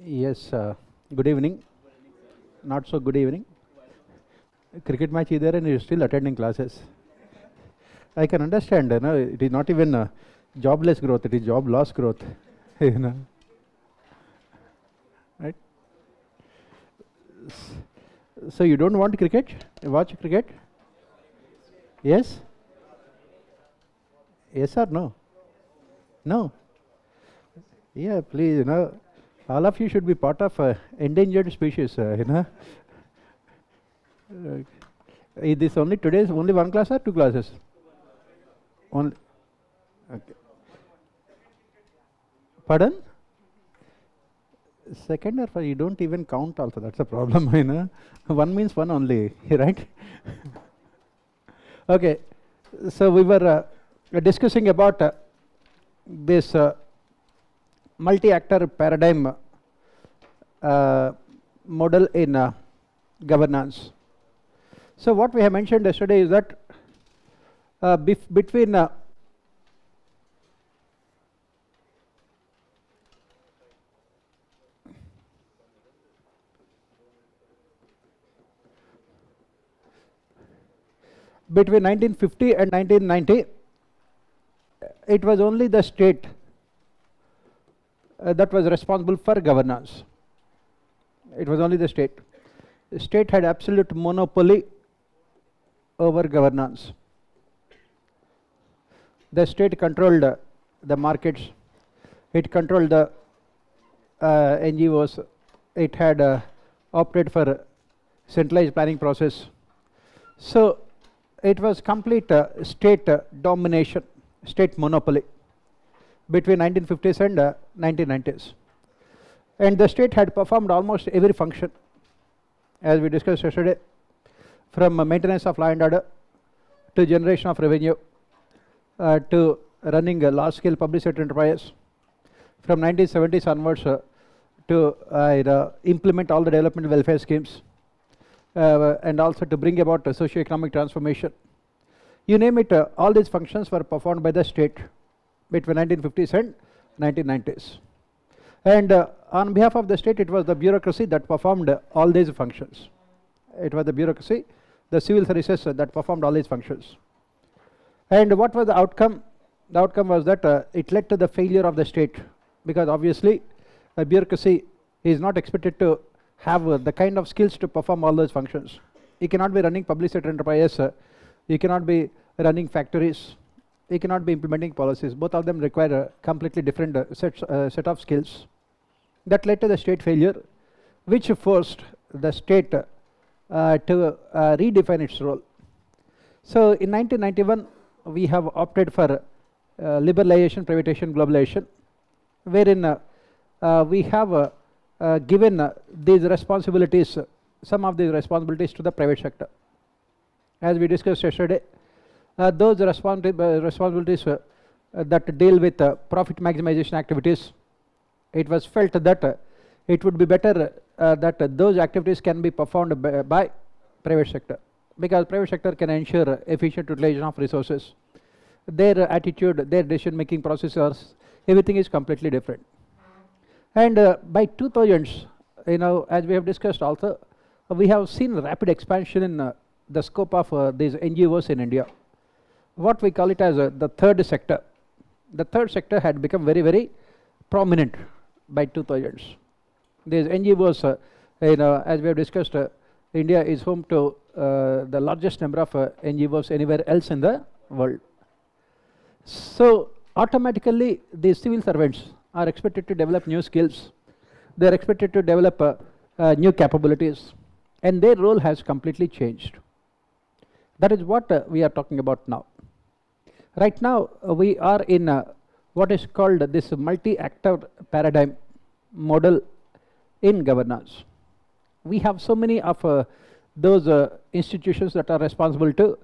Yes, good evening. Not so good evening. Cricket match is there and you're still attending classes. I can understand, it is not even jobless growth, it is job loss growth. Right? So you don't want cricket? Watch cricket? Yes? Yes or no? No? Yeah, please, all of you should be part of endangered species, Is this only today's only one class or two classes? Only. Okay. Pardon? Second or first? You don't even count also. That's a problem, One means one only, right? Okay. So we were discussing about this multi-actor paradigm model in governance. So what we have mentioned yesterday is that between between 1950 and 1990, it was only the state that was responsible for governance. It was only the state. The state had absolute monopoly over governance. The state controlled the markets. It controlled the NGOs. It had opted for centralized planning process. So it was complete state domination, state monopoly between 1950s and 1990s. And the state had performed almost every function, as we discussed yesterday, from maintenance of law and order to generation of revenue to running a large-scale public sector enterprise, from 1970s onwards to implement all the development welfare schemes, and also to bring about a socio-economic transformation. You name it, all these functions were performed by the state between 1950s and 1990s. And on behalf of the state, it was the bureaucracy that performed all these functions. It was the bureaucracy, the civil services that performed all these functions. And what was the outcome? The outcome was that it led to the failure of the state, because obviously a bureaucracy is not expected to have the kind of skills to perform all those functions. You cannot be running public sector enterprises, you cannot be running factories, you cannot be implementing policies. Both of them require a completely different set of skills. That led to the state failure, which forced the state to redefine its role. So in 1991, we have opted for liberalization, privatization, globalization, wherein we have given these responsibilities, some of these responsibilities to the private sector. As we discussed yesterday, those responsibilities that deal with profit maximization activities, it was felt that it would be better that those activities can be performed by private sector, because private sector can ensure efficient utilization of resources. Their attitude, their decision making processes, everything is completely different. And by 2000s, as we have discussed also, we have seen rapid expansion in the scope of these NGOs in India. What we call it as the third sector. The third sector had become very, very prominent by 2000s. These NGOs, as we have discussed, India is home to the largest number of NGOs anywhere else in the world. So automatically these civil servants are expected to develop new skills. They are expected to develop new capabilities, and their role has completely changed. That is what we are talking about now. Right now we are in what is called this multi-actor paradigm model in governance. We have so many of those institutions that are responsible to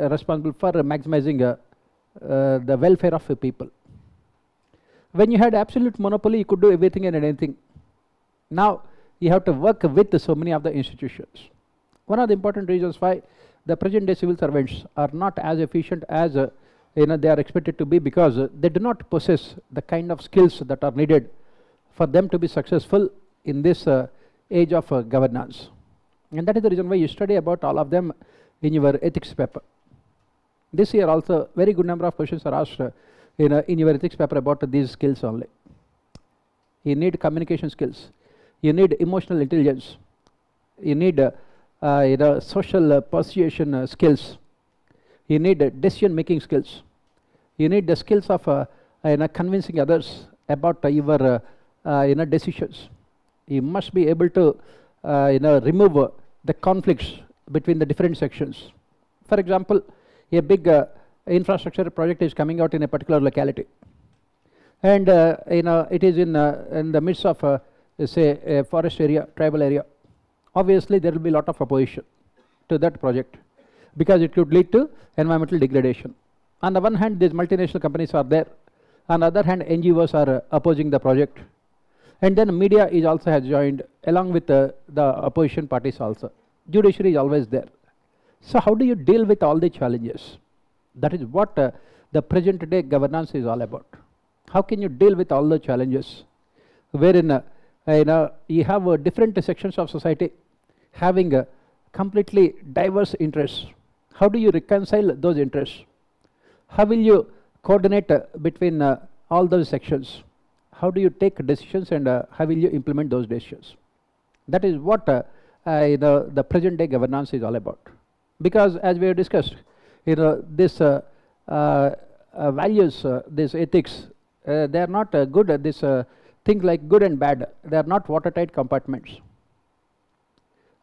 responsible for maximizing the welfare of people. When you had absolute monopoly, you could do everything and anything. Now you have to work with so many of the institutions. One of the important reasons why the present day civil servants are not as efficient as they are expected to be, because they do not possess the kind of skills that are needed for them to be successful in this age of governance. And that is the reason why you study about all of them in your ethics paper. This year also very good number of questions are asked in your ethics paper about these skills only. You need communication skills, you need emotional intelligence, you need social persuasion skills, you need decision making skills, you need the skills of convincing others about your decisions. You must be able to remove the conflicts between the different sections. For example, a big infrastructure project is coming out in a particular locality, and it is in the midst of say a forest area, tribal area. Obviously there will be a lot of opposition to that project because it could lead to environmental degradation. On the one hand, these multinational companies are there, on the other hand NGOs are opposing the project, and then media is also has joined along with the opposition parties also. Judiciary is always there. So how do you deal with all the challenges? That is what the present day governance is all about. How can you deal with all the challenges wherein you have different sections of society having completely diverse interests? How do you reconcile those interests? How will you coordinate between all those sections? How do you take decisions, and how will you implement those decisions? That is what the present day governance is all about. Because as we have discussed, this values, this ethics, they are not good. This things like good and bad, they are not watertight compartments.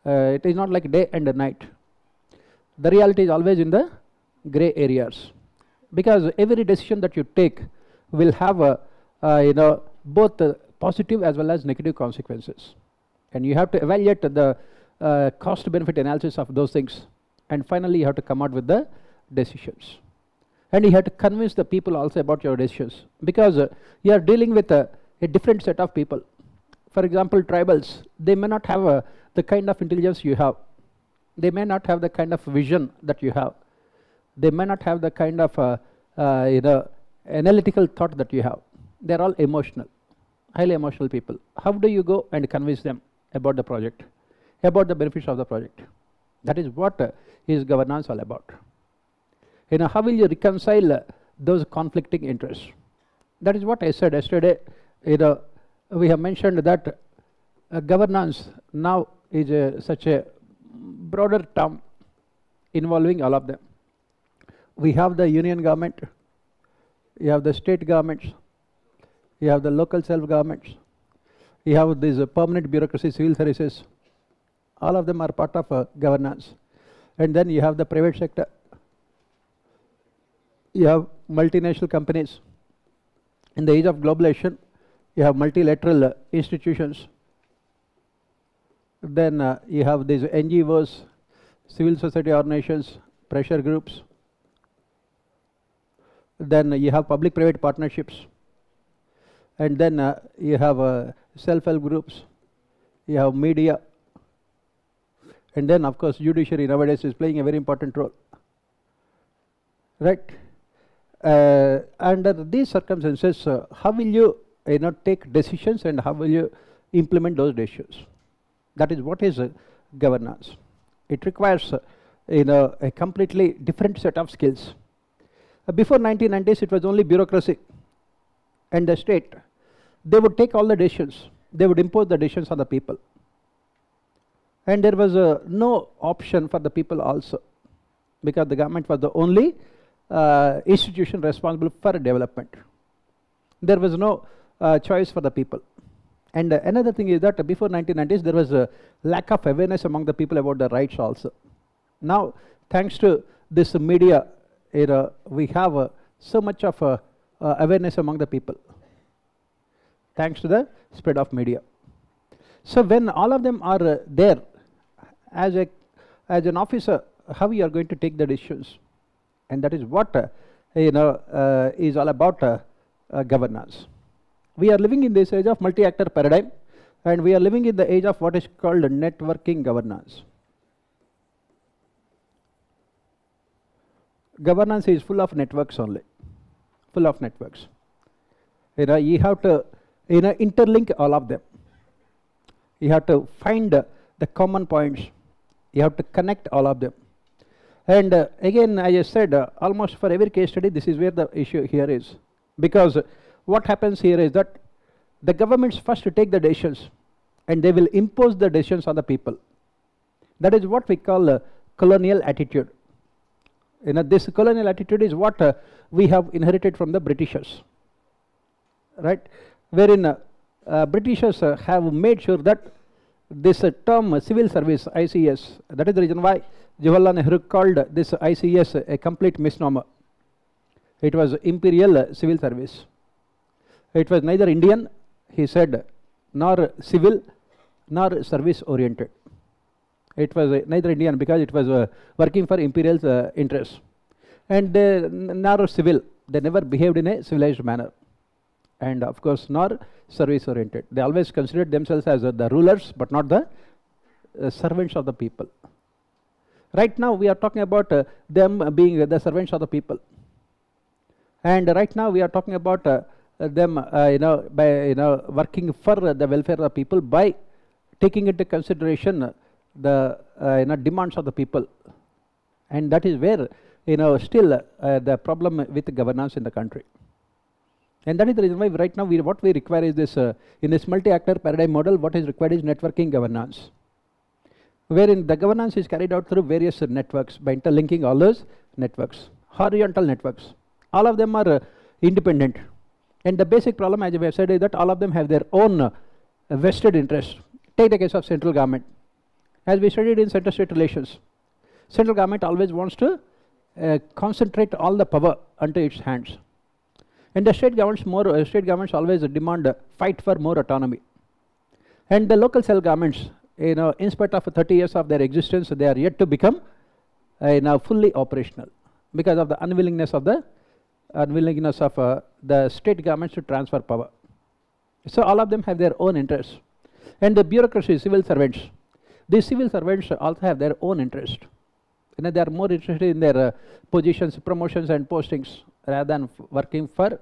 It is not like day and night. The reality is always in the gray areas, because every decision that you take will have both positive as well as negative consequences, and you have to evaluate the cost benefit analysis of those things, and finally you have to come out with the decisions, and you have to convince the people also about your decisions, because you are dealing with a different set of people. For example, tribals, they may not have the kind of intelligence you have, they may not have the kind of vision that you have, they may not have the kind of analytical thought that you have. They are all emotional, highly emotional people. How do you go and convince them about the project, about the benefits of the project? That is what is governance all about. How will you reconcile those conflicting interests? That is what I said yesterday. We have mentioned that governance now is such a broader term involving all of them. We have the union government, you have the state governments, you have the local self-governments, you have these permanent bureaucracy, civil services. All of them are part of governance. And then you have the private sector, you have multinational companies. In the age of globalization, you have multilateral institutions. Then you have these NGOs, civil society organizations, pressure groups. Then you have public-private partnerships, and then you have self-help groups, you have media, and then of course judiciary nowadays is playing a very important role, right? Under these circumstances, how will you take decisions, and how will you implement those decisions? That is what is governance. It requires a completely different set of skills. Before 1990s, it was only bureaucracy and the state. They would take all the decisions, they would impose the decisions on the people, and there was no option for the people also, because the government was the only institution responsible for development. There was no choice for the people. And another thing is that before 1990s, there was a lack of awareness among the people about the rights also. Now, thanks to this media era, we have so much of awareness among the people, thanks to the spread of media. So when all of them are there, as an officer, how you are going to take the decisions? And that is what is all about governance. We are living in this age of multi-actor paradigm, and we are living in the age of what is called networking governance. governance is full of networks only, full of networks. You have to interlink all of them. You have to find the common points. You have to connect all of them. And again, as I said, almost for every case study, this is where the issue here is. Because what happens here is that the governments first take the decisions and they will impose the decisions on the people. That is what we call colonial attitude. This colonial attitude is what we have inherited from the Britishers, right? Wherein Britishers have made sure that this term civil service, ICS, that is the reason why Jawaharlal Nehru called this ICS a complete misnomer. It was imperial civil service. It was neither Indian, he said, nor civil, nor service oriented. It was neither Indian because it was working for imperial interests. And nor civil, they never behaved in a civilized manner. And of course, nor service oriented. They always considered themselves as the rulers, but not the servants of the people. Right now, we are talking about them being the servants of the people. And right now, we are talking about them, by working for the welfare of the people by taking into consideration the demands of the people. And that is where still the problem with governance in the country. And that is the reason why right now what we require is this in this multi-actor paradigm model, what is required is networking governance, wherein the governance is carried out through various networks by interlinking all those networks, horizontal networks. All of them are independent. And the basic problem, as I have said, is that all of them have their own vested interest. Take the case of central government. As we studied in center-state relations, central government always wants to concentrate all the power onto its hands. And the state governments always demand fight for more autonomy. And the local self-governments, in spite of 30 years of their existence, they are yet to become now fully operational because of the unwillingness of the state governments to transfer power. So all of them have their own interests. And the bureaucracy, civil servants, these civil servants also have their own interest. They are more interested in their positions, promotions and postings rather than working for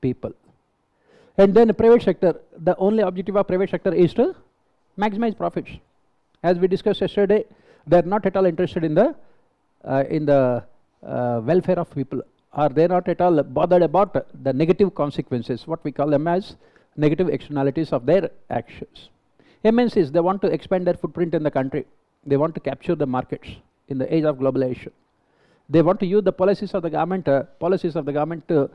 people. And then the private sector, the only objective of private sector is to maximize profits. As we discussed yesterday, they are not at all interested in the welfare of people, or they are not at all bothered about the negative consequences, what we call them as negative externalities of their actions. MNCs, they want to expand their footprint in the country. They want to capture the markets in the age of globalization. They want to use the policies of the government to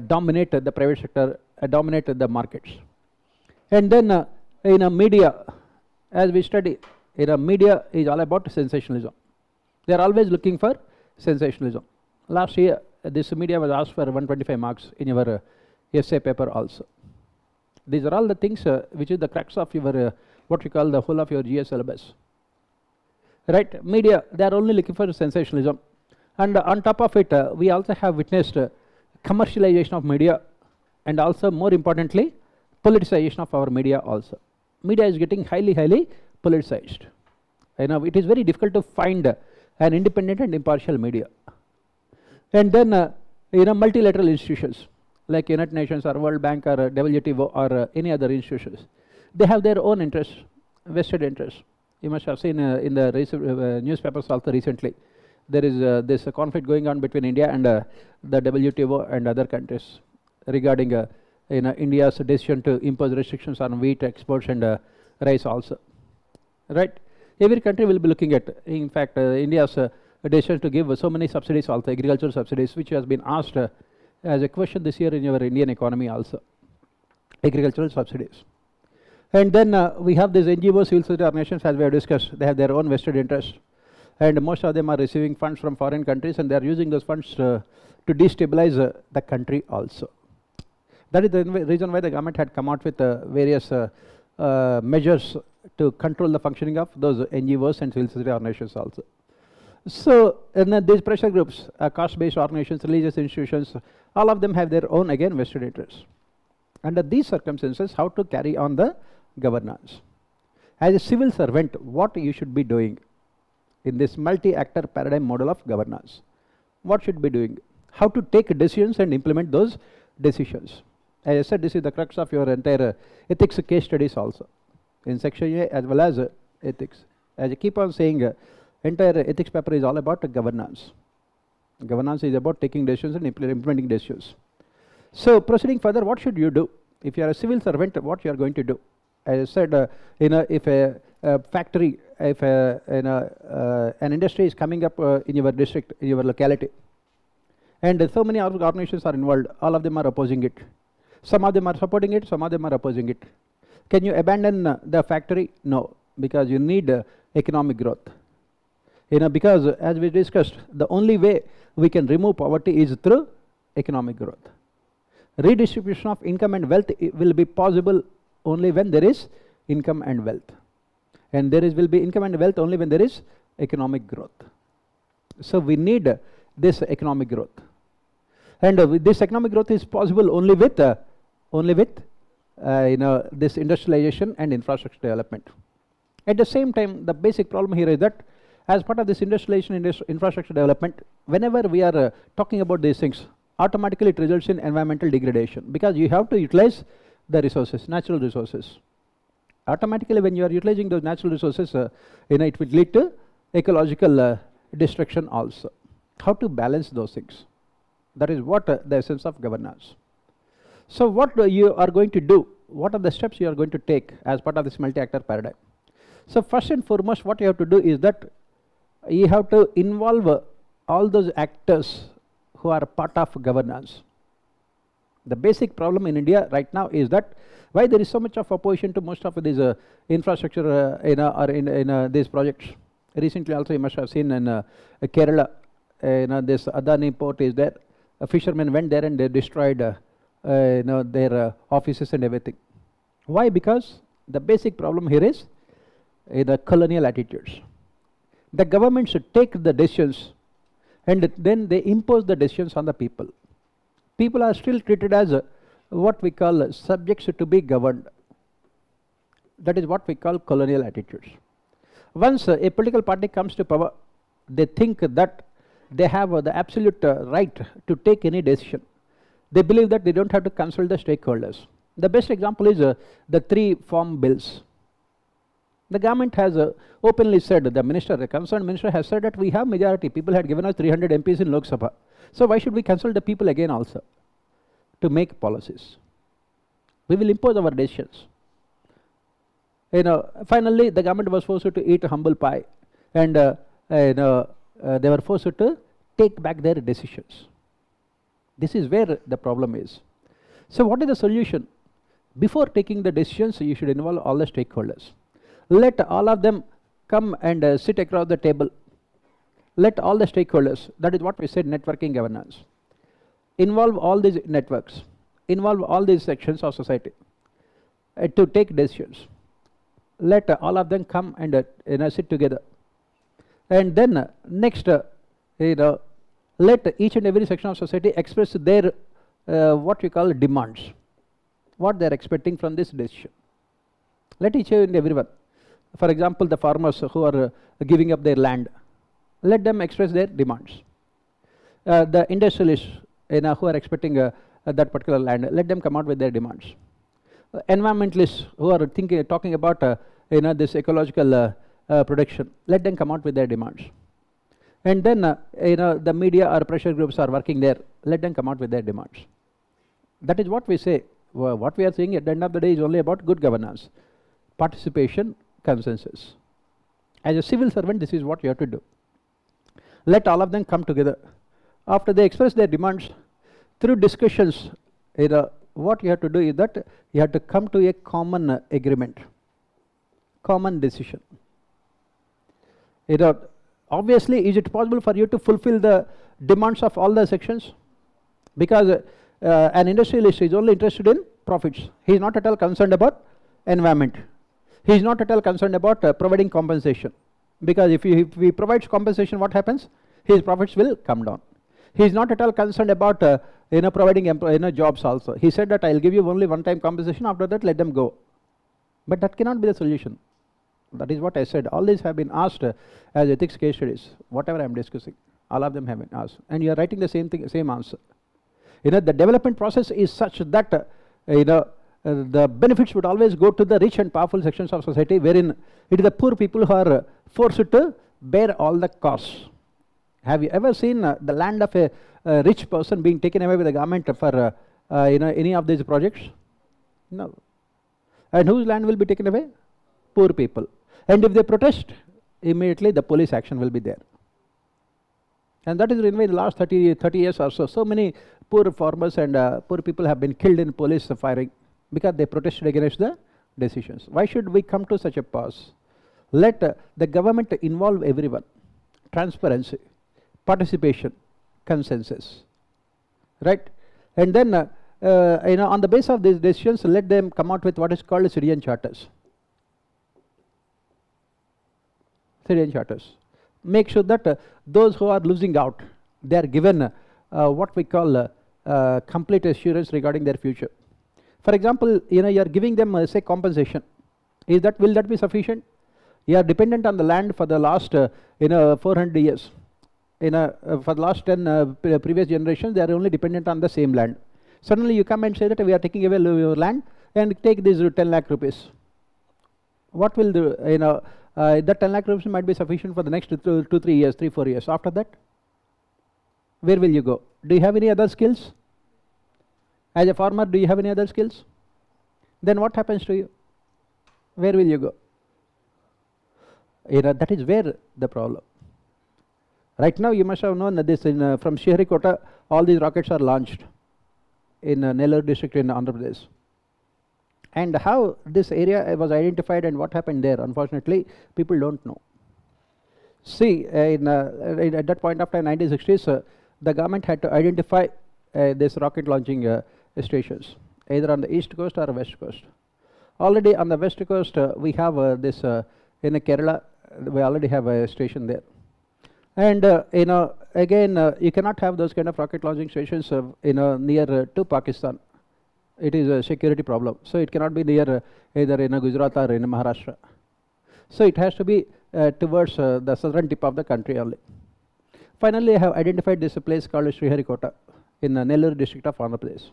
dominate the private sector, dominate the markets. And then media, as we study, media is all about sensationalism. They are always looking for sensationalism. Last year, this media was asked for 125 marks in your essay paper also. These are all the things which is the crux of your what we call the whole of your GS syllabus. Right? Media, they are only looking for sensationalism. And on top of it, we also have witnessed commercialization of media, and also more importantly, politicization of our media also. Media is getting highly politicized. It is very difficult to find an independent and impartial media. And then multilateral institutions like United Nations or World Bank or WTO or any other institutions, they have their own interests, vested interests. You must have seen in the newspapers also recently, there is this conflict going on between India and the WTO and other countries regarding India's decision to impose restrictions on wheat exports and rice also. Right? Every country will be looking at, in fact, India's decision to give so many subsidies also, agricultural subsidies, which has been asked as a question this year in your Indian economy also, agricultural subsidies. And then we have these NGOs, civil society organizations, as we have discussed. They have their own vested interests, and most of them are receiving funds from foreign countries, and they are using those funds to destabilize the country also. That is the reason why the government had come out with various measures to control the functioning of those NGOs and civil society organizations also. So these pressure groups, caste-based organizations, religious institutions, all of them have their own, again, vested interests. Under these circumstances, how to carry on the governance? As a civil servant, what you should be doing in this multi-actor paradigm model of governance? what should be doing, how to take decisions and implement those decisions. As I said, this is the crux of your entire ethics case studies also, in section A as well as ethics. As I keep on saying, entire ethics paper is all about governance. Governance is about taking decisions and implementing decisions. So proceeding further, what should you do? If you are a civil servant, what you are going to do? As I said, if a factory, if an industry is coming up in your district, in your locality, and so many organizations are involved, all of them are opposing it. Some of them are supporting it, some of them are opposing it. Can you abandon the factory? No, because you need economic growth. Because as we discussed, the only way we can remove poverty is through economic growth. Redistribution of income and wealth will be possible only when there is income and wealth. And will be income and wealth only when there is economic growth. So we need this economic growth. And this economic growth is possible only with this industrialization and infrastructure development. At the same time, the basic problem here is that as part of this industrialization and infrastructure development, whenever we are talking about these things, automatically it results in environmental degradation, because you have to utilize the resources, natural resources. Automatically, when you are utilizing those natural resources, it will lead to ecological destruction also. How to balance those things? That is what the essence of governance. So what you are going to do? What are the steps you are going to take as part of this multi-actor paradigm? So first and foremost, what you have to do is that you have to involve all those actors who are part of governance. The basic problem in India right now is that why there is so much of opposition to most of these infrastructure in these projects. Recently also you must have seen in Kerala, this Adani port is there. Fishermen went there and they destroyed their offices and everything. Why? Because the basic problem here is the colonial attitudes. The government should take the decisions and then they impose the decisions on the people. People are still treated as what we call subjects to be governed. That is what we call colonial attitudes. Once a political party comes to power, they think that they have the absolute right to take any decision. They believe that they don't have to consult the stakeholders. The best example is the 3 farm bills. The government has openly said, the concerned minister has said that we have majority. People had given us 300 MPs in Lok Sabha. So why should we consult the people again also to make policies? We will impose our decisions. Finally the government was forced to eat humble pie, and they were forced to take back their decisions. This is where the problem is. So what is the solution? Before taking the decisions, you should involve all the stakeholders. Let all of them come and sit across the table. Let all the stakeholders, that is what we said, networking governance. Involve all these networks, involve all these sections of society to take decisions. Let all of them come and sit together. And then next, let each and every section of society express their what we call demands, what they are expecting from this decision. Let each and everyone, for example, the farmers who are giving up their land, let them express their demands. The industrialists who are expecting that particular land, let them come out with their demands. Environmentalists who are talking about this ecological production, let them come out with their demands. And then the media or pressure groups are working there, let them come out with their demands. That is what we say. What we are saying at the end of the day is only about good governance, participation, consensus. As a civil servant, this is what you have to do. Let all of them come together. After they express their demands, through discussions, what you have to do is that you have to come to a common agreement, common decision. Obviously, is it possible for you to fulfill the demands of all the sections? Because an industrialist is only interested in profits. He is not at all concerned about environment. He is not at all concerned about providing compensation. Because if he provides compensation, what happens? His profits will come down. He is not at all concerned about providing jobs also. He said that I will give you only one-time compensation, after that let them go. But that cannot be the solution. That is what I said. All these have been asked as ethics case studies, whatever I am discussing. All of them have been asked. And you are writing the same thing, same answer. The development process is such that the benefits would always go to the rich and powerful sections of society, wherein it is the poor people who are forced to bear all the costs. Have you ever seen the land of a rich person being taken away by the government for any of these projects? No. And whose land will be taken away? Poor people. And if they protest, immediately the police action will be there. And that is the reason why in the last 30 years or so many poor farmers and poor people have been killed in police firing because they protested against the decisions. Why should we come to such a pass? Let the government involve everyone. Transparency, participation, consensus, right? And then on the basis of these decisions, let them come out with what is called citizen charters. Citizen charters. Make sure that those who are losing out, they are given what we call complete assurance regarding their future. For example, you are giving them say compensation. Will that be sufficient? You are dependent on the land for the last 400 years. For the last 10 previous generations, they are only dependent on the same land. Suddenly you come and say that we are taking away your land and take these 10 lakh rupees. What will do? That 10 lakh rupees might be sufficient for the next 2-3 years, 3-4 years. After that, where will you go? Do you have any other skills? As a farmer, do you have any other skills? Then what happens to you? Where will you go? That is where the problem. Right now, you must have known that this from Sriharikota, all these rockets are launched in Nellore district in Andhra Pradesh. And how this area was identified and what happened there, unfortunately, people don't know. See, at that point of time, 1960s, the government had to identify this rocket launching stations, either on the east coast or west coast. Already on the west coast, we have this in Kerala, we already have a station there. And again, you cannot have those kind of rocket launching stations near to Pakistan. It is a security problem. So it cannot be near either in Gujarat or in Maharashtra. So it has to be towards the southern tip of the country only. Finally, I have identified this place called Sriharikota in Nellore district of Andhra Pradesh.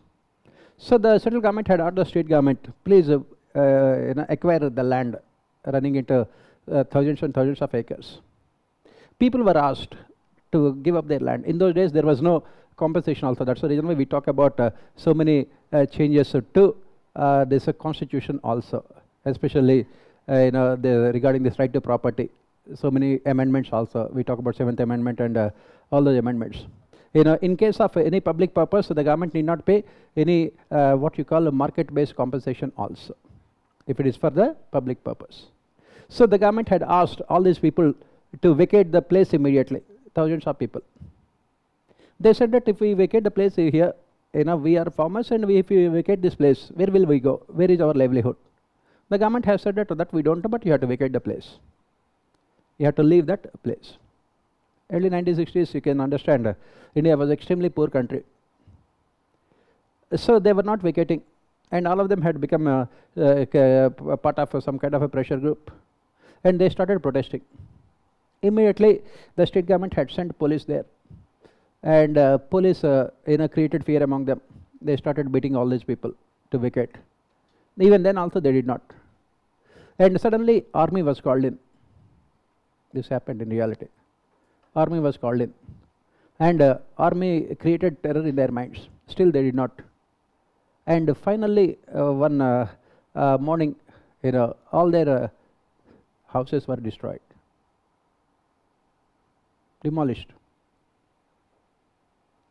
So the central government had asked the state government, please acquire the land running into thousands and thousands of acres. People were asked to give up their land. In those days, there was no compensation also. That's the reason why we talk about so many changes to this constitution also, especially regarding this right to property. So many amendments also. We talk about 7th Amendment and all those amendments. In case of any public purpose, the government need not pay any what you call a market-based compensation also, if it is for the public purpose. So the government had asked all these people to vacate the place immediately, thousands of people. They said that if we vacate the place here, we are farmers, and if we vacate this place, where will we go? Where is our livelihood? The government has said that we don't know, but you have to vacate the place. You have to leave that place. Early 1960s, you can understand, India was an extremely poor country. So they were not vacating, and all of them had become a part of some kind of a pressure group, and they started protesting. Immediately, the state government had sent police there, and police created fear among them. They started beating all these people to vacate. Even then also they did not. And suddenly army was called in. This happened in reality. Army was called in, and army created terror in their minds. Still they did not. And finally one morning, all their houses were destroyed, demolished.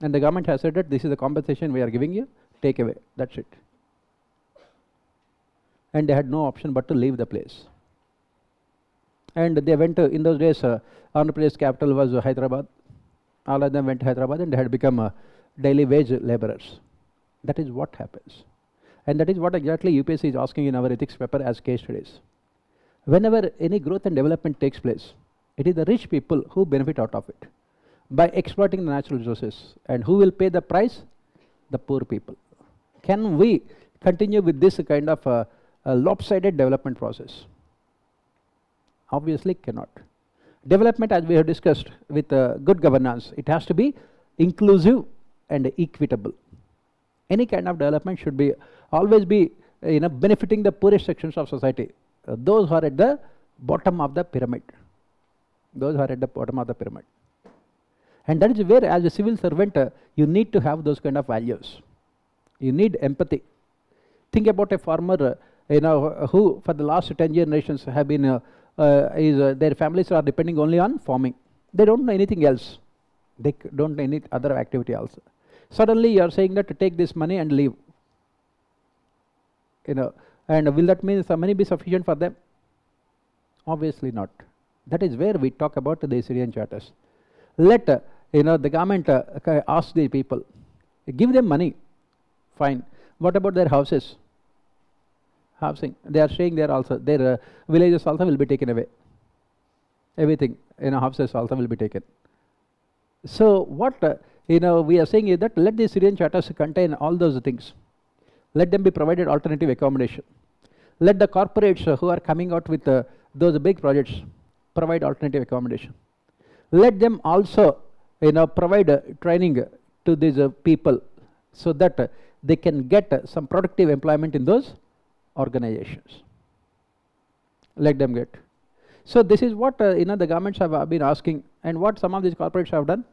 And the government has said that this is the compensation we are giving you, take away, that's it. And they had no option but to leave the place. And they went to, in those days, Andhra Pradesh capital was Hyderabad. All of them went to Hyderabad, and they had become daily wage laborers. That is what happens. And that is what exactly UPSC is asking in our ethics paper as case studies. Whenever any growth and development takes place, it is the rich people who benefit out of it by exploiting the natural resources. And who will pay the price? The poor people. Can we continue with this kind of a lopsided development process? Obviously cannot. Development, as we have discussed with good governance, it has to be inclusive and equitable. Any kind of development should be always be benefiting the poorest sections of society, those who are at the bottom of the pyramid. Those who are at the bottom of the pyramid. And that is where, as a civil servant, you need to have those kind of values. You need empathy. Think about a farmer, who for the last 10 generations have been, their families are depending only on farming. They don't know anything else. They don't know any other activity also. Suddenly you are saying that to take this money and leave. And will that mean some money be sufficient for them? Obviously not. That is where we talk about the Syrian charters. Let the government ask the people, give them money, fine. What about their houses? Housing. They are staying there also. Their villages also will be taken away. Everything, houses also will be taken. So what we are saying is that let the Syrian charters contain all those things. Let them be provided alternative accommodation. Let the corporates who are coming out with those big projects provide alternative accommodation. Let them also provide training to these people so that they can get some productive employment in those organizations. Let them get. So this is what the governments have been asking, and what some of these corporates have done.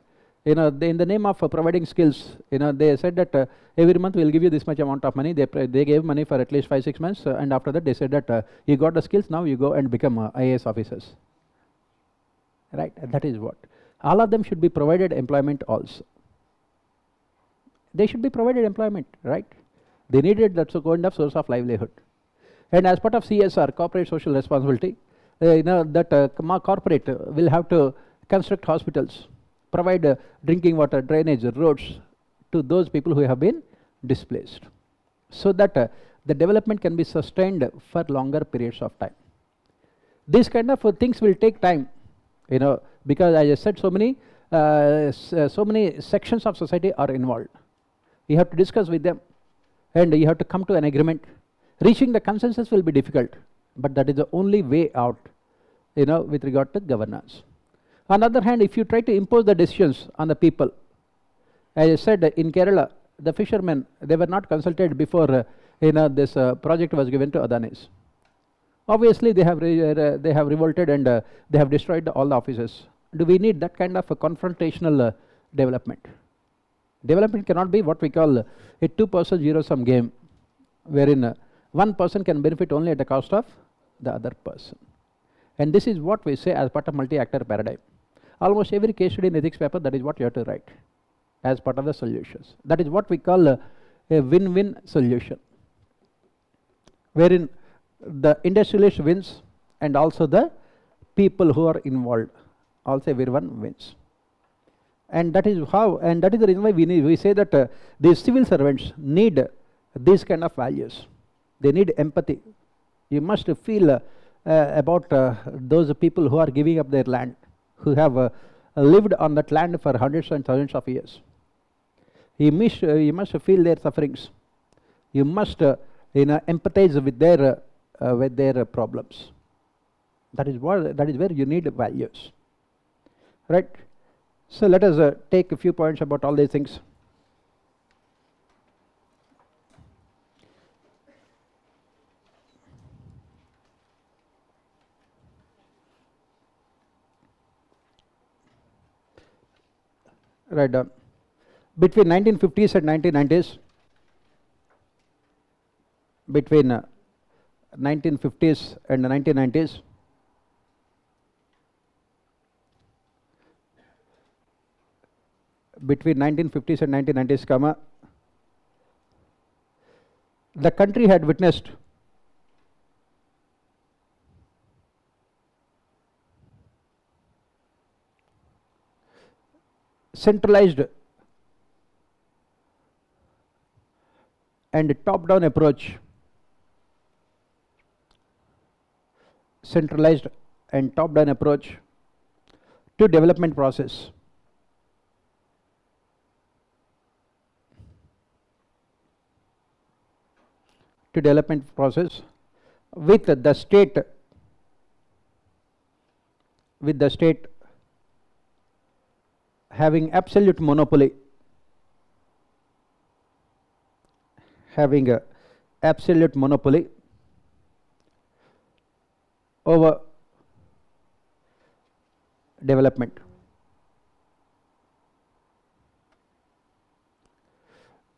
They, in the name of providing skills, they said that every month we will give you this much amount of money. They gave money for at least 5-6 months, and after that they said that you got the skills, now you go and become IAS officers. Right? That is what. All of them should be provided employment also. They should be provided employment, right? They needed that kind of source of livelihood. And as part of CSR, corporate social responsibility, that corporate will have to construct hospitals, provide drinking water, drainage, roads to those people who have been displaced, so that the development can be sustained for longer periods of time. These kind of things will take time, because as I said, so many sections of society are involved. You have to discuss with them, and you have to come to an agreement. Reaching the consensus will be difficult, but that is the only way out, with regard to governance. On the other hand, if you try to impose the decisions on the people, as I said, in Kerala, the fishermen, they were not consulted before this project was given to Adanis. Obviously, they have revolted, and they have destroyed all the offices. Do we need that kind of a confrontational development? Development cannot be what we call a two-person zero-sum game, wherein one person can benefit only at the cost of the other person. And this is what we say as part of multi-actor paradigm. Almost every case study in ethics paper, that is what you have to write as part of the solutions. That is what we call a win-win solution, wherein the industrialist wins and also the people who are involved, also everyone wins. And that is how, and that is the reason why we say that these civil servants need these kind of values. They need empathy. You must feel about those people who are giving up their land, who have lived on that land for hundreds and thousands of years. You must feel their sufferings. You must empathize with their problems. That is where you need values, right? So let us take a few points about all these things. Write down. Between 1950s and 1990s, between 1950s and 1990s, between 1950s and 1990s, the country had witnessed centralized and top-down approach, centralized and top-down approach to development process. To development process with the state with the state having absolute monopoly, over development.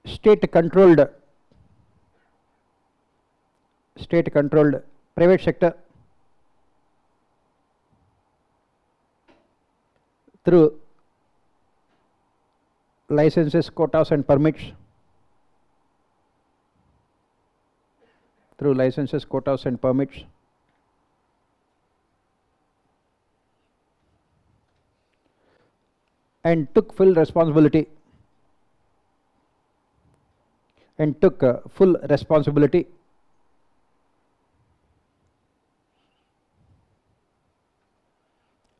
State controlled private sector through licenses, quotas and permits, and took full responsibility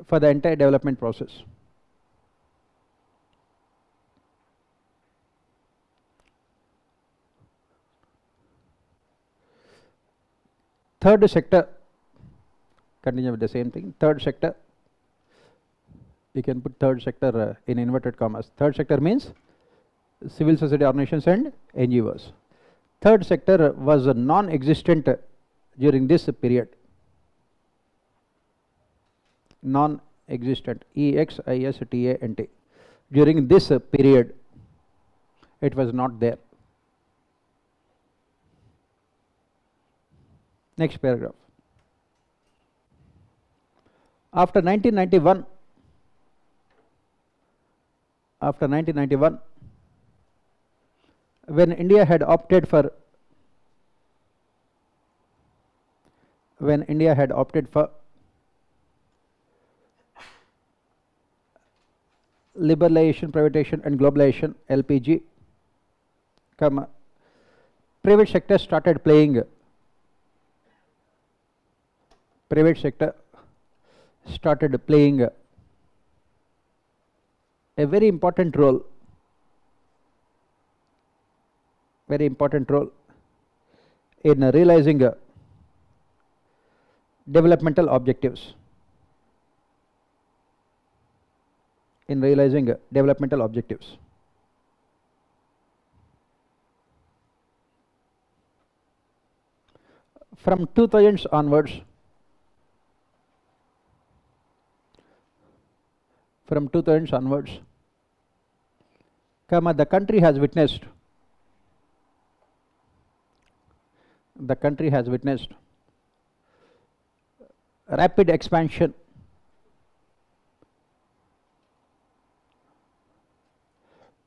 for the entire development process. Third sector, continue with the same thing. Third sector, you can put third sector in inverted commas. Third sector means civil society organizations and NGOs. Third sector was non-existent during this period. Non-existent, EXISTANT. During this period, it was not there. Next paragraph. After 1991, when India had opted for liberalization, privatization and globalization, LPG, private sector started playing a very important role in realizing developmental objectives. From 2000s onwards, the country has witnessed rapid expansion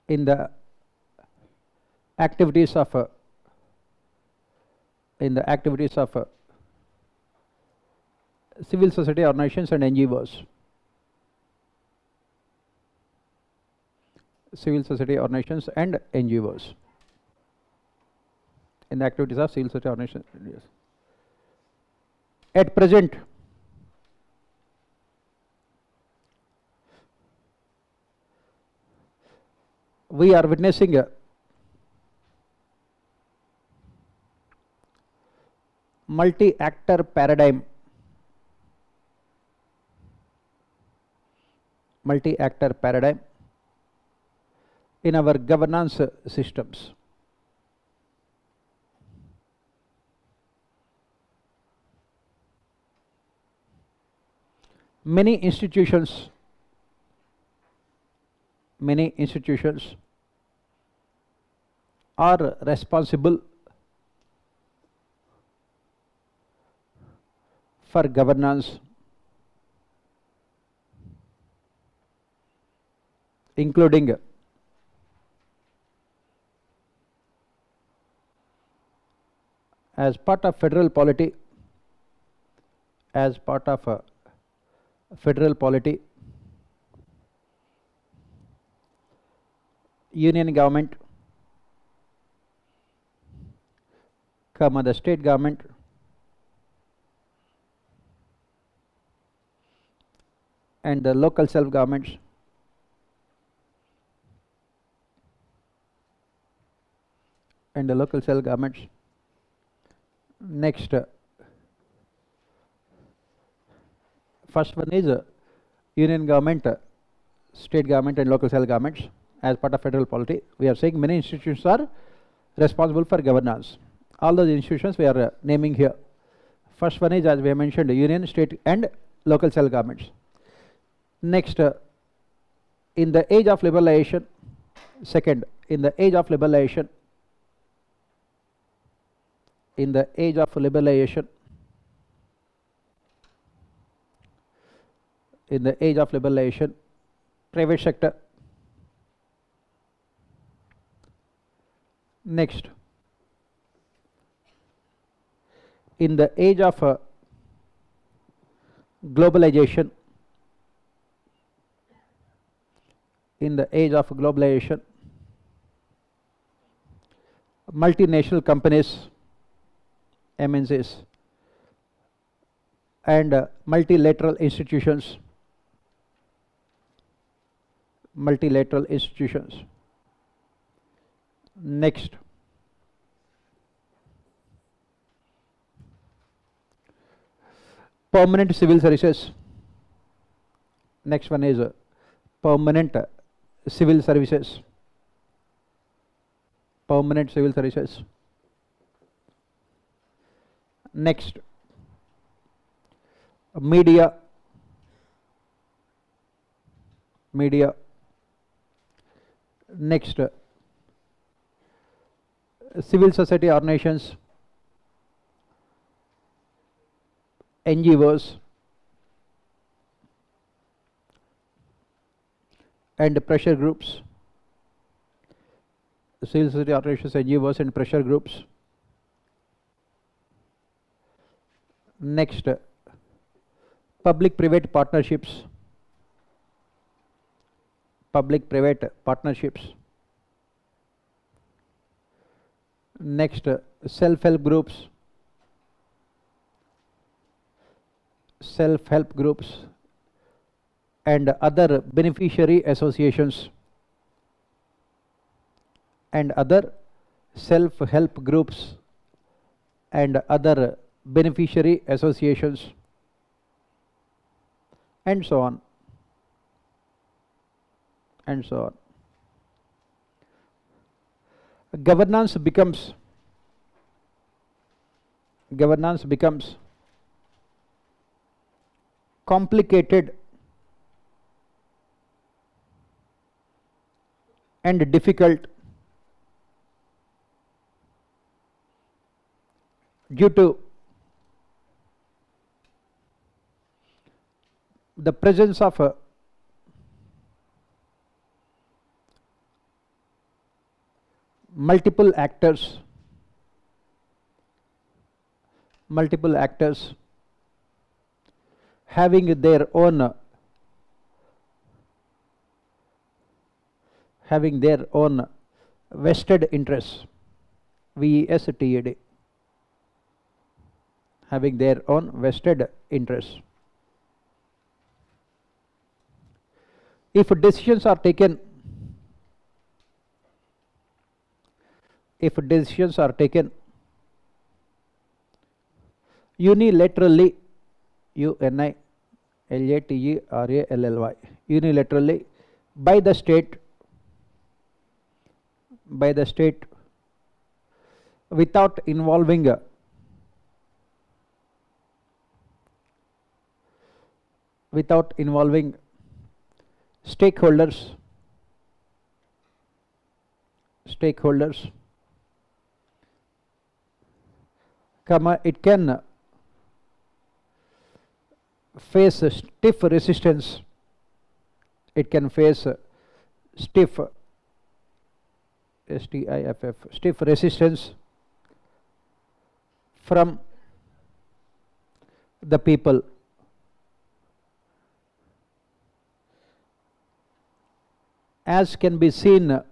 in the activities of civil society organizations and NGOs. In the activities of civil society organizations. At present, we are witnessing a multi-actor paradigm, in our governance systems. Many institutions are responsible for governance, including as part of federal polity, union government, the state government, and the local self-governments, Next, first one is union government, state government and local self governments as part of federal polity. We are saying many institutions are responsible for governance. All those institutions we are naming here. First one is, as we have mentioned, union, state and local self governments. Next, in the age of liberalization, second, in the age of liberalization, in the age of liberalization, in the age of liberalization, private sector. Next, in the age of globalization, in the age of globalization, multinational companies, MNCs, and multilateral institutions, multilateral institutions. Next, permanent civil services. Next one is permanent civil services. Permanent civil services. Next, media. Media. Next, civil society organizations, NGOs, and pressure groups. Civil society organizations, NGOs, and pressure groups. Next, public-private partnerships. Public-private partnerships. Next, self-help groups. Self-help groups and other beneficiary associations, and other self-help groups and other beneficiary associations, and so on, and so on. Governance becomes complicated and difficult due to the presence of multiple actors having their own vested interests, VESTED, having their own vested interests. If decisions are taken unilaterally, unilaterally, unilaterally by the state without involving stakeholders, it can face stiff resistance. It can face stiff, STIFF, stiff resistance from the people. As can be seen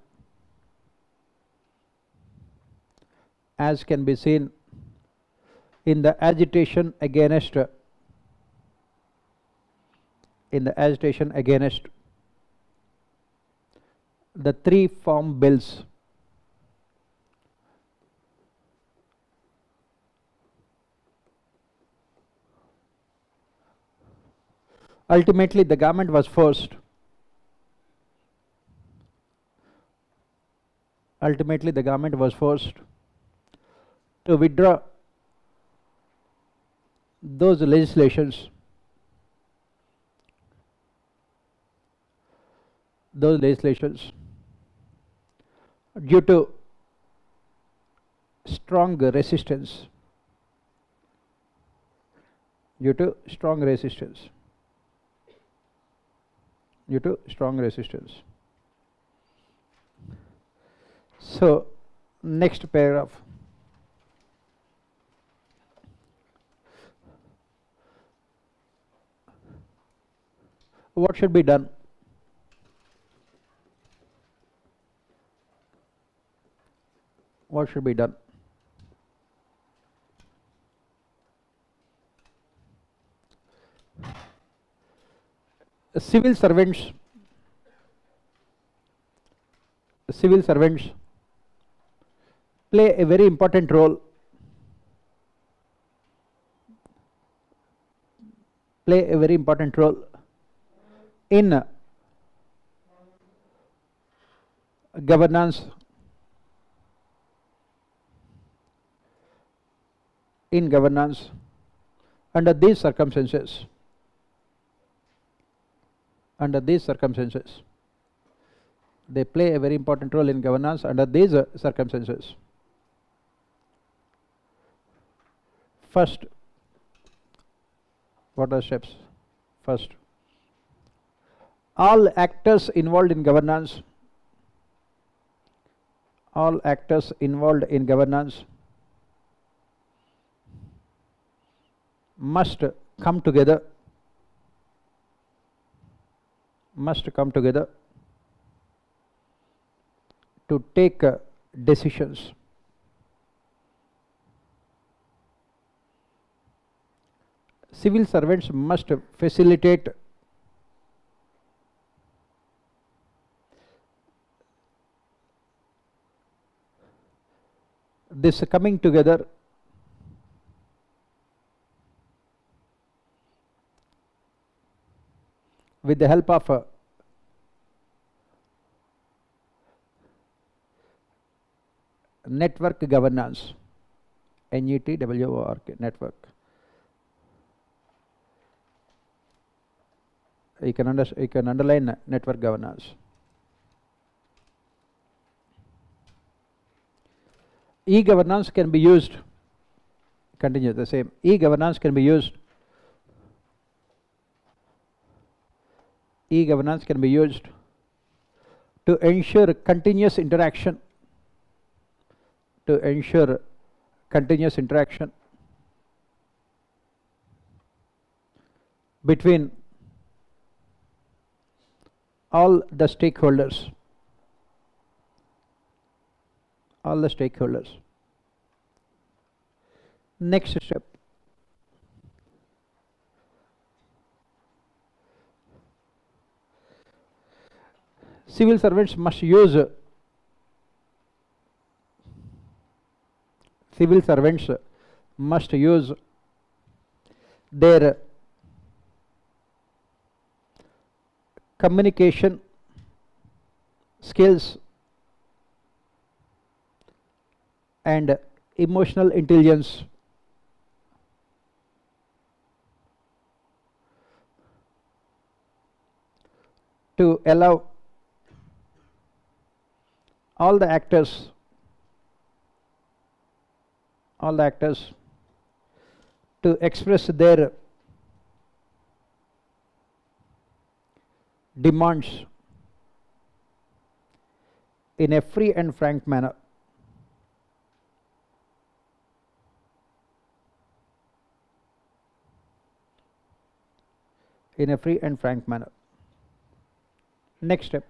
in the agitation against the 3 farm bills. Ultimately, the government was forced. Ultimately, the government was forced to withdraw those legislations, due to strong resistance, due to strong resistance. So, next paragraph. What should be done? What should be done? Civil servants play a very important role in governance, under these circumstances. They play a very important role in governance under these circumstances. First, what are the steps? First, all actors involved in governance must come together to take decisions. Civil servants must facilitate this coming together with the help of network governance, NETWORK, network. You can underline network governance. E-governance can be used. Continue the same. E-governance can be used. E-governance can be used to ensure continuous interaction. Between all the stakeholders. Next step. Civil servants must use their communication skills and emotional intelligence to allow all the actors to express their demands in a free and frank manner. Next step.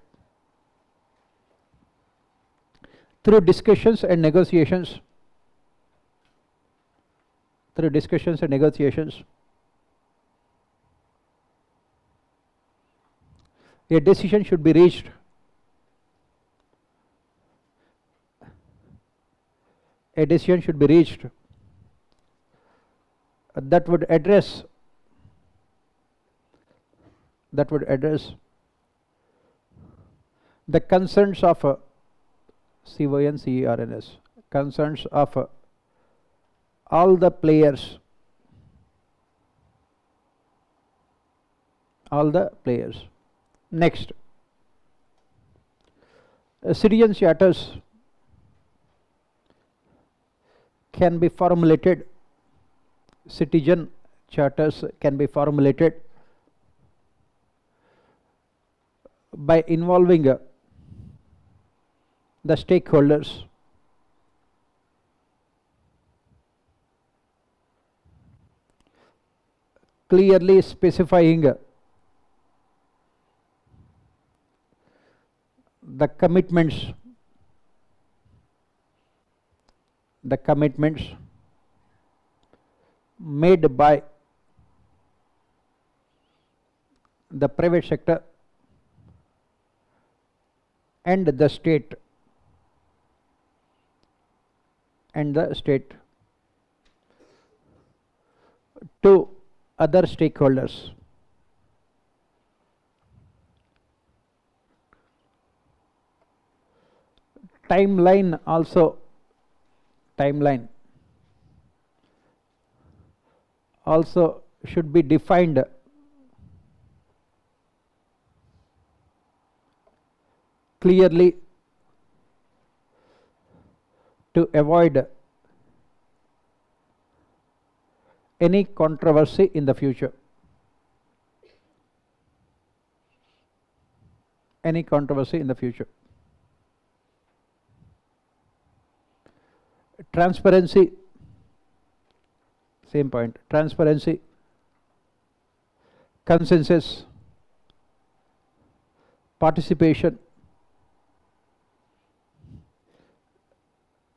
Through discussions and negotiations, a decision should be reached that would address that would address the concerns of CONCERNS, concerns of all the players, Next, citizen charters can be formulated, citizen charters can be formulated by involving the stakeholders, clearly specifying the commitments made by the private sector and the state to other stakeholders. Timeline also should be defined clearly to avoid any controversy in the future. Transparency, same point. Transparency, consensus, participation,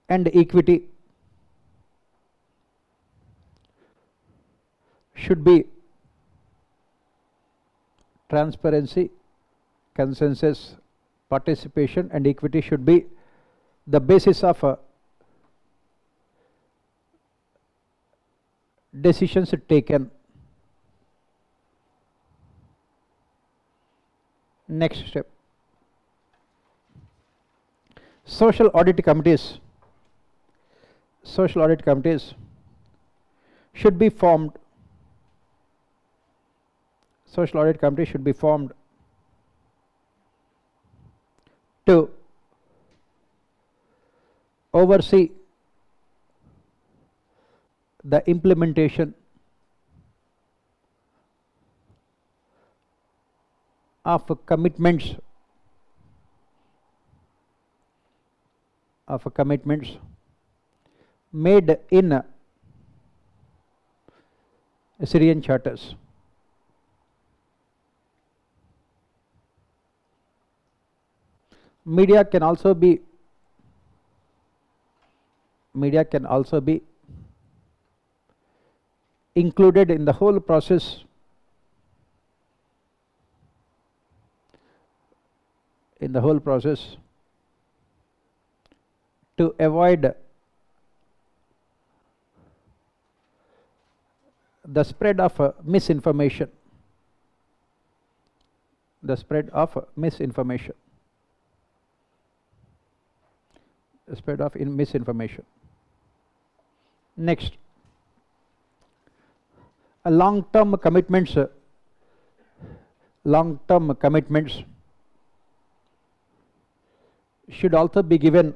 and equity should be, transparency, consensus, participation, and equity should be the basis of decisions taken. Next step, social audit committees should be formed. Social audit committee should be formed to oversee the implementation of commitments made in Syrian charters. Media can also be included in the whole process, to avoid the spread of misinformation. Next, long-term commitments should also be given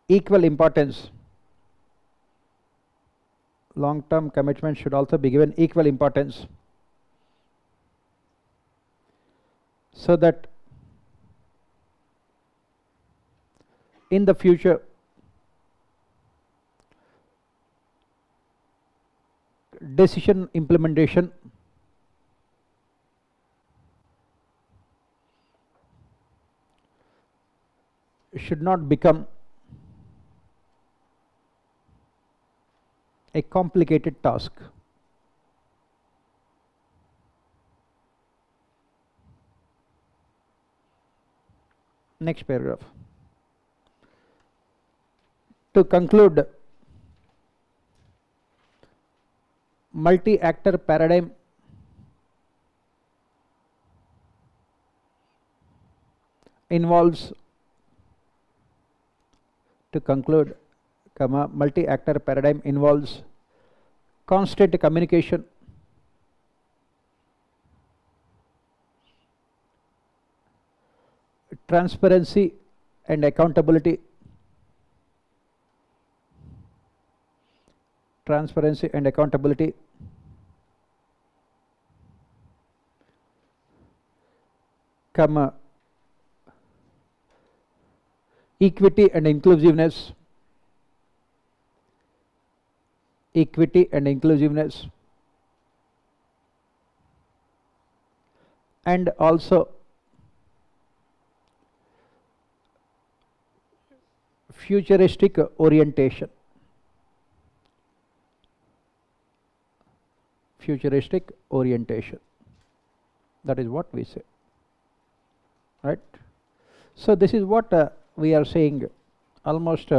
equal importance. Long-term commitments should also be given equal importance, so that in the future decision implementation should not become a complicated task. Next paragraph. To conclude, multi-actor paradigm involves, to conclude, multi-actor paradigm involves constant communication, transparency and accountability, equity and inclusiveness, and also futuristic orientation. That is what we say, right? So this is what we are saying almost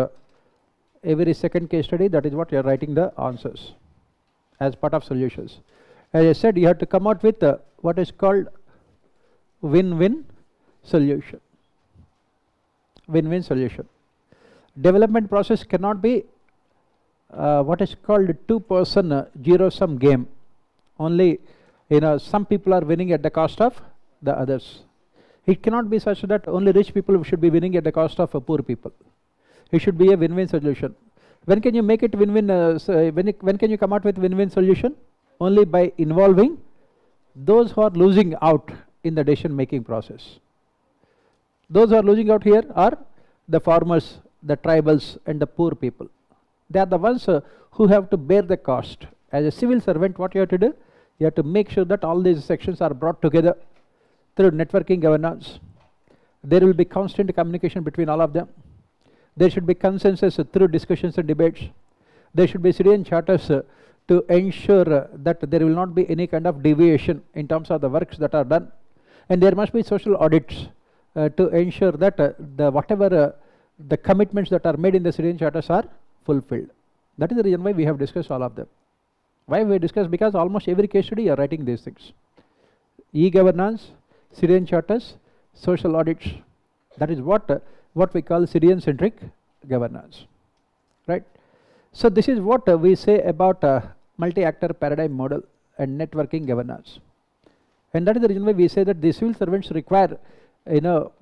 every second case study. That is what you are writing the answers as part of solutions. As I said, you have to come out with what is called win-win solution. Development process cannot be what is called two-person zero-sum game. Only some people are winning at the cost of the others. It cannot be such that only rich people should be winning at the cost of poor people. It should be a win-win solution. When can you make it win-win? When can you come out with win-win solution? Only by involving those who are losing out in the decision-making process. Those who are losing out here are the farmers, the tribals, and the poor people. They are the ones who have to bear the cost. As a civil servant, what you have to do? You have to make sure that all these sections are brought together through networking governance. There will be constant communication between all of them. There should be consensus through discussions and debates. There should be citizen charters to ensure that there will not be any kind of deviation in terms of the works that are done. And there must be social audits to ensure that the commitments that are made in the citizen charters are fulfilled. That is the reason why we have discussed all of them. Why we discussed? Because almost every case study you are writing these things. E-governance, citizen charters, social audits. That is what we call citizen-centric governance, right? So this is what we say about multi-actor paradigm model and networking governance. And that is the reason why we say that the civil servants require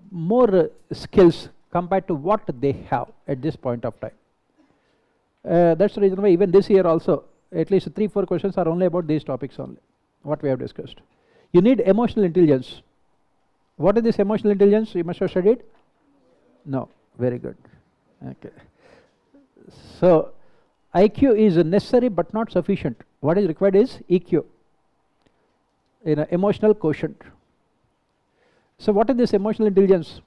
more skills compared to what they have at this point of time. That's the reason why even this year also at least 3-4 questions are only about these topics only, what we have discussed. You need emotional intelligence. What is this emotional intelligence? You must have studied? No. Very good. Okay. So IQ is necessary but not sufficient. What is required is EQ, emotional quotient. So what is this emotional intelligence?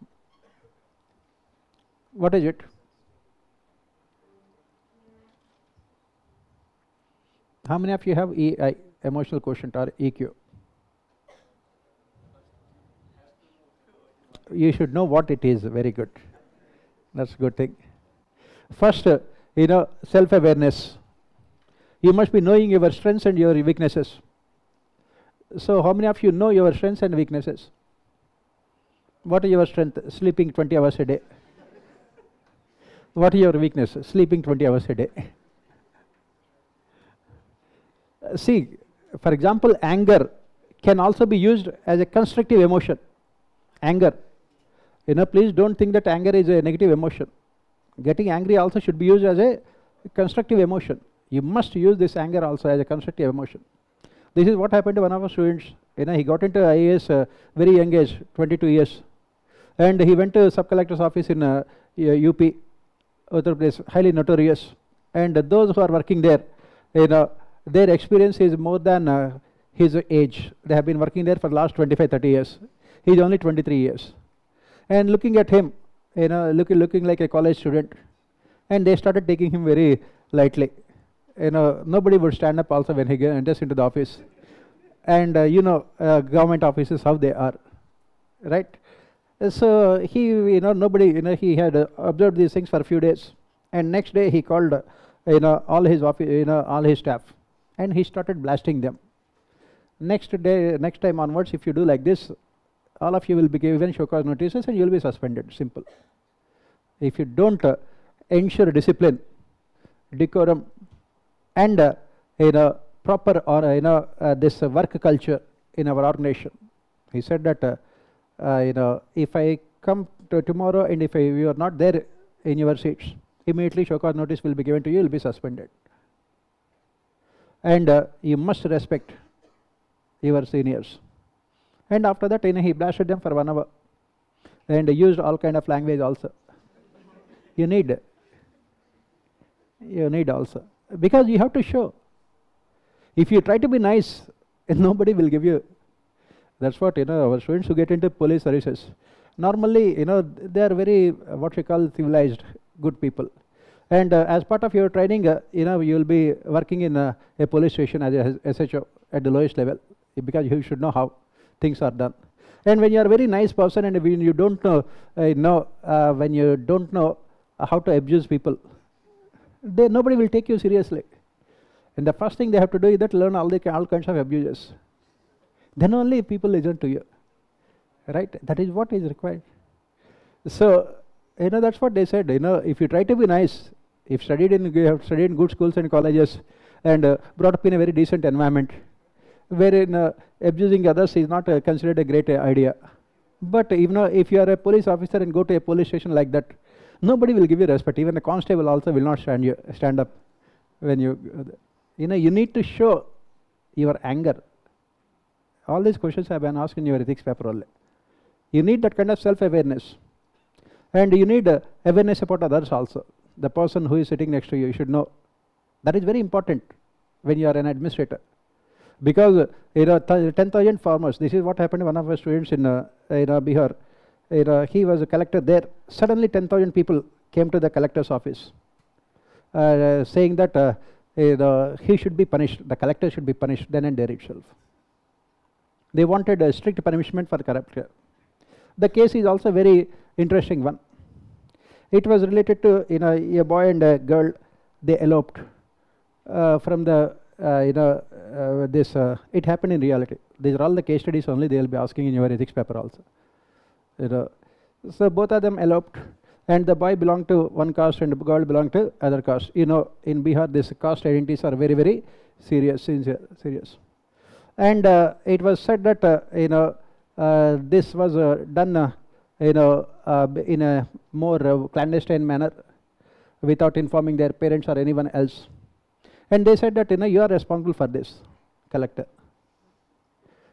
What is it? How many of you have EI, emotional quotient, or EQ? You should know what it is. Very good. That's a good thing. First, self-awareness. You must be knowing your strengths and your weaknesses. So how many of you know your strengths and weaknesses? What is your strength? Sleeping 20 hours a day. What is your weakness? Sleeping 20 hours a day. See, for example, anger can also be used as a constructive emotion. Anger. Please don't think that anger is a negative emotion. Getting angry also should be used as a constructive emotion. You must use this anger also as a constructive emotion. This is what happened to one of our students. He got into IAS very young age, 22 years. And he went to sub-collector's office in UP, Uttar Pradesh, highly notorious. And those who are working there, their experience is more than his age. They have been working there for the last 25-30 years. He is only 23 years. And looking at him, looking like a college student, and they started taking him very lightly. Nobody would stand up also when he enters into the office. And government offices, how they are, right? So he, nobody, he had observed these things for a few days. And next day he called, all his office, all his staff. and he started blasting them. Next time onwards, if you do like this, all of you will be given show cause notices and you will be suspended. Simple. If you don't ensure discipline, decorum, and proper or this work culture in our organization. He said that if I come to tomorrow and if you are not there in your seats, immediately show cause notice will be given to you. You will be suspended. And you must respect your seniors. And after that, he blasted them for 1 hour and used all kind of language also. You need also, because you have to show. If you try to be nice, nobody will give you. That's what our students who get into police services. Normally, they are very what we call civilized, good people. And as part of your training, you will be working in a police station as a SHO at the lowest level, because you should know how things are done. And when you are a very nice person and when you don't know, when you don't know how to abuse people, nobody will take you seriously. And the first thing they have to do is that learn all kinds of abuses. Then only people listen to you, right? That is what is required. So that's what they said. If you try to be nice, if you have studied in good schools and colleges, and brought up in a very decent environment, wherein abusing others is not considered a great idea. But if you are a police officer and go to a police station like that, nobody will give you respect. Even a constable also will not stand up when you need to show your anger. All these questions have been asked in your ethics paper only. You need that kind of self-awareness. And you need awareness about others also. The person who is sitting next to you should know. That is very important when you are an administrator. Because 10,000 farmers, this is what happened to one of our students in Bihar. He was a collector there. Suddenly 10,000 people came to the collector's office saying that he should be punished, the collector should be punished then and there itself. They wanted a strict punishment for corruption. The case is also very interesting one. It was related to a boy and a girl. They eloped from the it happened in reality. These are all the case studies only. They will be asking in your ethics paper also. So both of them eloped, and the boy belonged to one caste and the girl belonged to other caste. In Bihar, these caste identities are very, very serious. And it was said that this was done in a more clandestine manner, without informing their parents or anyone else. And they said that you are responsible for this, collector.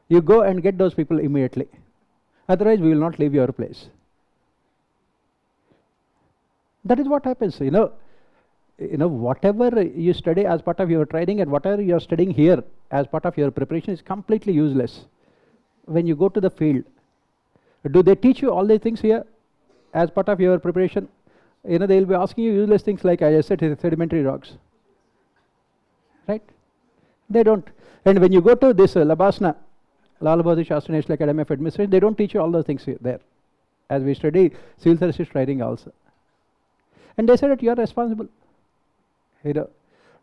You go and get those people immediately. Otherwise, we will not leave your place. That is what happens. Whatever you study as part of your training and whatever you are studying here as part of your preparation is completely useless when you go to the field. Do they teach you all these things here as part of your preparation? They will be asking you useless things like, I said, sedimentary rocks. Right? They don't. And when you go to this Labasna, Lal Bahadur Shastri National Academy of Administration, they don't teach you all those things there, as we study civil services training also. And they said that you are responsible,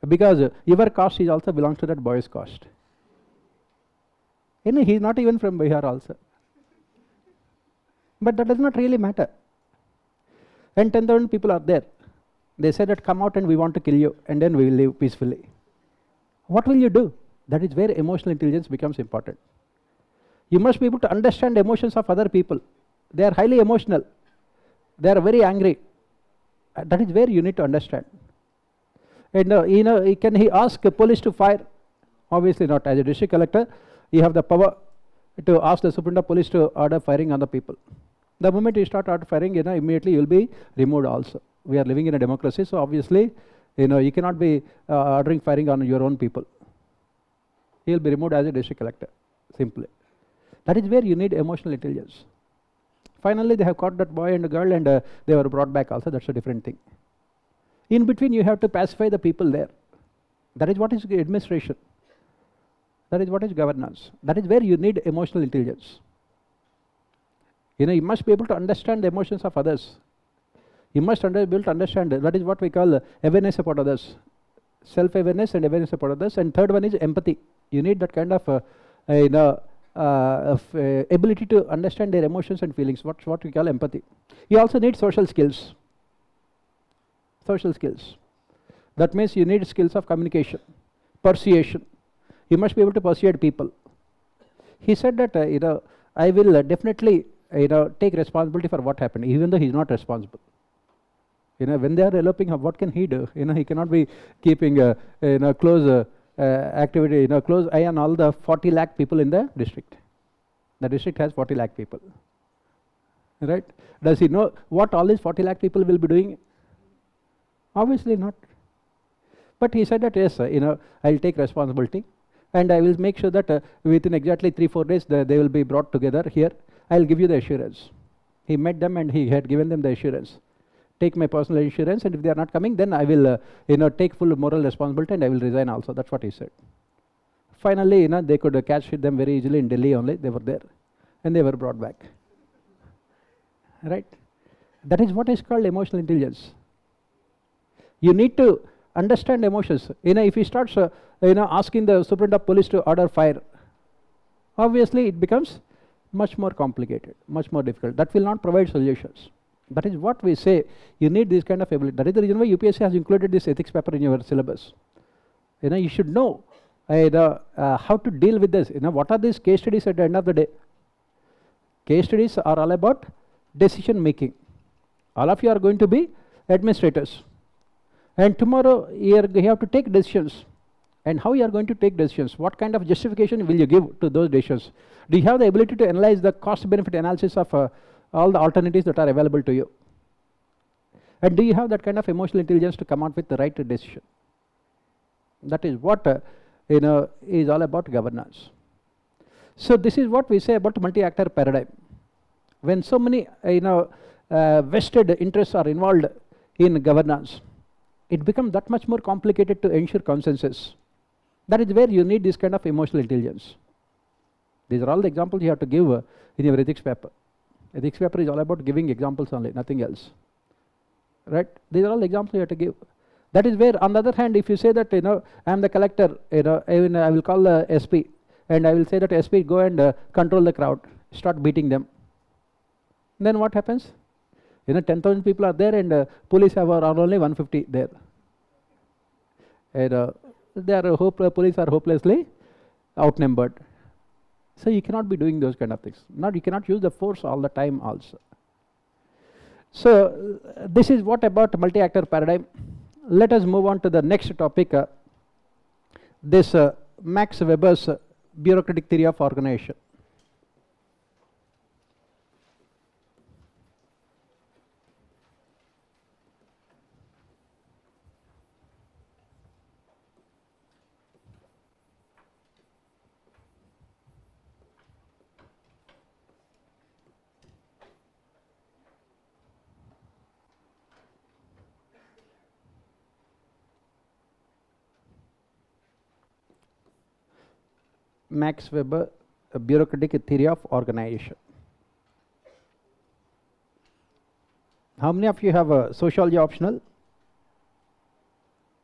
because your caste is also belongs to that boy's caste. He is not even from Bihar also. But that does not really matter. And 10,000 people are there. They said that come out and we want to kill you, and then we will live peacefully. What will you do? That is where emotional intelligence becomes important. You must be able to understand the emotions of other people. They are highly emotional. They are very angry. That is where you need to understand. And can he ask a police to fire? Obviously not. As a district collector, you have the power to ask the superintendent of police to order firing on the people. The moment you start order firing, immediately you will be removed also. We are living in a democracy, so obviously, you cannot be ordering firing on your own people. He will be removed as a district collector, simply. That is where you need emotional intelligence. Finally, they have caught that boy and the girl, and they were brought back also. That's a different thing. In between, you have to pacify the people there. That is what is administration. That is what is governance. That is where you need emotional intelligence. You must be able to understand the emotions of others. You must be able to understand. That is what we call awareness about others. self-awareness and awareness about others. And third one is empathy. You need that kind of you know, ability to understand their emotions and feelings, what we call empathy. You also need social skills. Social skills. That means you need skills of communication, persuasion. You must be able to persuade people. He said that you know, I will definitely you know, take responsibility for what happened, even though he's not responsible. You know, when they are eloping, what can he do? You know, he cannot be keeping you know, close activity, you know, close eye on all the 40 lakh people in the district. The district has 40 lakh people, right? Does he know what all these 40 lakh people will be doing? Obviously not. But he said that yes, you know, I'll take responsibility, and I will make sure that within exactly 3-4 days they will be brought together here. I'll give you the assurance. He met them and he had given them the assurance. Take my personal insurance, and if they are not coming, then I will you know, take full moral responsibility and I will resign also. That's what he said. Finally, you know, they could catch them very easily in Delhi only. They were there and they were brought back. Right? That is what is called emotional intelligence. You need to understand emotions. You know, if he starts you know, asking the superintendent of police to order fire, obviously it becomes much more complicated, much more difficult. That will not provide solutions. That is what we say. You need this kind of ability. That is the reason why UPSC has included this ethics paper in your syllabus. You know, you should know how to deal with this. You know, what are these case studies at the end of the day? Case studies are all about decision making. All of you are going to be administrators, and tomorrow you have to take decisions. And how you are going to take decisions? What kind of justification will you give to those decisions? Do you have the ability to analyze the cost-benefit analysis of all the alternatives that are available to you? And do you have that kind of emotional intelligence to come out with the right decision? That is what you know, is all about governance. So this is what we say about multi-actor paradigm. When so many you know, vested interests are involved in governance, it becomes that much more complicated to ensure consensus. That is where you need this kind of emotional intelligence. These are all the examples you have to give in your ethics paper. Ethics paper is all about giving examples only, nothing else. Right? These are all the examples you have to give. That is where, on the other hand, if you say that, you know, I am the collector, you know, I will call the SP, and I will say that SP go and control the crowd, start beating them. Then what happens? You know, 10,000 people are there, and police are only 150 there. And police are hopelessly outnumbered. So you cannot be doing those kind of things. You cannot use the force all the time also. So this is what about multi-actor paradigm. Let us move on to the next topic. This Max Weber's bureaucratic theory of organization. Max Weber, a bureaucratic theory of organization. How many of you have a sociology optional?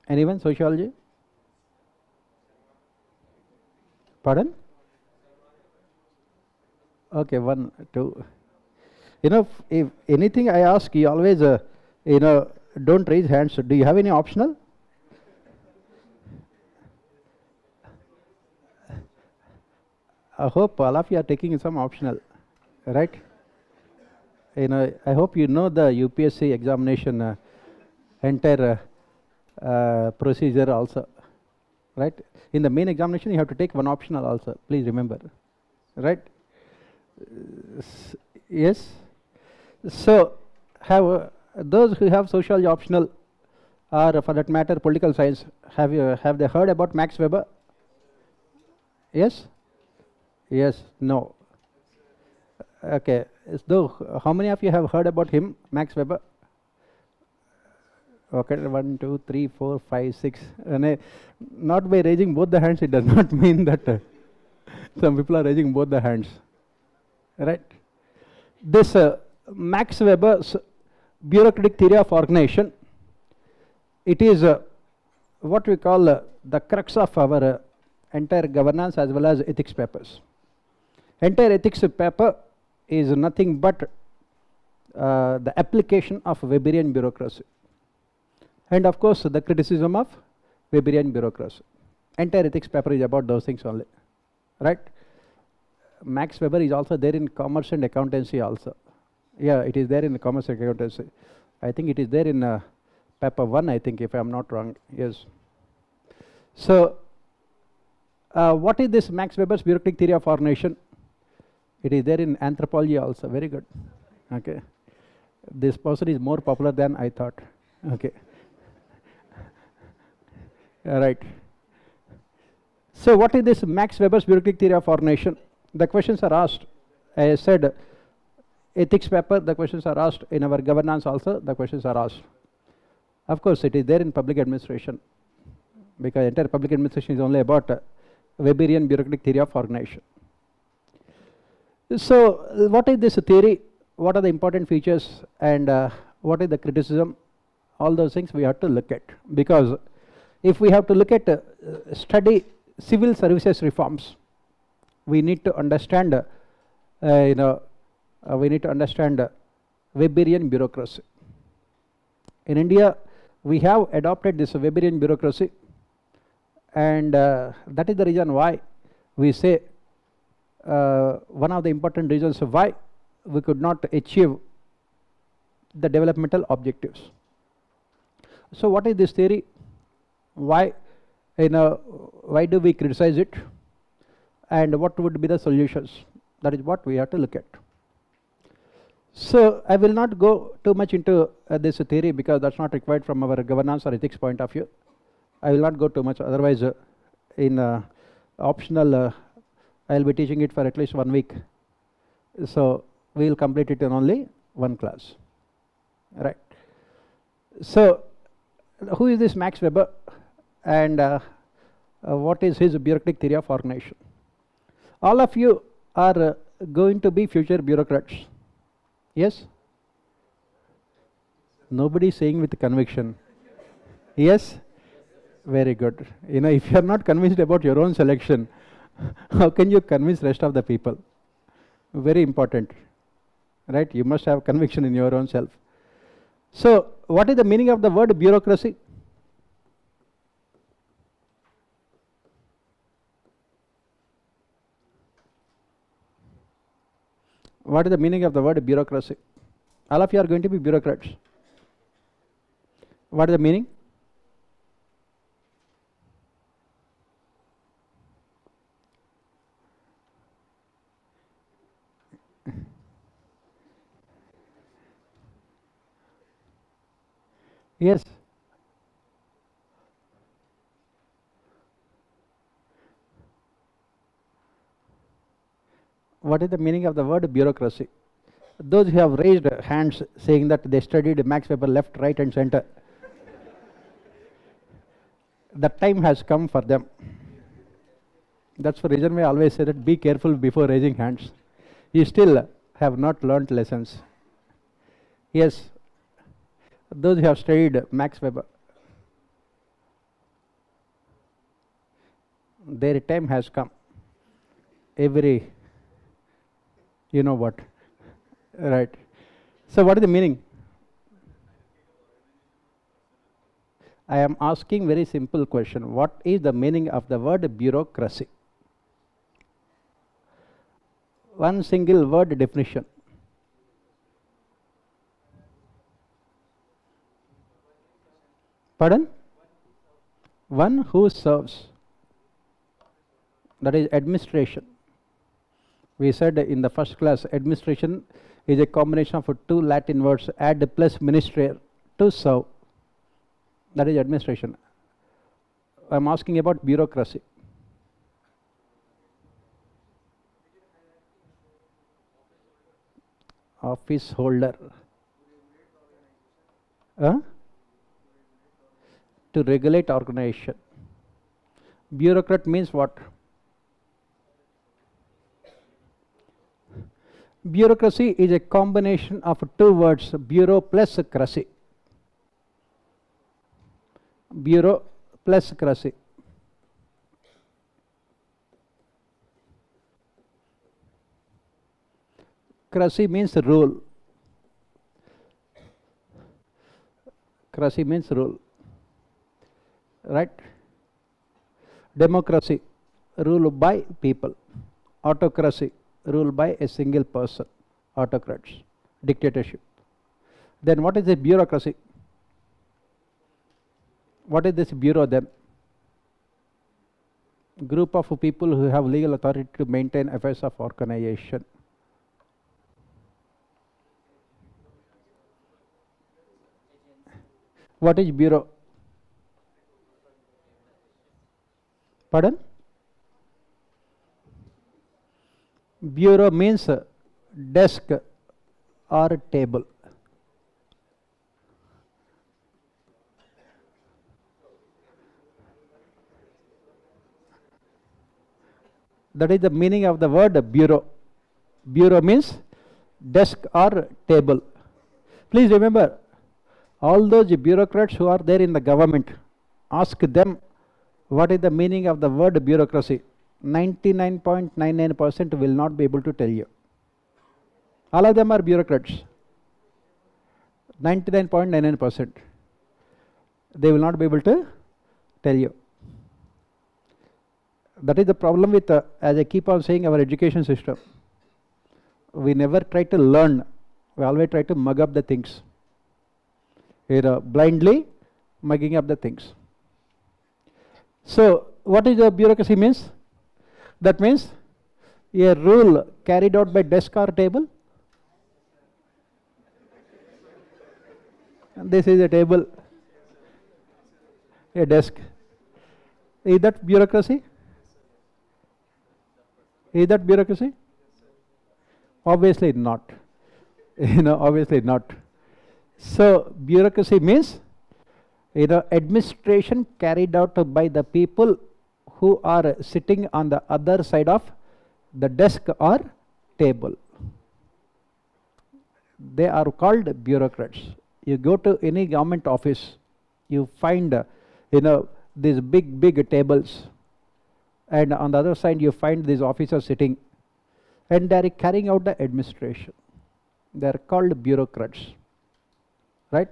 Anyone sociology? Pardon? Okay, 1, 2. You know, if anything I ask, you always you know, don't raise hands. Do you have any optional? I hope all of you are taking some optional, right? You know, I hope you know the UPSC examination entire procedure also, right? In the main examination, you have to take one optional also. Please remember, right? Yes. So, have those who have sociology optional, or for that matter, political science, have they heard about Max Weber? Yes. Yes, no. Okay, so how many of you have heard about him, Max Weber? Okay, 1, 2, 3, 4, 5, 6. And not by raising both the hands, it does not mean that some people are raising both the hands. Right? This Max Weber's bureaucratic theory of organization, it is what we call the crux of our entire governance as well as ethics papers. Entire ethics paper is nothing but the application of Weberian bureaucracy, and of course the criticism of Weberian bureaucracy. Entire ethics paper is about those things only, right? Max Weber is also there in commerce and accountancy also. Yeah, it is there in the commerce and accountancy. I think it is there in paper 1, I think, if I am not wrong. Yes. So what is this Max Weber's bureaucratic theory of ordination? It is there in anthropology also. Very good. Okay. This person is more popular than I thought. Okay. Right. So what is this Max Weber's bureaucratic theory of ordination? The questions are asked. I said ethics paper, the questions are asked. In our governance also, the questions are asked. Of course, it is there in public administration, because entire public administration is only about Weberian bureaucratic theory of organization. So what is this theory? What are the important features, and what is the criticism? All those things we have to look at, because if we have to look at study civil services reforms, we need to understand we need to understand Weberian bureaucracy. In India, we have adopted this Weberian bureaucracy, and that is the reason why we say one of the important reasons why we could not achieve the developmental objectives. So what is this theory? Why why do we criticize it, and what would be the solutions? That is what we have to look at. So I will not go too much into this theory, because that's not required from our governance or ethics point of view. I will not go too much, otherwise in optional I will be teaching it for at least 1 week. So we will complete it in only 1 class. Right. So who is this Max Weber, and what is his bureaucratic theory of organization? All of you are going to be future bureaucrats. Yes? Nobody is saying with conviction. Yes? Very good. If you are not convinced about your own selection, how can you convince rest of the people? Very important. Right? You must have conviction in your own self. So what is the meaning of the word bureaucracy? What is the meaning of the word bureaucracy? All of you are going to be bureaucrats. What is the meaning? Yes. What is the meaning of the word bureaucracy? Those who have raised hands saying that they studied Max Weber left, right and center, the time has come for them. That's the reason why I always say that be careful before raising hands. You still have not learnt lessons. Yes, those who have studied Max Weber, their time has come. You know what, right? So what is the meaning? I am asking very simple question. What is the meaning of the word bureaucracy? One single word definition. Pardon? One who serves. That is administration. We said in the first class, administration is a combination of 2 Latin words, ad plus ministere, to serve. That is administration. I am asking about bureaucracy. Office holder. To regulate organization. Bureaucrat means what? Bureaucracy is a combination of 2 words, bureau plus cracy. Bureau plus cracy. Cracy means rule. Cracy means rule. Right? Democracy, rule by people. Autocracy, rule by a single person. Autocrats. Dictatorship. Then what is a bureaucracy? What is this bureau then? Group of people who have legal authority to maintain affairs of organization. What is bureau? Pardon? Bureau means desk or table. That is the meaning of the word bureau. Bureau means desk or table. Please remember, all those bureaucrats who are there in the government, ask them what is the meaning of the word bureaucracy. 99.99% will not be able to tell you. All of them are bureaucrats. 99.99%. They will not be able to tell you. That is the problem with, as I keep on saying, our education system. We never try to learn. We always try to mug up the things. Here, blindly mugging up the things. So, what is the bureaucracy means? That means a rule carried out by desk or table. And this is a table, a desk. Is that bureaucracy? Is that bureaucracy? Obviously not. Obviously not. So, bureaucracy means administration carried out by the people who are sitting on the other side of the desk or table. They are called bureaucrats. You go to any government office, you find these big tables, and on the other side you find these officers sitting, and they are carrying out the administration. They are called bureaucrats, right?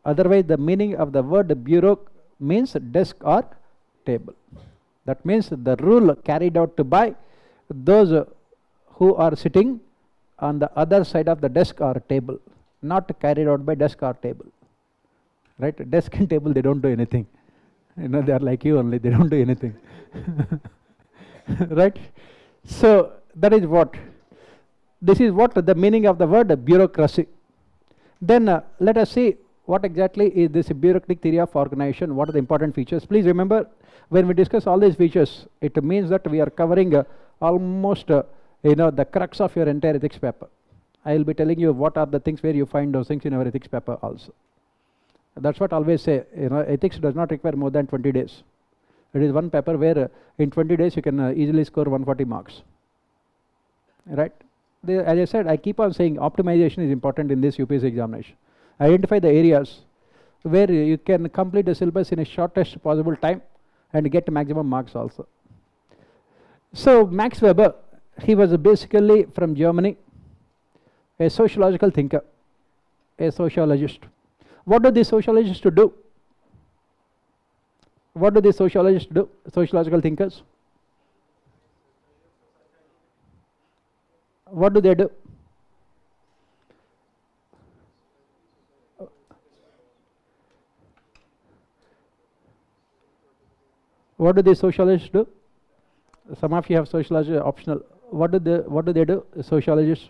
Otherwise, the meaning of the word bureau means desk or table. That means the rule carried out by those who are sitting on the other side of the desk or table, not carried out by desk or table. Right? Desk and table, they don't do anything. They are like you only, they don't do anything. Right? So, that is what. This is what the meaning of the word bureaucracy. Then let us see what exactly is this bureaucratic theory of organization, what are the important features. Please remember, when we discuss all these features, it means that we are covering almost the crux of your entire ethics paper. I will be telling you what are the things where you find those things in our ethics paper also. That's what I always say, ethics does not require more than 20 days. It is one paper where in 20 days you can easily score 140 marks. Right? As I said, I keep on saying optimization is important in this UPSC examination. Identify the areas where you can complete the syllabus in a shortest possible time and get maximum marks also. So Max Weber, he was basically from Germany, a sociological thinker, a sociologist. What do these sociologists do? What do these sociologists do, sociological thinkers? What do they do? What do these sociologists do? Some of you have sociology optional. What do they do, sociologists?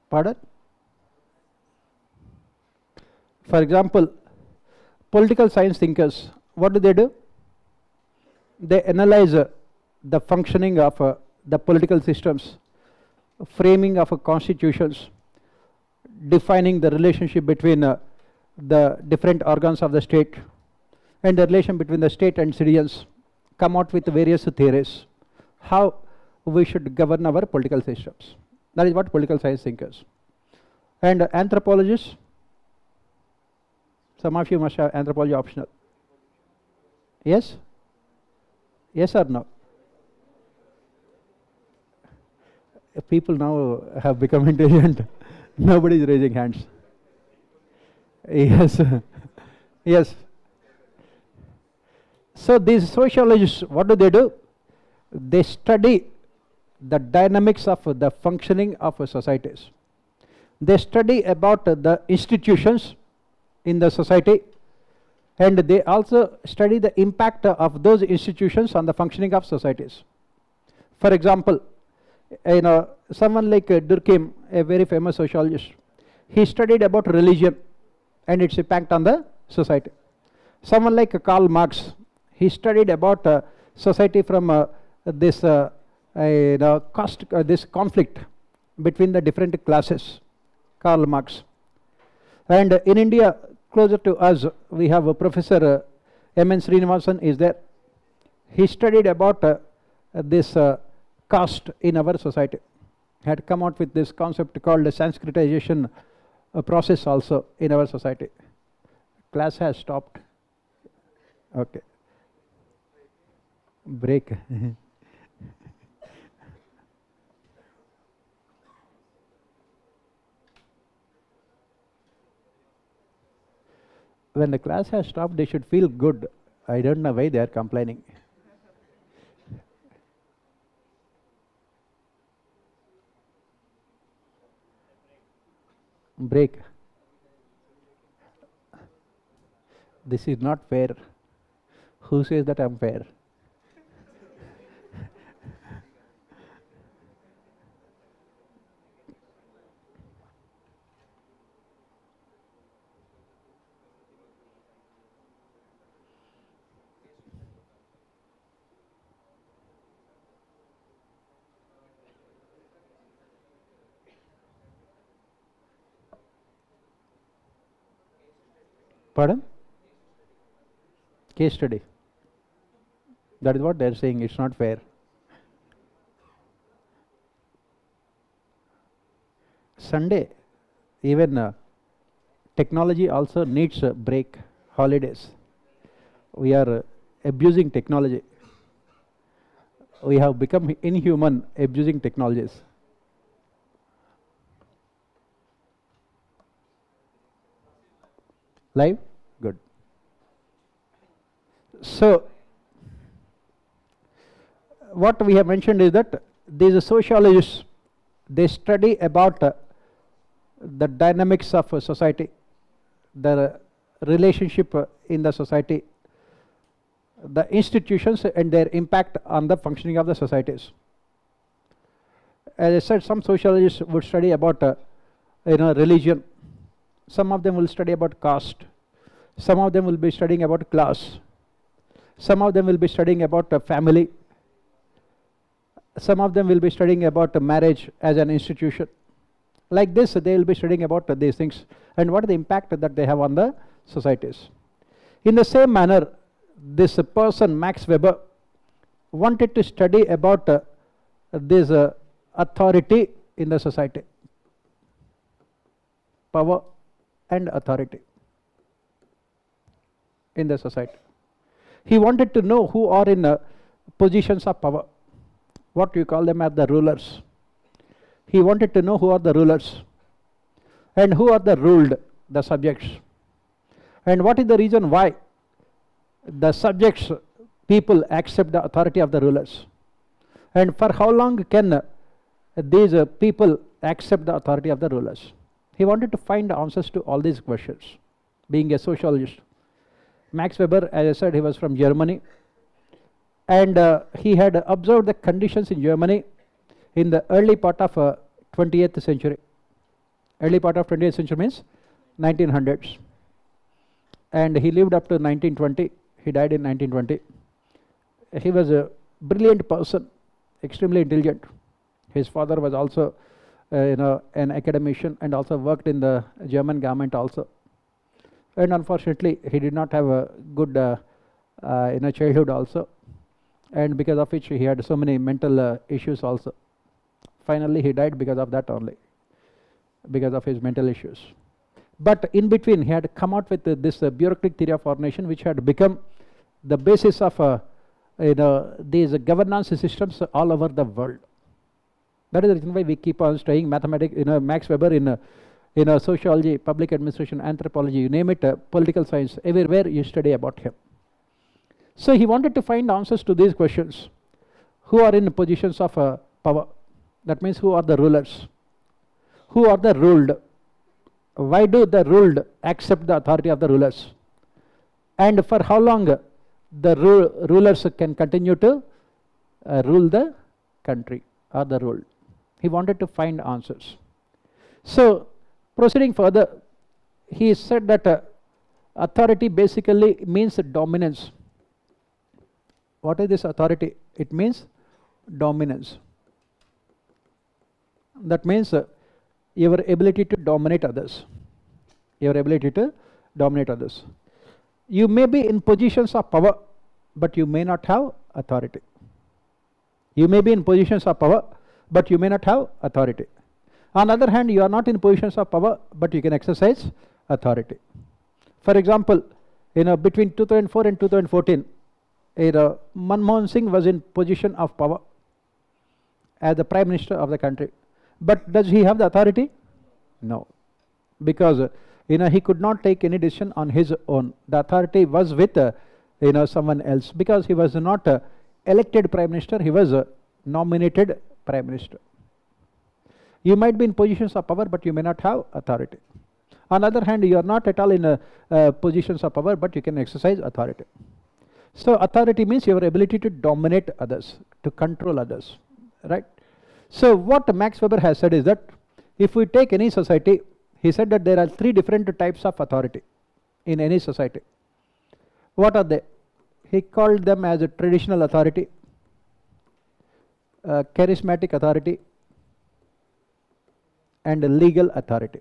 Pardon? For example, political science thinkers, what do? They analyze the functioning of the political systems, framing of constitutions, defining the relationship between the different organs of the state and the relation between the state and citizens, come out with various theories, how we should govern our political systems. That is what political science thinkers. And anthropologists, some of you must have anthropology optional. Yes? Yes or no? People now have become intelligent. Nobody is raising hands. Yes. Yes. So these sociologists, what do? They study the dynamics of the functioning of societies. They study about the institutions in the society, and they also study the impact of those institutions on the functioning of societies. For example, someone like Durkheim, a very famous sociologist, he studied about religion and its impact on the society. Someone like Karl Marx, he studied about society from this this conflict between the different classes. Karl Marx. And in India, closer to us, we have a Professor M.N. Srinivasan is there. He studied about this caste in our society. He had come out with this concept called the Sanskritization process also in our society. Class has stopped. Okay. Break. When the class has stopped, they should feel good. I don't know why they are complaining. Break. This is not fair. Who says that I'm fair? Pardon? Case study. That is what they are saying. It's not fair. Sunday, even technology also needs a break, holidays. We are abusing technology. We have become inhuman abusing technologies. Live? Good. So, what we have mentioned is that these sociologists, they study about the dynamics of society, the relationship in the society, the institutions and their impact on the functioning of the societies. As I said, some sociologists would study about religion. Some of them will study about caste. Some of them will be studying about class. Some of them will be studying about family. Some of them will be studying about marriage as an institution. Like this, they will be studying about these things and what is the impact that they have on the societies. In the same manner, this person, Max Weber, wanted to study about this authority in the society. Power and authority in the society. He wanted to know who are in positions of power. What you call them as the rulers. He wanted to know who are the rulers and who are the ruled, the subjects. And what is the reason why the subjects, people accept the authority of the rulers. And for how long can these people accept the authority of the rulers? He wanted to find answers to all these questions, being a sociologist. Max Weber, as I said, he was from Germany. And he had observed the conditions in Germany in the early part of 20th century. Early part of 20th century means 1900s. And he lived up to 1920. He died in 1920. He was a brilliant person, extremely intelligent. His father was also an academician and also worked in the German government also. And unfortunately, he did not have a good childhood also. And because of which he had so many mental issues also. Finally he died because of that only, because of his mental issues. But in between he had come out with this bureaucratic theory of ordination, which had become the basis of these governance systems all over the world. That is the reason why we keep on studying mathematics, Max Weber in sociology, public administration, anthropology, you name it, political science, everywhere you study about him. So he wanted to find answers to these questions. Who are in positions of power? That means who are the rulers? Who are the ruled? Why do the ruled accept the authority of the rulers? And for how long the rulers can continue to rule the country or the ruled? He wanted to find answers. So proceeding further, he said that authority basically means dominance. What is this authority? It means dominance. That means your ability to dominate others. Your ability to dominate others. You may be in positions of power, but you may not have authority. You may be in positions of power, but you may not have authority. On the other hand, you are not in positions of power, but you can exercise authority. For example, between 2004 and 2014, Manmohan Singh was in position of power as the Prime Minister of the country. But does he have the authority? No. Because he could not take any decision on his own. The authority was with someone else, because he was not elected Prime Minister, he was nominated Prime Minister. You might be in positions of power, but you may not have authority. On the other hand, you are not at all in positions of power, but you can exercise authority. So authority means your ability to dominate others, to control others, right? So what Max Weber has said is that if we take any society, he said that there are 3 different types of authority in any society. What are they? He called them as a traditional authority, charismatic authority, and a legal authority.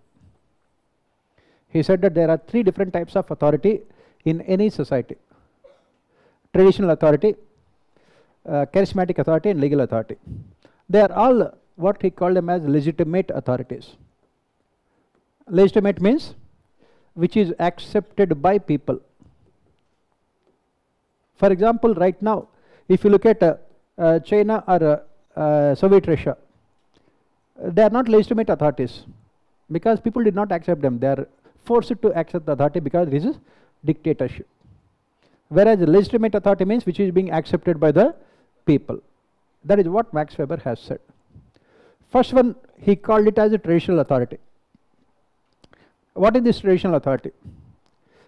He said that there are 3 different types of authority in any society: traditional authority, charismatic authority, and legal authority. They are all what he called them as legitimate authorities. Legitimate means which is accepted by people. For example, right now, if you look at China or Soviet Russia, they are not legitimate authorities because people did not accept them. They are forced to accept the authority because this is dictatorship. Whereas legitimate authority means which is being accepted by the people. That is what Max Weber has said. First one, he called it as a traditional authority. What is this traditional authority?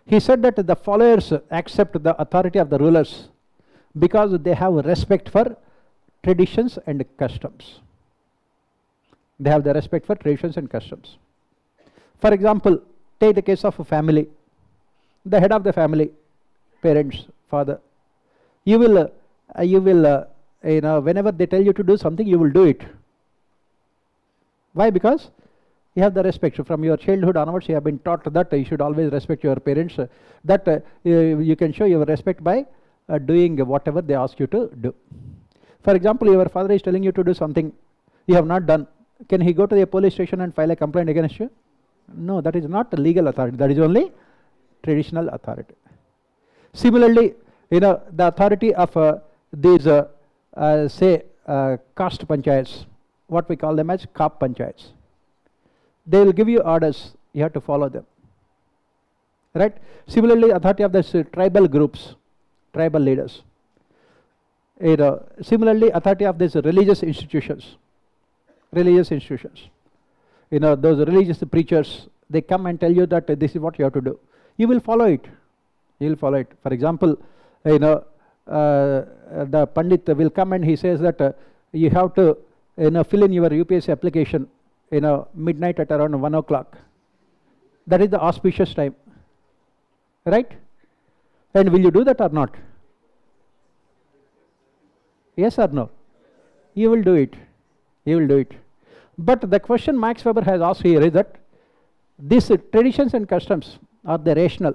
He said that the followers accept the authority of the rulers because they have respect for traditions and customs. They have the respect for traditions and customs. For example, take the case of a family. The head of the family, parents, father, you will whenever they tell you to do something, you will do it. Why? Because you have the respect. So from your childhood onwards, you have been taught that you should always respect your parents, that you can show your respect by doing whatever they ask you to do. For example, your father is telling you to do something you have not done. Can he go to the police station and file a complaint against you? No, that is not legal authority. That is only traditional authority. Similarly, the authority of these caste panchayats, what we call them as Kap panchayats. They will give you orders, you have to follow them, right? Similarly, authority of the tribal groups, tribal leaders. Similarly, authority of these religious institutions. Those religious preachers, they come and tell you that this is what you have to do. You will follow it. You will follow it. For example, the Pandit will come and he says that you have to fill in your UPSC application midnight at around 1 o'clock. That is the auspicious time, right? And will you do that or not? Yes or no? You will do it. You will do it. But the question Max Weber has asked here is that these traditions and customs, are they rational?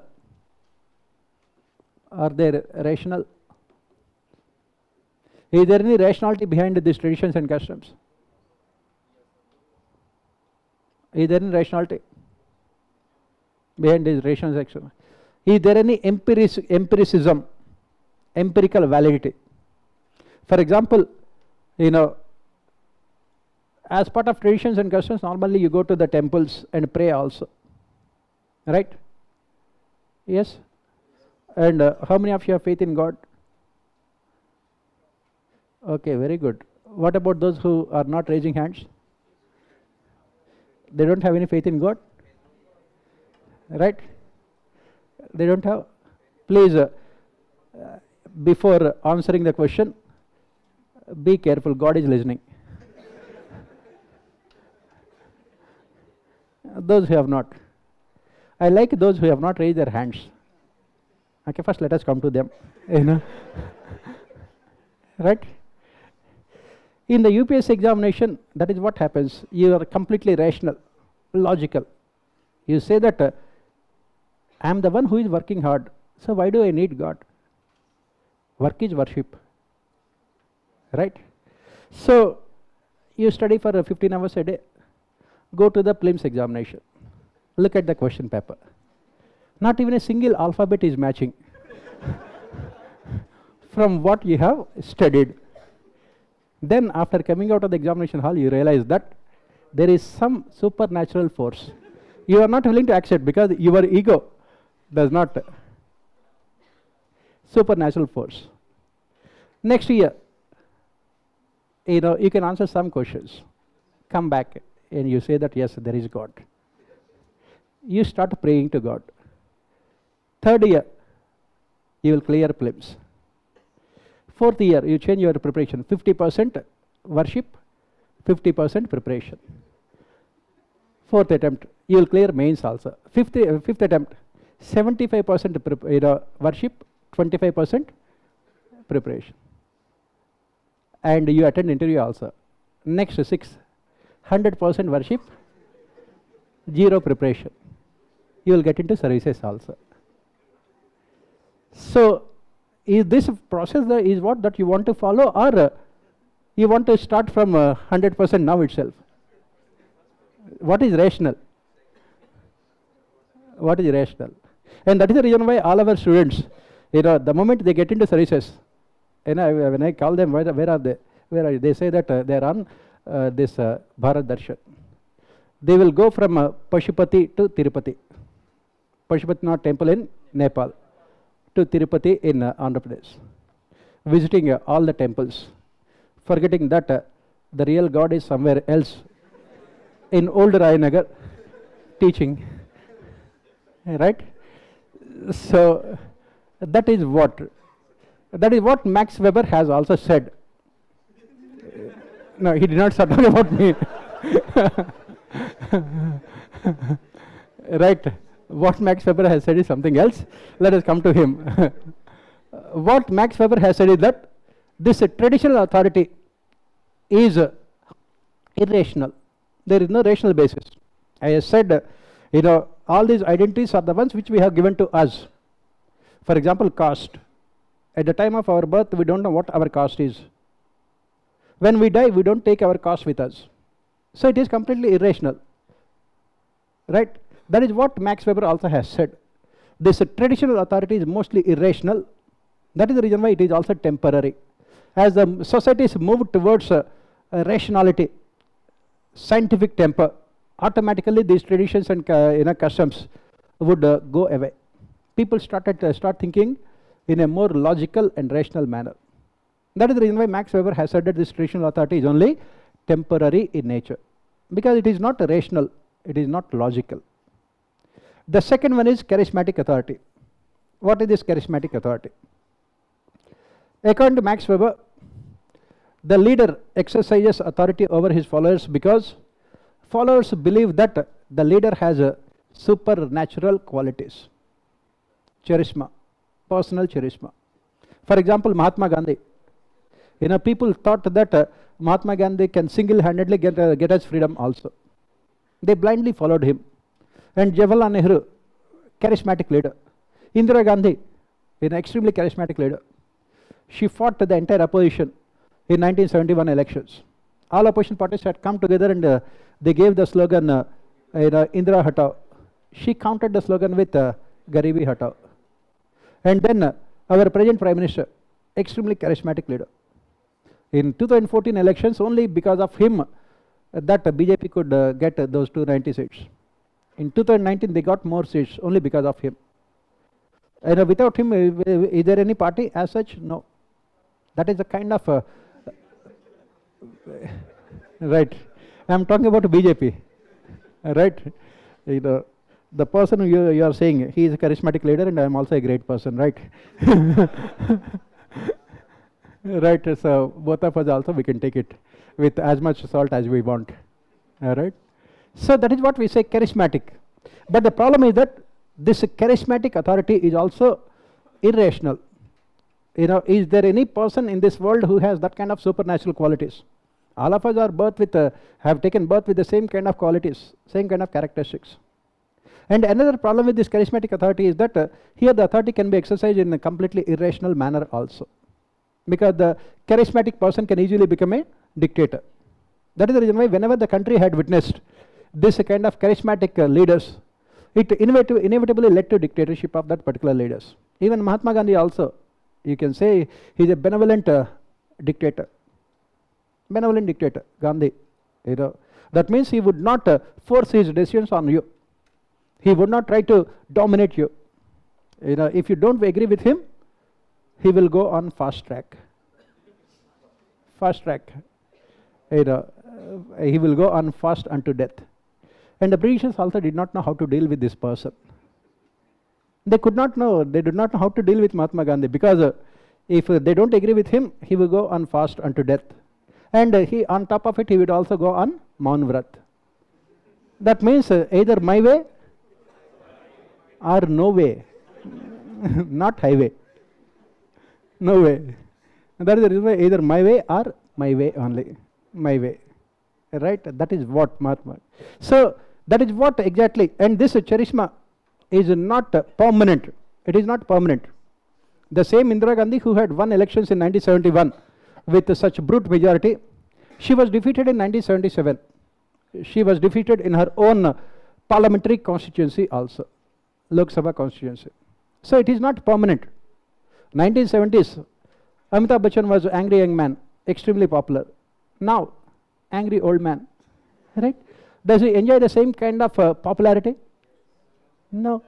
Are they rational? Is there any rationality behind these traditions and customs? Is there any rationality behind this rational section? Is there any empiricism, empirical validity? For example, as part of traditions and customs, normally you go to the temples and pray also, right? Yes? And how many of you have faith in God? Okay, very good. What about those who are not raising hands? They don't have any faith in God? Right? They don't have? Please, before answering the question, be careful, God is listening. Those who have not. I like those who have not raised their hands. Okay, first let us come to them. Right? In the UPSC examination, that is what happens. You are completely rational, logical. You say that I am the one who is working hard, so why do I need God? Work is worship. Right? So, you study for 15 hours a day. Go to the prelims examination. Look at the question paper. Not even a single alphabet is matching from what you have studied. Then after coming out of the examination hall, you realize that there is some supernatural force. You are not willing to accept because your ego does not. Supernatural force. Next year, you can answer some questions. Come back and you say that yes, there is God. You start praying to God. Third year, you will clear prelims. Fourth year, you change your preparation. 50% worship, 50% preparation. Fourth attempt, you will clear mains also. Fifth attempt, 75% worship, 25% preparation. And you attend interview also. Next 6, 100% worship, 0 preparation. You will get into services also. So, is this process is what that you want to follow, or you want to start from 100% now itself? What is rational? What is rational? And that is the reason why all our students, the moment they get into services, when I call them, where are they? Where are you? They say that they are on this Bharat Darshan. They will go from Pashupati to Tirupati. Pashupatinath temple in Nepal to Tirupati in Andhra Pradesh, visiting all the temples, forgetting that the real God is somewhere else in old Rayanagar teaching, right? So that is what Max Weber has also said. No, he did not say about me. Right? What Max Weber has said is something else. Let us come to him. What Max Weber has said is that this traditional authority is irrational. There is no rational basis. I have said, all these identities are the ones which we have given to us. For example, caste. At the time of our birth, we don't know what our caste is. When we die, we don't take our caste with us. So it is completely irrational. Right? That is what Max Weber also has said. This traditional authority is mostly irrational. That is the reason why it is also temporary. As the societies move towards rationality, scientific temper, automatically these traditions and customs would go away. People start thinking in a more logical and rational manner. That is the reason why Max Weber has said that this traditional authority is only temporary in nature, because it is not rational, it is not logical. The second one is charismatic authority. What is this charismatic authority? According to Max Weber, the leader exercises authority over his followers because followers believe that the leader has supernatural qualities. Charisma, personal charisma. For example, Mahatma Gandhi. People thought that Mahatma Gandhi can single-handedly get us freedom also. They blindly followed him. And Jawaharlal Nehru, charismatic leader. Indira Gandhi, an extremely charismatic leader. She fought the entire opposition in 1971 elections. All opposition parties had come together and they gave the slogan, Indira Hatao, she countered the slogan with Garibi Hatao. And then our present Prime Minister, extremely charismatic leader. In 2014 elections, only because of him that BJP could get those 290 seats. In 2019, they got more seats only because of him. And without him, is there any party as such? No. That is a kind of right. I am talking about BJP, right? The person who you are saying, he is a charismatic leader, and I am also a great person, right? Right. So both of us also, we can take it with as much salt as we want. All right. So that is what we say, charismatic. But the problem is that this charismatic authority is also irrational. Is there any person in this world who has that kind of supernatural qualities? All of us are have taken birth with the same kind of qualities, same kind of characteristics. And another problem with this charismatic authority is that here the authority can be exercised in a completely irrational manner also. Because the charismatic person can easily become a dictator. That is the reason why whenever the country had witnessed this kind of charismatic leaders, it inevitably led to dictatorship of that particular leaders. Even Mahatma Gandhi also, you can say he is a benevolent dictator. Benevolent dictator, Gandhi. That means he would not force his decisions on you. He would not try to dominate you. If you don't agree with him, he will go on fast track. Fast track. He will go on fast unto death. And the Britishers also did not know how to deal with this person. They could not know, they did not know how to deal with Mahatma Gandhi, because if they don't agree with him, he will go on fast unto death. And he, on top of it, he would also go on Maun Vrat. That means either my way or no way. Not highway. No way. That is the reason why either my way or my way only. My way. Right? That is what Mahatma. So that is what exactly. And this charisma is not permanent. It is not permanent. The same Indira Gandhi who had won elections in 1971 with such brute majority, she was defeated in 1977. She was defeated in her own parliamentary constituency also, Lok Sabha constituency. So it is not permanent. 1970s, Amitabh Bachchan was an angry young man, extremely popular. Now, angry old man, right? Does he enjoy the same kind of popularity? No,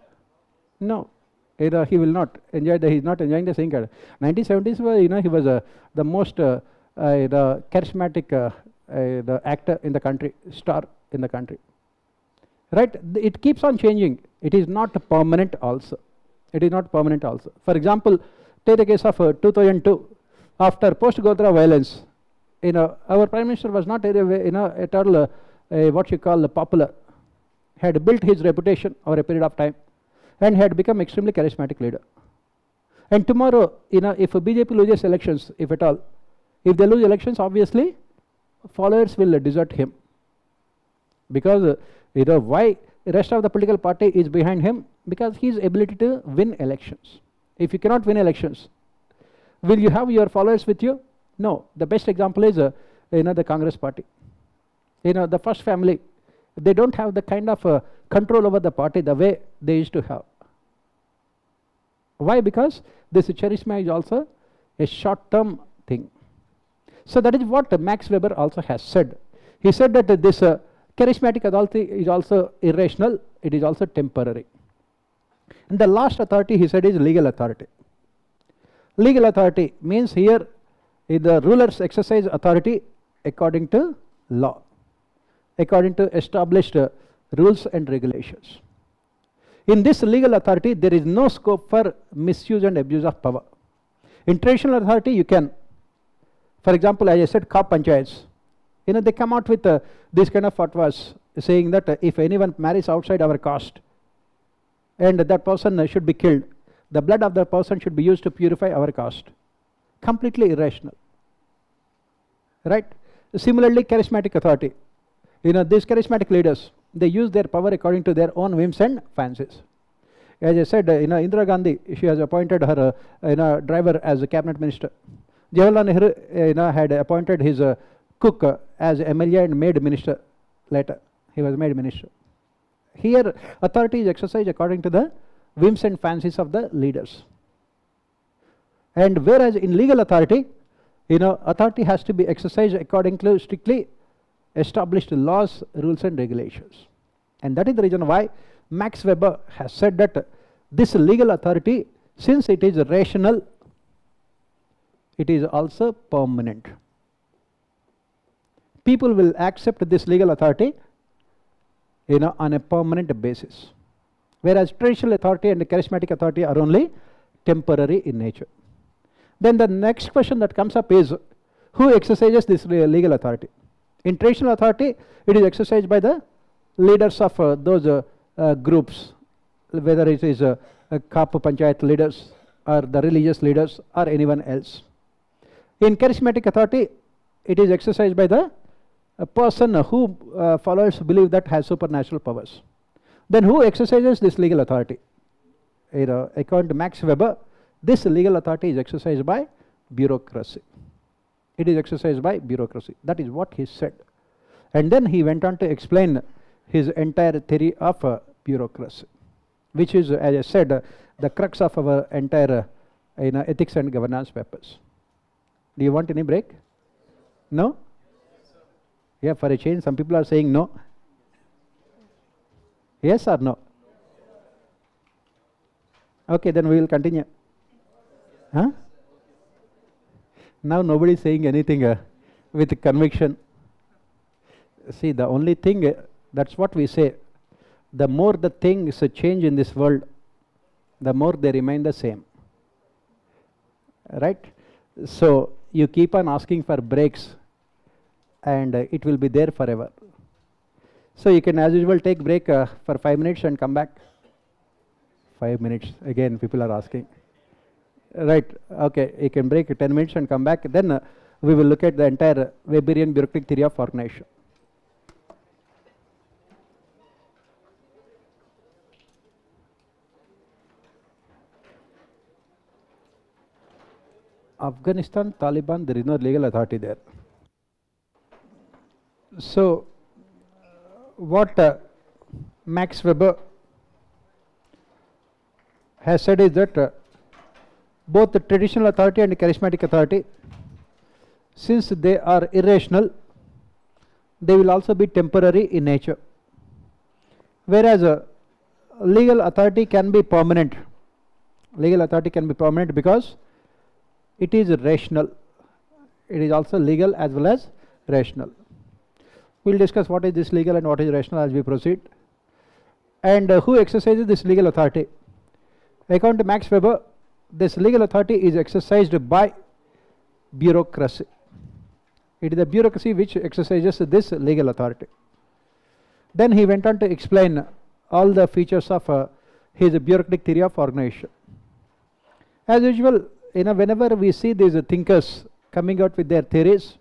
no. Either he will not enjoy he is not enjoying the same kind. 1970s, he was the most the charismatic the actor in the country, star in the country. Right? It keeps on changing. It is not permanent also. It is not permanent also. For example, take the case of 2002, after post-Godhra violence, our Prime Minister was not at all what you call popular. Had built his reputation over a period of time and had become extremely charismatic leader. And tomorrow, if BJP loses elections, if at all, if they lose elections, obviously followers will desert him. Because why the rest of the political party is behind him? Because his ability to win elections. If you cannot win elections, will you have your followers with you? No. The best example is the Congress party. The first family, they don't have the kind of control over the party the way they used to have. Why? Because this charisma is also a short-term thing. So that is what Max Weber also has said. He said that this charismatic authority is also irrational, it is also temporary. And the last authority, he said, is legal authority. Legal authority means here the rulers exercise authority according to law, according to established rules and regulations. In this legal authority, there is no scope for misuse and abuse of power. In traditional authority, you can, for example, as I said, Khap Panchayats, they come out with this kind of fatwas saying that if anyone marries outside our caste and that person should be killed, the blood of that person should be used to purify our caste. Completely irrational. Right? Similarly, charismatic authority. These charismatic leaders, they use their power according to their own whims and fancies. As I said, Indira Gandhi, she has appointed her driver as a cabinet minister. Jawaharlal Nehru had appointed his cook as MLA and made minister later. He was made minister. Here authority is exercised according to the whims and fancies of the leaders. And whereas in legal authority, authority has to be exercised according to strictly established laws, rules and regulations. And that is the reason why Max Weber has said that this legal authority, since it is rational, it is also permanent. People will accept this legal authority on a permanent basis. Whereas traditional authority and charismatic authority are only temporary in nature. Then the next question that comes up is, who exercises this legal authority? In traditional authority, it is exercised by the leaders of those groups, whether it is Kapu Panchayat leaders or the religious leaders or anyone else. In charismatic authority, it is exercised by the person who followers believe that has supernatural powers. Then who exercises this legal authority? According to Max Weber, this legal authority is exercised by bureaucracy. It is exercised by bureaucracy. That is what he said. And then he went on to explain his entire theory of bureaucracy, which is, as I said, the crux of our entire ethics and governance papers. Do you want any break? No? Yeah, for a change, some people are saying no. Yes or no? Okay, then we will continue. Huh? Now nobody is saying anything with conviction. See, the only thing, that's what we say. The more the things change in this world, the more they remain the same. Right? So you keep on asking for breaks and it will be there forever. So you can as usual take break for 5 minutes and come back. 5 minutes, again people are asking. Right, okay, you can break 10 minutes and come back. Then we will look at the entire Weberian bureaucratic theory of organization. Afghanistan, Taliban, there is no legal authority there. So what Max Weber has said is that both the traditional authority and charismatic authority, since they are irrational, they will also be temporary in nature. Whereas legal authority can be permanent. Legal authority can be permanent because it is rational. It is also legal as well as rational. We will discuss what is this legal and what is rational as we proceed. And who exercises this legal authority? According to Max Weber, this legal authority is exercised by bureaucracy. It is the bureaucracy which exercises this legal authority. Then he went on to explain all the features of his bureaucratic theory of organization. As usual, whenever we see these thinkers coming out with their theories,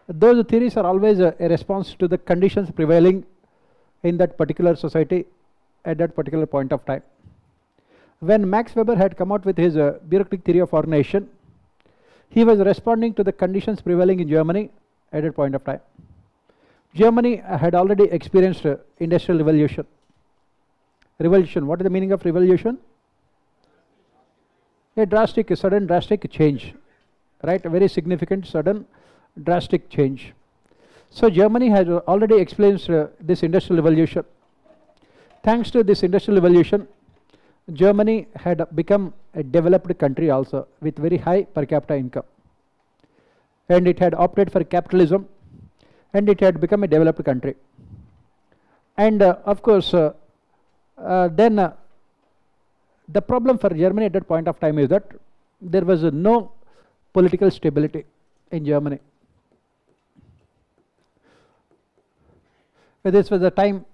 those theories are always a response to the conditions prevailing in that particular society at that particular point of time. When Max Weber had come out with his bureaucratic theory of organization, he was responding to the conditions prevailing in Germany at that point of time. Germany had already experienced industrial revolution. Revolution, what is the meaning of revolution? A sudden drastic change, right? A very significant, sudden, drastic change. So Germany has already experienced this industrial revolution. Thanks to this industrial revolution, Germany had become a developed country also with very high per capita income. And it had opted for capitalism and it had become a developed country. And of course, then the problem for Germany at that point of time is that there was no political stability in Germany. This was the time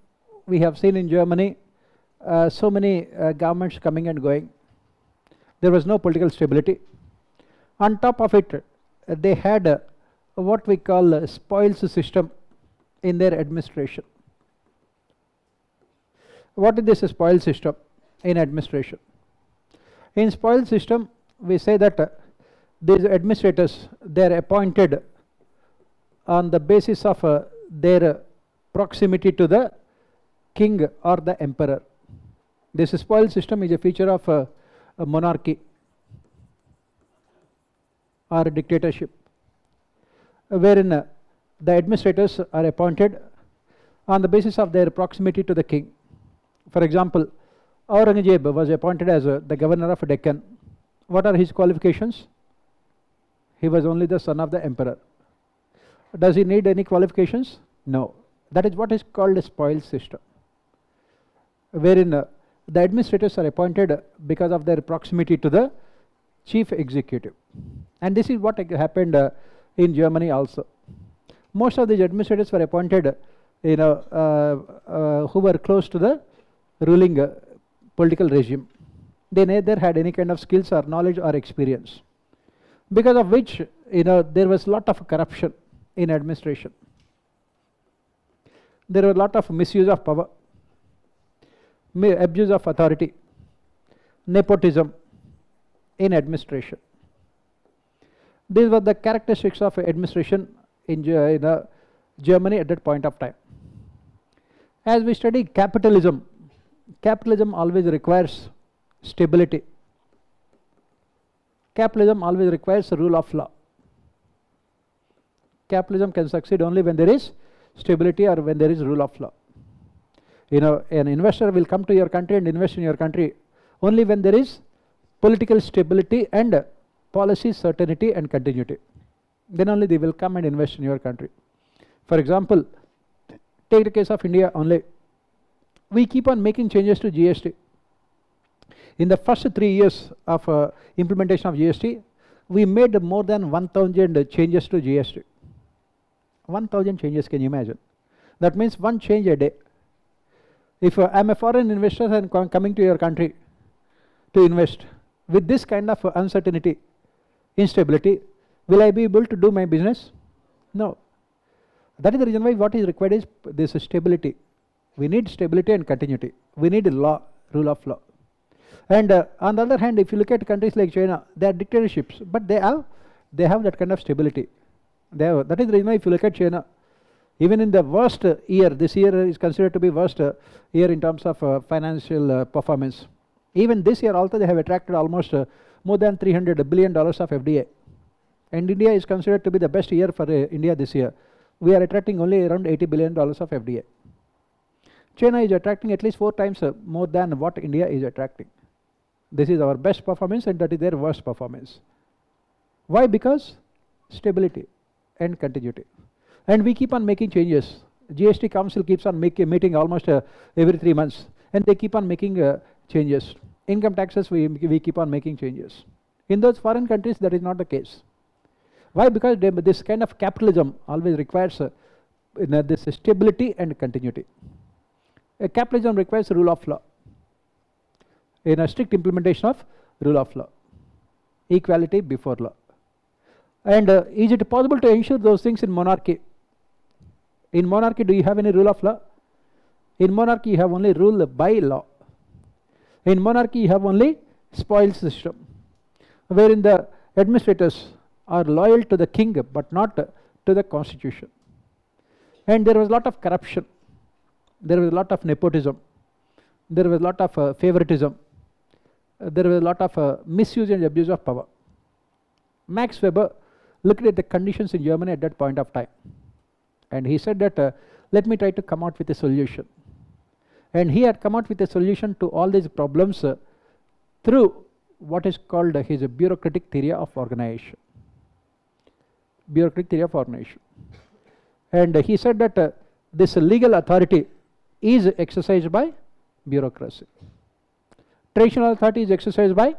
we have seen in Germany so many governments coming and going. There was no political stability. On top of it, they had what we call a spoils system in their administration. What is this spoils system in administration? In spoils system, we say that these administrators, they are appointed on the basis of their proximity to the king or the emperor. This spoils system is a feature of a monarchy or a dictatorship, wherein the administrators are appointed on the basis of their proximity to the king. For example, Aurangzeb was appointed as the governor of Deccan. What are his qualifications? He was only the son of the emperor. Does he need any qualifications? No. That is what is called a spoils system, wherein the administrators are appointed because of their proximity to the chief executive. And this is what happened in Germany also. Most of these administrators were appointed, who were close to the ruling political regime. They neither had any kind of skills or knowledge or experience, because of which there was a lot of corruption in administration. There were a lot of misuse of power, abuse of authority, nepotism in administration. These were the characteristics of administration in Germany at that point of time. As we study capitalism, capitalism always requires stability. Capitalism always requires the rule of law. Capitalism can succeed only when there is stability or when there is rule of law. An investor will come to your country and invest in your country only when there is political stability and policy certainty and continuity. Then only they will come and invest in your country. For example, take the case of India only. We keep on making changes to GST. In the first 3 years of implementation of GST, we made more than 1,000 changes to GST. 1,000 changes, can you imagine? That means one change a day. If I am a foreign investor and coming to your country to invest, with this kind of uncertainty, instability, will I be able to do my business? No. That is the reason why what is required is this stability. We need stability and continuity. We need law, rule of law. And on the other hand, if you look at countries like China, they are dictatorships, but they have that kind of stability. That is the reason why if you look at China, even in the worst year, this year is considered to be worst year in terms of financial performance. Even this year also they have attracted almost more than $300 billion of FDI. And India is considered to be the best year for India this year. We are attracting only around $80 billion of FDI. China is attracting at least 4 times more than what India is attracting. This is our best performance and that is their worst performance. Why? Because stability and continuity. And we keep on making changes. GST Council keeps on meeting almost every 3 months, and they keep on making changes. Income taxes, we keep on making changes. In those foreign countries, that is not the case. Why? Because this kind of capitalism always requires this stability and continuity. Capitalism requires rule of law, in a strict implementation of rule of law, equality before law. And is it possible to ensure those things in monarchy? In monarchy, do you have any rule of law? In monarchy, you have only rule by law. In monarchy, you have only spoils system, wherein the administrators are loyal to the king but not to the constitution. And there was a lot of corruption. There was a lot of nepotism. There was a lot of favoritism. There was a lot of misuse and abuse of power. Max Weber looked at the conditions in Germany at that point of time, and he said that let me try to come out with a solution. And he had come out with a solution to all these problems through what is called his bureaucratic theory of organization. Bureaucratic theory of organization. And he said that this legal authority is exercised by bureaucracy. Traditional authority is exercised by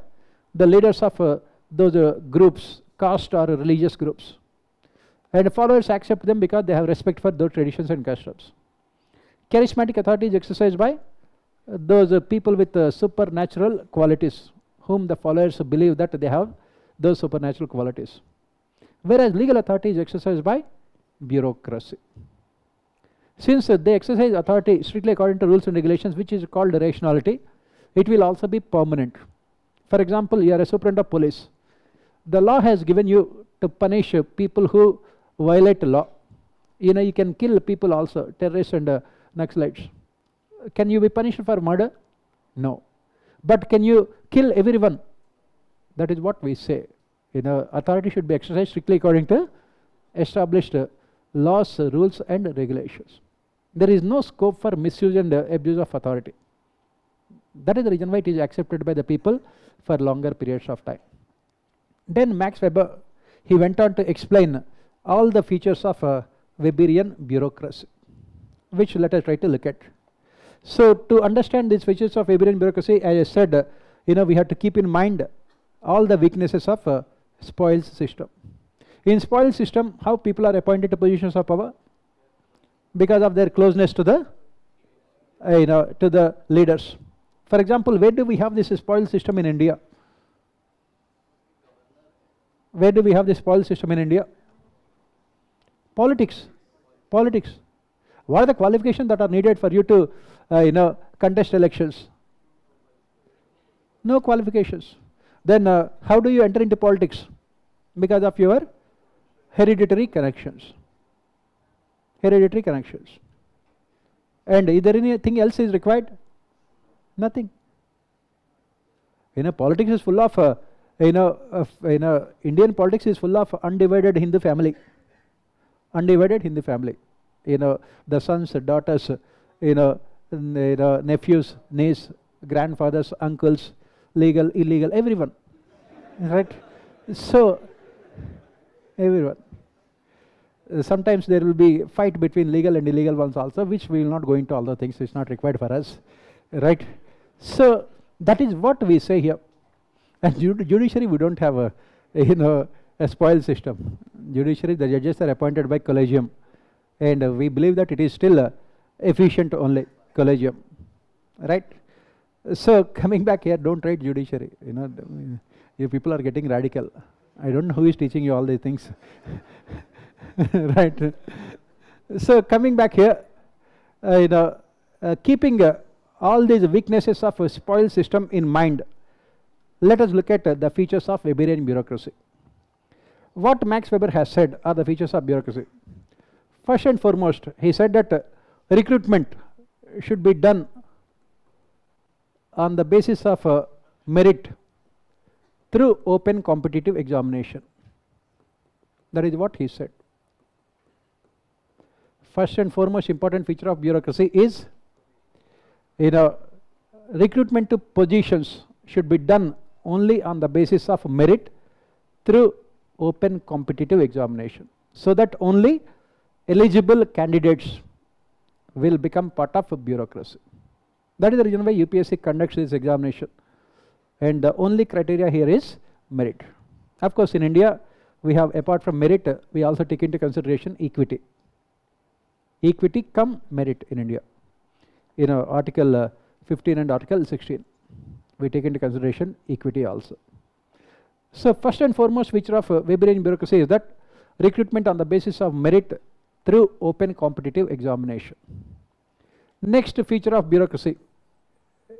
the leaders of those groups, caste or religious groups. And followers accept them because they have respect for those traditions and customs. Charismatic authority is exercised by those people with supernatural qualities, whom the followers believe that they have those supernatural qualities. Whereas legal authority is exercised by bureaucracy. Since they exercise authority strictly according to rules and regulations, which is called rationality, it will also be permanent. For example, you are a superintendent of police. The law has given you to punish people who violate the law. You can kill people also, terrorists and Naxalites. Can you be punished for murder? No. But can you kill everyone? That is what we say. Authority should be exercised strictly according to established laws, rules and regulations. There is no scope for misuse and abuse of authority. That is the reason why it is accepted by the people for longer periods of time. Then Max Weber, he went on to explain all the features of Weberian bureaucracy, which let us try to look at. So to understand these features of Weberian bureaucracy, as I said, we have to keep in mind all the weaknesses of spoils system. In spoils system, how people are appointed to positions of power? Because of their closeness to the to the leaders. For example, where do we have this spoils system in India? Where do we have this spoils system in India? Politics. Politics. What are the qualifications that are needed for you to contest elections? No qualifications. Then how do you enter into politics? Because of your hereditary connections. Hereditary connections. And is there anything else is required? Nothing. Politics is full of Indian politics is full of undivided Hindu family. Undivided Hindu family. The sons, daughters, nephews, nieces, grandfathers, uncles, legal, illegal, everyone. Right? So, everyone. Sometimes there will be fight between legal and illegal ones also, which we will not go into all the things. It's not required for us. Right? So, that is what we say here. And judiciary, we don't have a spoil system. Judiciary, the judges are appointed by collegium. And we believe that it is still efficient only, collegium. Right? So coming back here, don't write judiciary. You people are getting radical. I don't know who is teaching you all these things. Right? So coming back here, keeping all these weaknesses of a spoil system in mind, let us look at the features of Weberian bureaucracy. What Max Weber has said are the features of bureaucracy. First and foremost, he said that recruitment should be done on the basis of merit through open competitive examination. That is what he said. First and foremost important feature of bureaucracy is recruitment to positions should be done only on the basis of merit through open competitive examination, so that only eligible candidates will become part of a bureaucracy. That is the reason why UPSC conducts this examination, and the only criteria here is merit. Of course, in India, we have, apart from merit, we also take into consideration equity. Equity come merit in India. Article 15 and Article 16, we take into consideration equity also. So first and foremost feature of Weberian bureaucracy is that recruitment on the basis of merit through open competitive examination. Next feature of bureaucracy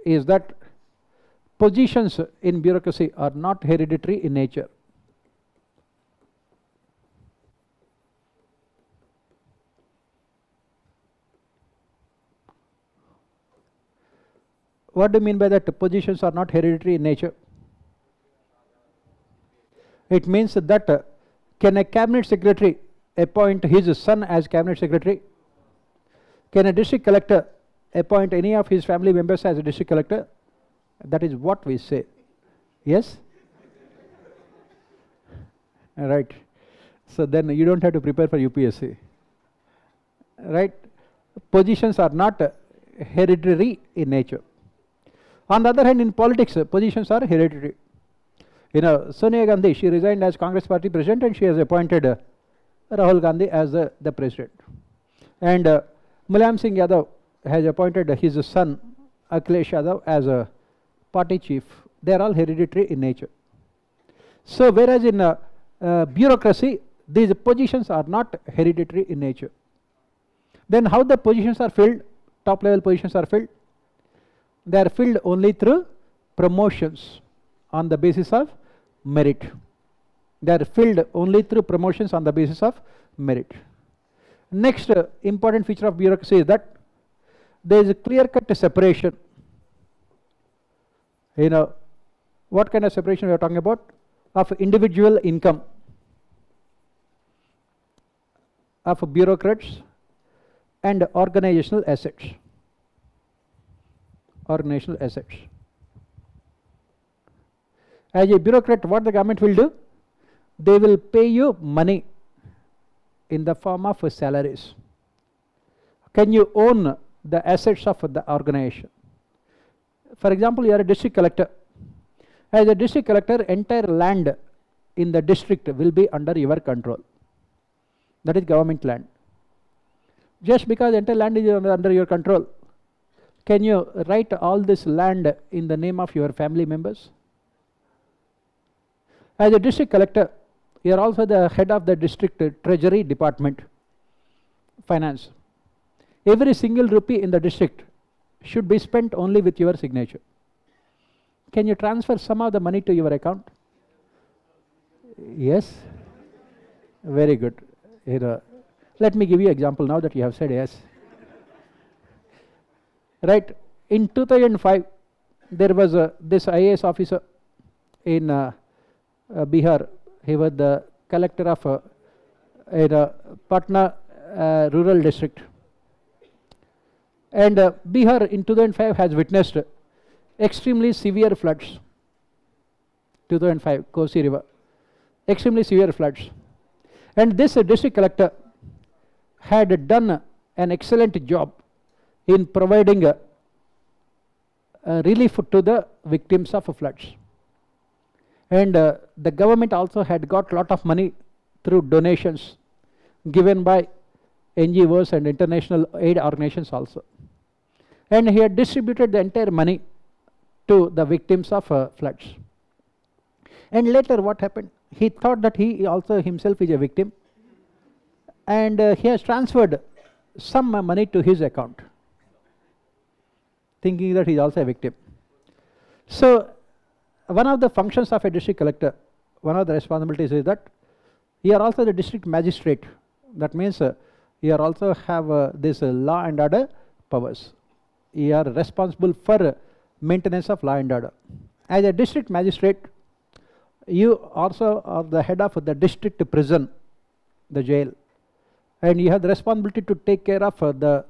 is that positions in bureaucracy are not hereditary in nature. What do you mean by that? Positions are not hereditary in nature? It means that can a cabinet secretary appoint his son as cabinet secretary? Can a district collector appoint any of his family members as a district collector? That is what we say. Yes? Right. So then you don't have to prepare for UPSC. Right? Positions are not hereditary in nature. On the other hand, in politics, positions are hereditary. Sonia Gandhi, she resigned as Congress party president and she has appointed Rahul Gandhi as the president. And Mulayam Singh Yadav has appointed his son Akhilesh Yadav as a party chief. They are all hereditary in nature. So whereas in bureaucracy, these positions are not hereditary in nature. Then how the positions are filled, top level positions are filled? They are filled only through promotions on the basis of merit. They are filled only through promotions on the basis of merit. Next important feature of bureaucracy is that there is a clear-cut separation. What kind of separation we are talking about? Of individual income, of bureaucrats, and organizational assets. Organizational assets. As a bureaucrat, what the government will do? They will pay you money in the form of salaries. Can you own the assets of the organization? For example, you are a district collector. As a district collector, entire land in the district will be under your control. That is government land. Just because entire land is under your control, can you write all this land in the name of your family members? As a district collector, you are also the head of the district treasury department, finance. Every single rupee in the district should be spent only with your signature. Can you transfer some of the money to your account? Yes. Very good. Let me give you an example now that you have said yes. Right. In 2005, there was this IAS officer in Bihar. He was the collector of Patna rural district. And Bihar in 2005 has witnessed extremely severe floods. 2005, Kosi River. Extremely severe floods. And this district collector had done an excellent job in providing relief to the victims of floods. And the government also had got a lot of money through donations given by NGOs and international aid organizations also. And he had distributed the entire money to the victims of floods. And later what happened? He thought that he also himself is a victim, and he has transferred some money to his account, thinking that he is also a victim. So one of the functions of a district collector, one of the responsibilities is that you are also the district magistrate. That means you are also have this law and order powers. You are responsible for maintenance of law and order. As a district magistrate, you also are the head of the district prison, the jail, and you have the responsibility to take care of the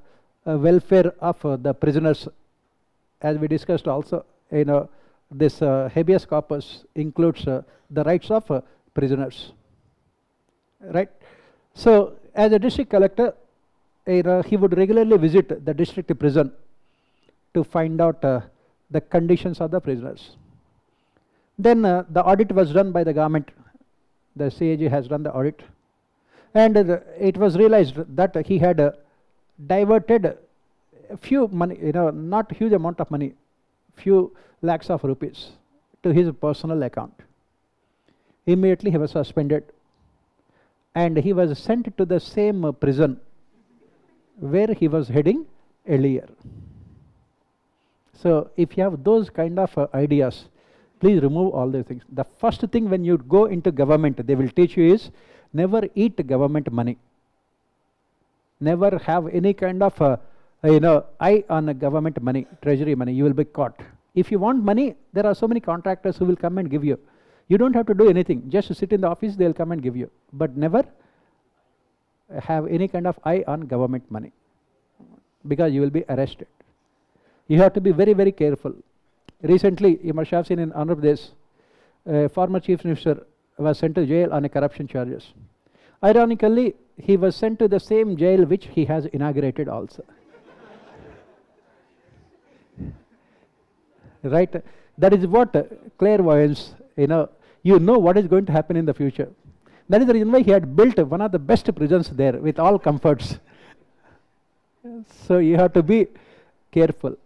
welfare of the prisoners. As we discussed also, this habeas corpus includes the rights of prisoners, right? So as a district collector, he would regularly visit the district prison to find out the conditions of the prisoners. Then the audit was done by the government. The CAG has done the audit, and it was realized that he had diverted a few money, not huge amount of money, few lakhs of rupees to his personal account. Immediately he was suspended, and he was sent to the same prison where he was heading earlier. So if you have those kind of ideas, please remove all these things. The first thing when you go into government, they will teach you is never eat government money. Never have any kind of eye on government money, treasury money. You will be caught. If you want money, there are so many contractors who will come and give you. You don't have to do anything. Just sit in the office, they will come and give you. But never have any kind of eye on government money, because you will be arrested. You have to be very, very careful. Recently, you must have seen in Andhra Pradesh, former chief minister was sent to jail on a corruption charges. Ironically, he was sent to the same jail which he has inaugurated also. Right? That is what clairvoyance, you know what is going to happen in the future. That is the reason why he had built one of the best prisons there with all comforts. So you have to be careful.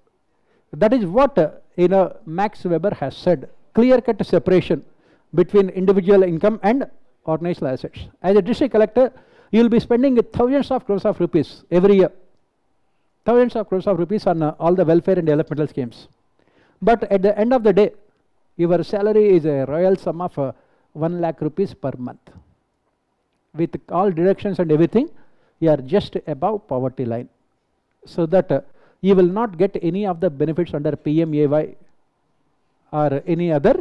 That is what Max Weber has said, clear-cut separation between individual income and organizational assets. As a district collector, you will be spending thousands of crores of rupees every year. Thousands of crores of rupees on all the welfare and developmental schemes. But at the end of the day, your salary is a royal sum of 1 lakh rupees per month. With all deductions and everything, you are just above poverty line. So that you will not get any of the benefits under PMAY or any other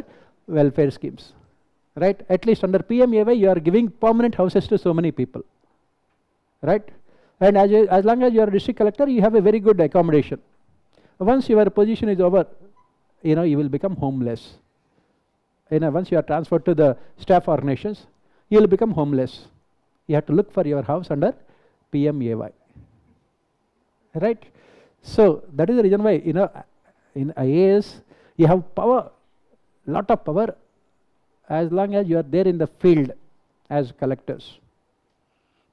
welfare schemes, right? At least under PMAY, you are giving permanent houses to so many people, right? And as long as you are a district collector, you have a very good accommodation. Once your position is over, you will become homeless. Once you are transferred to the staff organizations, you will become homeless. You have to look for your house under PMAY, right? So that is the reason why, in IAS, you have power, lot of power, as long as you are there in the field as collectors.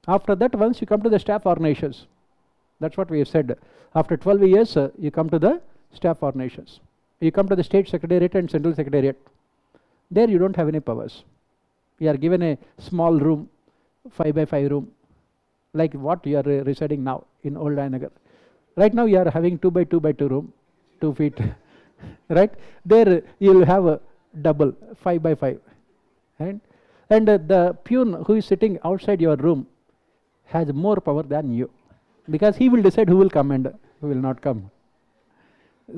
After that, once you come to the staff organizations, that's what we have said. After 12 years, you come to the staff organizations. You come to the state secretariat and central secretariat. There you don't have any powers. You are given a small room, 5 by 5 room, like what you are residing now in Old Ayanagar. Right now you are having 2 by 2 by 2 room, 2 feet, right? There you will have a double, 5 by 5. Right? And the peon who is sitting outside your room has more power than you, because he will decide who will come and who will not come.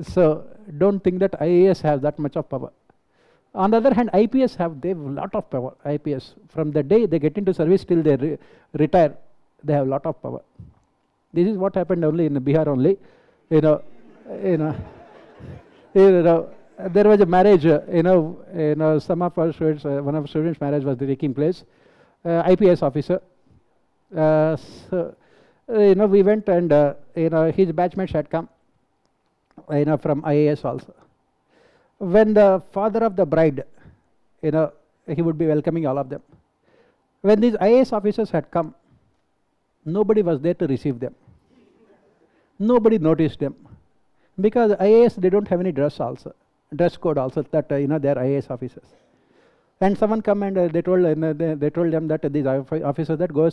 So don't think that IAS has that much of power. On the other hand, IPS they have a lot of power. IPS, from the day they get into service till they retire, they have a lot of power. This is what happened only in Bihar only. There was a marriage. Some of our students, one of our students' marriage was taking place. IPS officer. So, we went and his batchmates had come. From IAS also. When the father of the bride, he would be welcoming all of them. When these IAS officers had come, nobody was there to receive them. Nobody noticed them, because IAS, they don't have any dress code also, that they are IAS officers. And someone come and they told them that these officers that go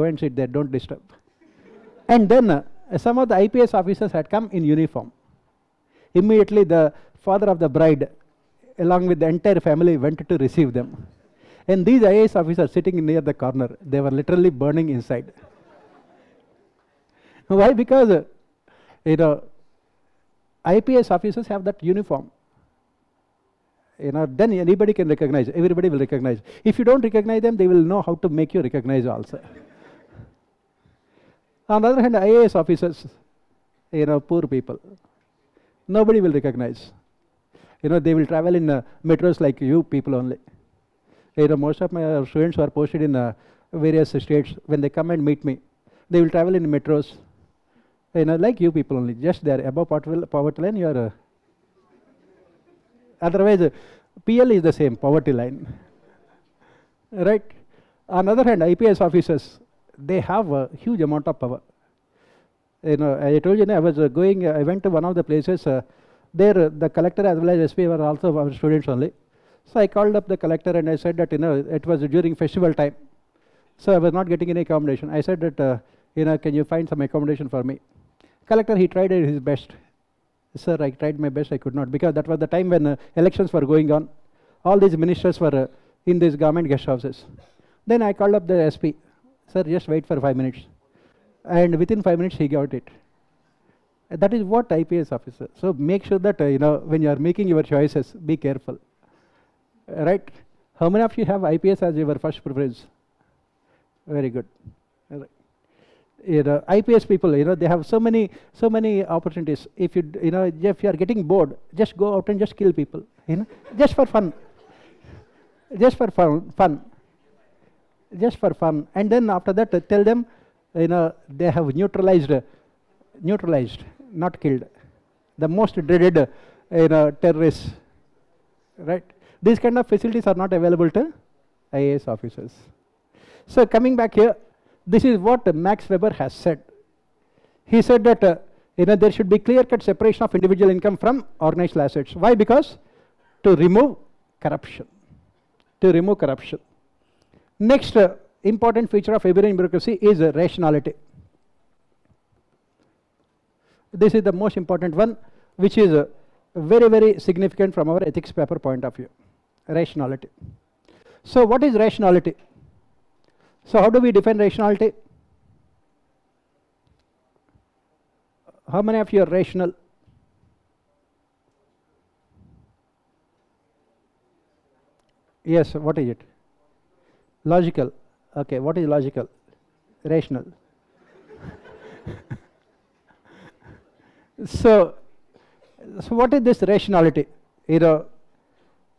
and sit there, don't disturb. And then some of the IPS officers had come in uniform. Immediately the father of the bride, along with the entire family, went to receive them. And these IAS officers sitting near the corner, they were literally burning inside. Why? Because IPS officers have that uniform. Then anybody can recognize, everybody will recognize. If you don't recognize them, they will know how to make you recognize also. On the other hand, IAS officers, poor people, nobody will recognize. They will travel in metros like you people only. Most of my students who are posted in various states, when they come and meet me, they will travel in metros, like you people only, just there above poverty line. You are. Otherwise, PL is the same, poverty line, right? On the other hand, IPS officers, they have a huge amount of power. I told you, I went to one of the places. There, the collector as well as SP were also our students only. So I called up the collector and I said that it was during festival time, so I was not getting any accommodation. I said that can you find some accommodation for me? Collector, he tried his best. Sir, I tried my best, I could not, because that was the time when elections were going on. All these ministers were in these government guest houses. Then I called up the SP. Sir, just wait for 5 minutes. And within 5 minutes, he got it. That is what IPS officer. So make sure that when you are making your choices, be careful. Right? How many of you have IPS as your first preference? Very good. IPS people, they have so many opportunities. If if you are getting bored, just go out and just kill people. Just for fun. Just for fun. Just for fun. And then after that, tell them, they have neutralized, not killed, the most dreaded, terrorists. Right? These kind of facilities are not available to IAS officers. So coming back here, this is what Max Weber has said. He said that there should be clear-cut separation of individual income from organized assets. Why? Because to remove corruption. Next important feature of Weberian bureaucracy is rationality. This is the most important one, which is very, very significant from our ethics paper point of view. Rationality. So what is rationality? So how do we define rationality? How many of you are rational? Yes, what is it? Logical. Okay, what is logical? Rational. So what is this rationality?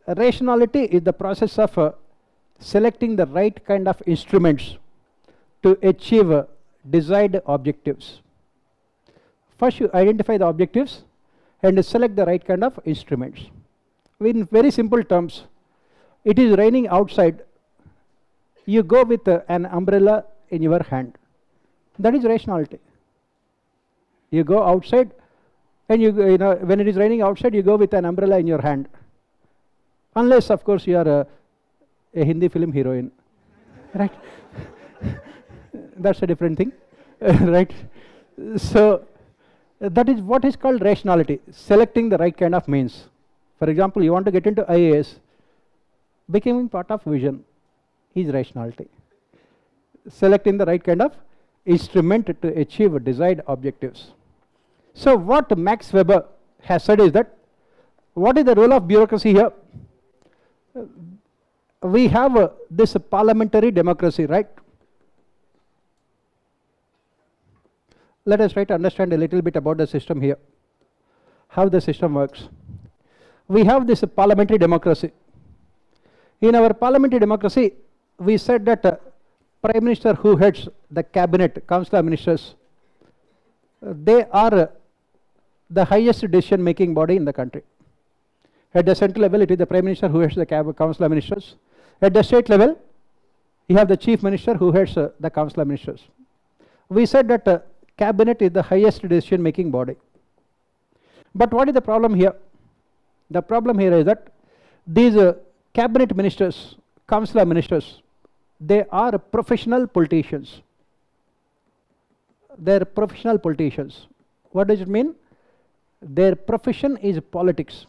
Rationality is the process of selecting the right kind of instruments to achieve desired objectives. First you identify the objectives and select the right kind of instruments. In very simple terms, it is raining outside, you go with an umbrella in your hand. That is rationality. You go outside and when it is raining outside, you go with an umbrella in your hand. Unless, of course, you are a Hindi film heroine, right? That's a different thing, right? So that is what is called rationality, selecting the right kind of means. For example, you want to get into IAS, becoming part of vision is rationality. Selecting the right kind of instrument to achieve desired objectives. So what Max Weber has said is that, what is the role of bureaucracy here? We have this parliamentary democracy, right? Let us try to understand a little bit about the system here, how the system works. We have this parliamentary democracy. In our parliamentary democracy, we said that Prime Minister who heads the cabinet, council of ministers, they are the highest decision making body in the country. At the central level, it is the Prime Minister who heads the council of ministers. At the state level, you have the chief minister who heads the council of ministers. We said that cabinet is the highest decision making body. But what is the problem here? The problem here is that these cabinet ministers, council of ministers, they are professional politicians. They are professional politicians. What does it mean? Their profession is politics.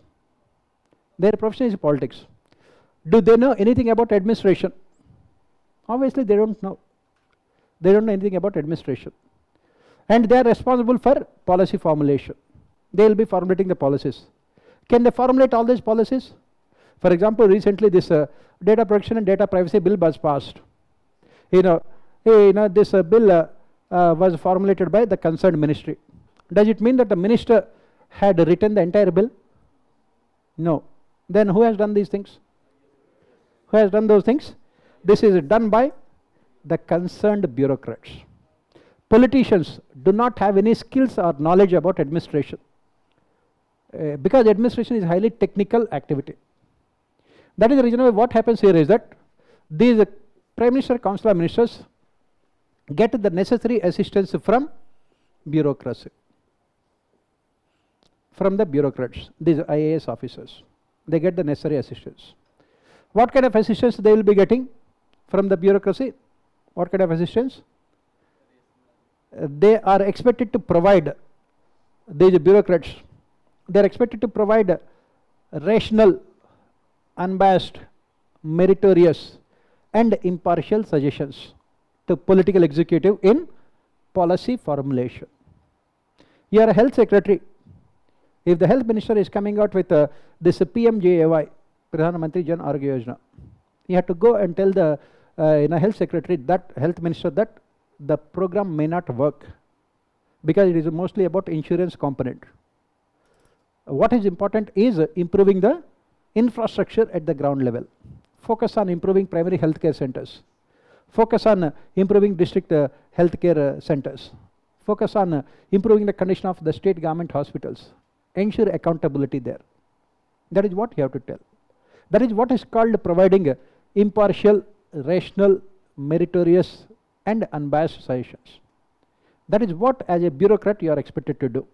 Their profession is politics. Do they know anything about administration? Obviously they don't know. They don't know anything about administration. And they are responsible for policy formulation. They will be formulating the policies. Can they formulate all these policies? For example, recently this data protection and data privacy bill was passed. This bill was formulated by the concerned ministry. Does it mean that the minister had written the entire bill? No. Then who has done these things? Who has done those things? This is done by the concerned bureaucrats. Politicians do not have any skills or knowledge about administration, because administration is a highly technical activity. That is the reason why what happens here is that these Prime Minister, Council of Ministers get the necessary assistance from bureaucracy, from the bureaucrats, these IAS officers. They get the necessary assistance. What kind of assistance they will be getting from the bureaucracy? What kind of assistance? They are expected to provide, these bureaucrats, they are expected to provide rational, unbiased, meritorious and impartial suggestions to political executive in policy formulation. You are a health secretary. If the health minister is coming out with this PMJAY, Pradhan Mantri Jan Arogya Yojana, you have to go and tell the health secretary, that health minister, that the program may not work because it is mostly about insurance component. What is important is improving the infrastructure at the ground level. Focus on improving primary healthcare centers. Focus on improving district healthcare centers. Focus on improving the condition of the state government hospitals. Ensure accountability there. That is what you have to tell. That is what is called providing impartial, rational, meritorious and unbiased suggestions. That is what as a bureaucrat you are expected to do.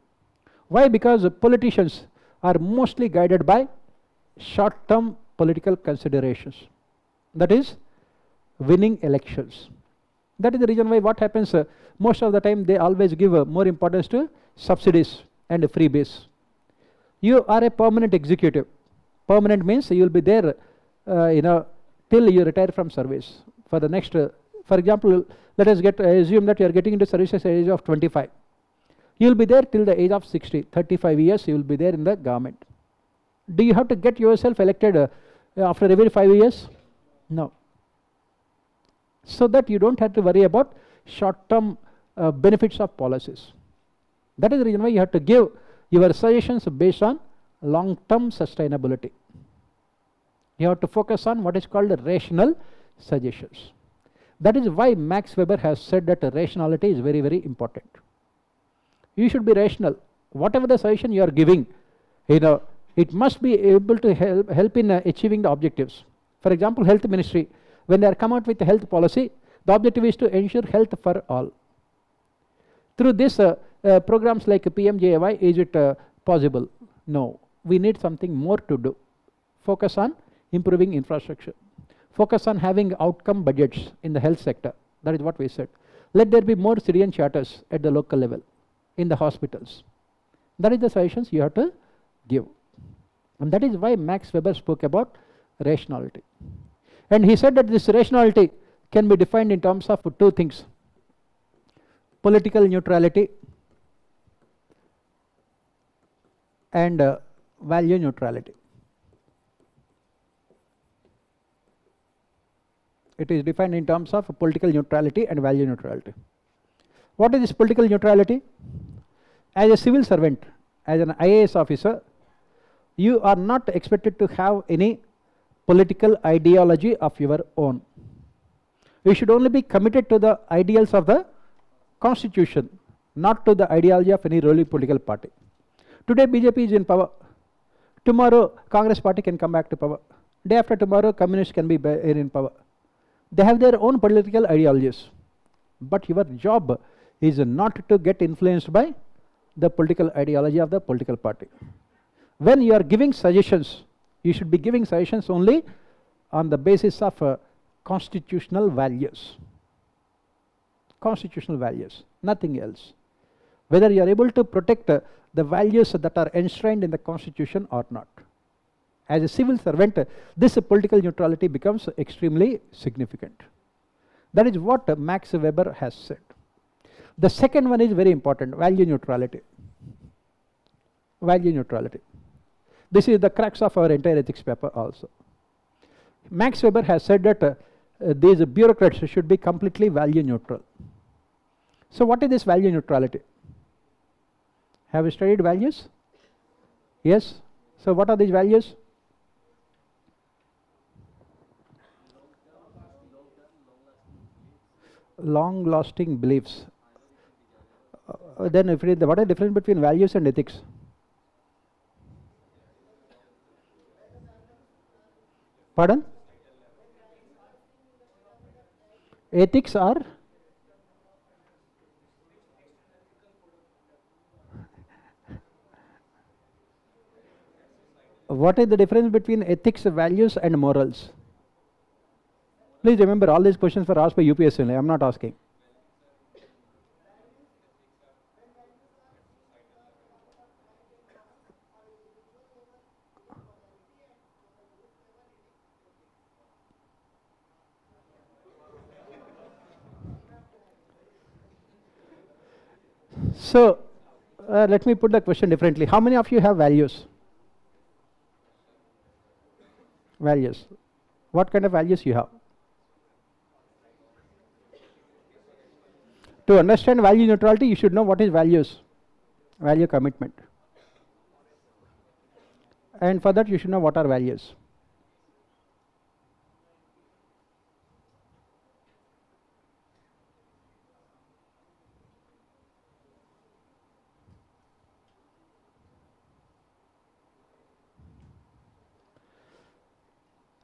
Why? Because politicians are mostly guided by short-term political considerations. That is winning elections. That is the reason why what happens most of the time they always give more importance to subsidies and freebies. You are a permanent executive. Permanent means you will be there till you retire from service. For the next, for example, let us assume that you are getting into service at the age of 25. You will be there till the age of 60, 35 years you will be there in the government. Do you have to get yourself elected after every 5 years? No. So that you don't have to worry about short-term benefits of policies. That is the reason why you have to give your suggestions based on long-term sustainability. You have to focus on what is called rational suggestions. That is why Max Weber has said that rationality is very, very important. You should be rational. Whatever the suggestion you are giving, it must be able to help in achieving the objectives. For example, health ministry, when they are come out with a health policy, the objective is to ensure health for all. Through this programs like PMJAY, is it possible? No. We need something more to do. Focus on improving infrastructure. Focus on having outcome budgets in the health sector. That is what we said. Let there be more citizen charters at the local level, in the hospitals. That is the suggestions you have to give. And that is why Max Weber spoke about rationality. And he said that this rationality can be defined in terms of two things: political neutrality and value neutrality. It is defined in terms of political neutrality and value neutrality. What is this political neutrality? As a civil servant, as an IAS officer, you are not expected to have any political ideology of your own. You should only be committed to the ideals of the constitution, not to the ideology of any ruling political party. Today BJP is in power. Tomorrow Congress party can come back to power. Day after tomorrow communists can be in power. They have their own political ideologies. But your job is not to get influenced by the political ideology of the political party. When you are giving suggestions, you should be giving suggestions only on the basis of constitutional values. Constitutional values, nothing else. Whether you are able to protect the values that are enshrined in the constitution or not. As a civil servant, this political neutrality becomes extremely significant. That is what Max Weber has said. The second one is very important: value neutrality. Value neutrality. This is the crux of our entire ethics paper also. Max Weber has said that these bureaucrats should be completely value neutral. So what is this value neutrality? Have you studied values? Yes. So what are these values? Long-lasting beliefs. Then if it is what is the difference between values and ethics? Pardon? Ethics are? What is the difference between ethics, values and morals? Please remember, all these questions were asked by UPSC only. I am not asking. So let me put the question differently. How many of you have values? Values. What kind of values you have? To understand value neutrality, you should know what is values. Value commitment. And for that you should know what are values.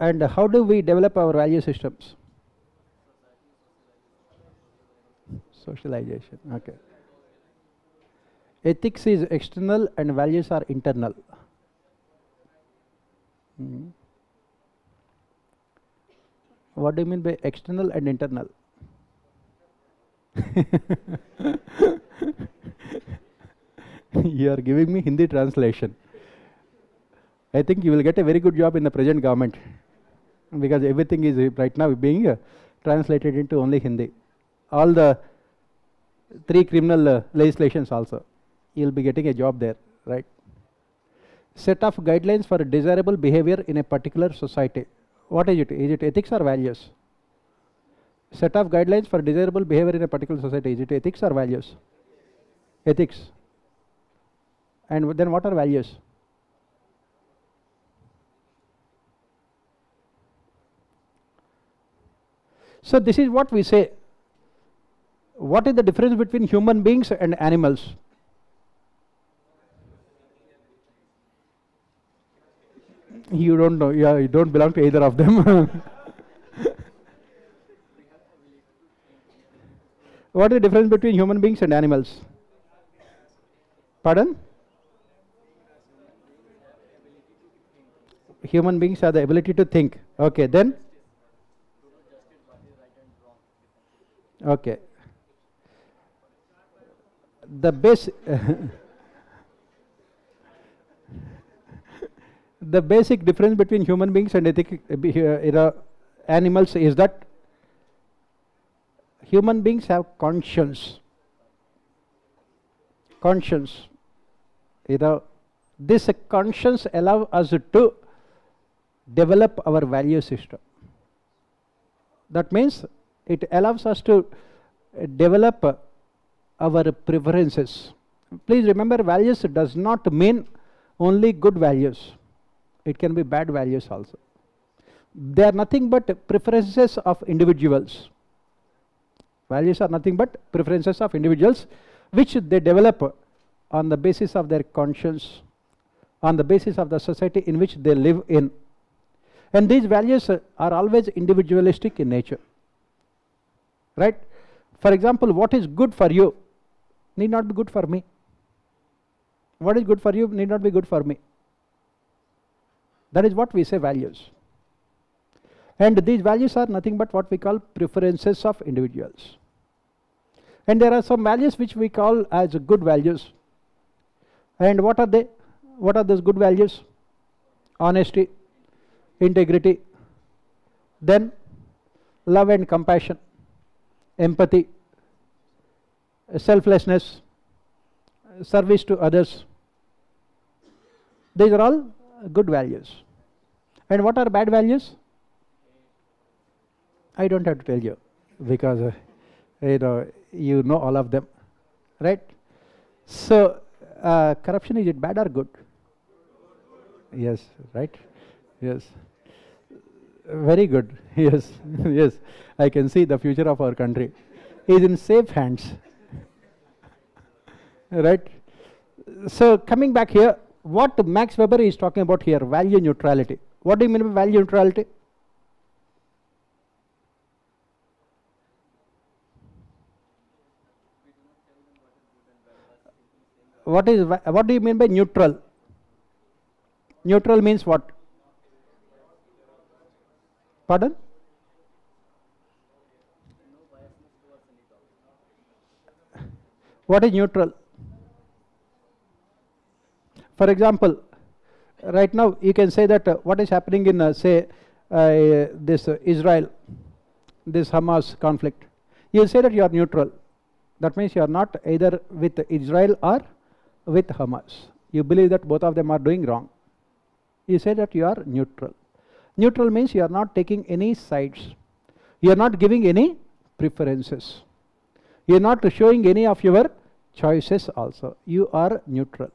And how do we develop our value systems? Socialization. Okay. Ethics is external and values are internal. What do you mean by external and internal? You are giving me Hindi translation. I think you will get a very good job in the present government, because everything is right now being translated into only Hindi. All the 3 criminal legislations also. you'll be getting a job there, right? Set of guidelines for desirable behavior in a particular society. What is it? Is it ethics or values? Set of guidelines for desirable behavior in a particular society. Is it ethics or values? Ethics. And then what are values? So this is what we say. What is the difference between human beings and animals? You don't know. Yeah, you don't belong to either of them. What is the difference between human beings and animals? Pardon? Human beings have the ability to think. Okay, then? Okay. The base the basic difference between human beings and animals is that human beings have conscience. Conscience. This conscience allows us to develop our value system. That means it allows us to develop our preferences. Please remember, values does not mean only good values. It can be bad values also. They are nothing but preferences of individuals. Values are nothing but preferences of individuals which they develop on the basis of their conscience, on the basis of the society in which they live in. And these values are always individualistic in nature. Right? For example, what is good for you need not be good for me. What is good for you need not be good for me. That is what we say values. And these values are nothing but what we call preferences of individuals. And there are some values which we call as good values. And what are they? What are those good values? Honesty, integrity, then love and compassion, empathy, selflessness, service to others. These are all good values. And what are bad values? I don't have to tell you, because you know all of them, right? So corruption, is it bad or good? Yes, right? Yes. Very good. Yes, yes. I can see the future of our country is in safe hands. Right? So coming back here, what Max Weber is talking about here, value neutrality. What do you mean by value neutrality? What do you mean by neutral? Neutral means what? Pardon? What is neutral? For example, right now you can say that what is happening in this Israel, this Hamas conflict. You say that you are neutral. That means you are not either with Israel or with Hamas. You believe that both of them are doing wrong. You say that you are neutral. Neutral means you are not taking any sides. You are not giving any preferences. You are not showing any of your choices also. You are neutral.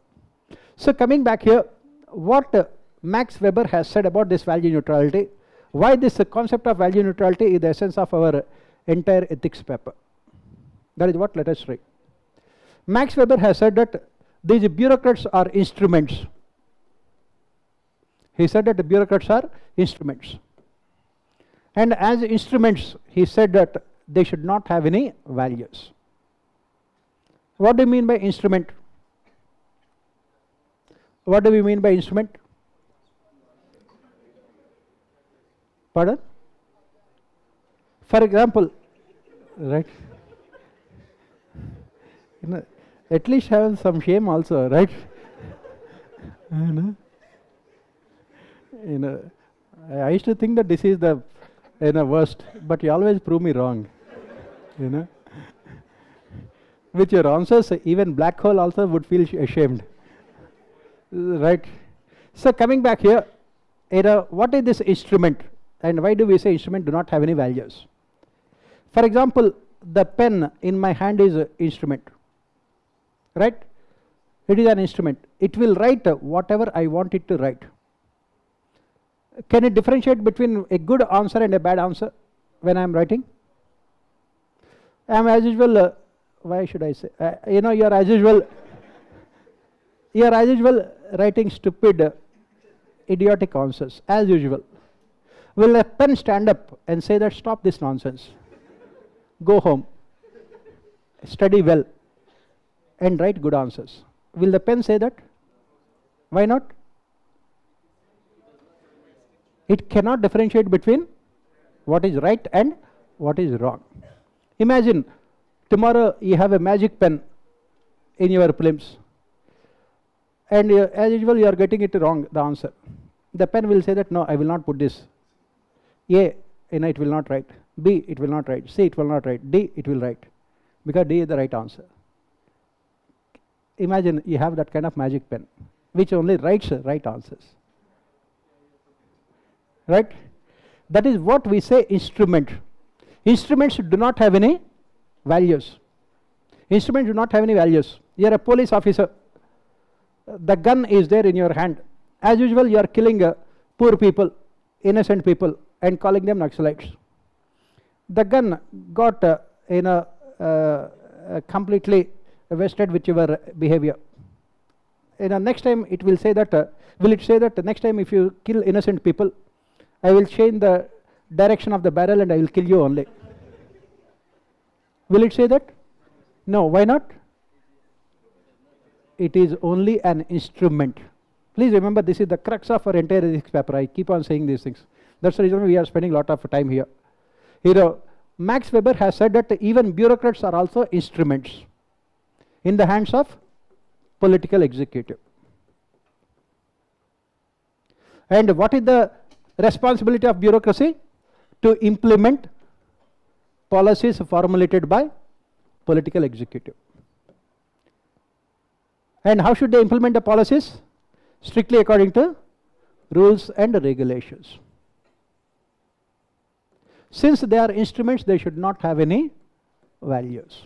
So coming back here, what Max Weber has said about this value neutrality, why this concept of value neutrality is the essence of our entire ethics paper. That is what let us read. Max Weber has said that these bureaucrats are instruments. He said that the bureaucrats are instruments. And as instruments, he said that they should not have any values. What do you mean by instrument? What do we mean by instrument? Pardon? For example, right? At least have some shame also, right? I used to think that this is the worst, but you always prove me wrong. with your answers, even black hole also would feel ashamed. Right? So coming back here, what is this instrument? And why do we say instrument do not have any values? For example, the pen in my hand is an instrument. Right? It is an instrument. It will write whatever I want it to write. Can it differentiate between a good answer and a bad answer when I am writing? I am as usual, why should I say? You are as usual, writing stupid, idiotic answers, as usual. Will a pen stand up and say that stop this nonsense? Go home, study well, and write good answers. Will the pen say that? Why not? It cannot differentiate between what is right and what is wrong. Imagine tomorrow you have a magic pen in your prelims, and as usual you are getting it wrong, the answer. The pen will say that no, I will not put this. A, it will not write. B, it will not write. C, it will not write. D, it will write, because D is the right answer. Imagine you have that kind of magic pen which only writes right answers. Right? That is what we say instrument. Instruments do not have any values. Instruments do not have any values. You are a police officer. The gun is there in your hand. As usual, you are killing poor people, innocent people, and calling them Naxalites. The gun got completely vested with your behavior. Next time it will say that, will it say that next time if you kill innocent people, I will change the direction of the barrel and I will kill you only? Will it say that? No. Why not? It is only an instrument. Please remember, this is the crux of our entire ethics paper. I keep on saying these things. That's the reason we are spending a lot of time here. Max Weber has said that even bureaucrats are also instruments in the hands of political executive. And what is the responsibility of bureaucracy? To implement policies formulated by political executive. And how should they implement the policies? Strictly according to rules and regulations. Since they are instruments, they should not have any values.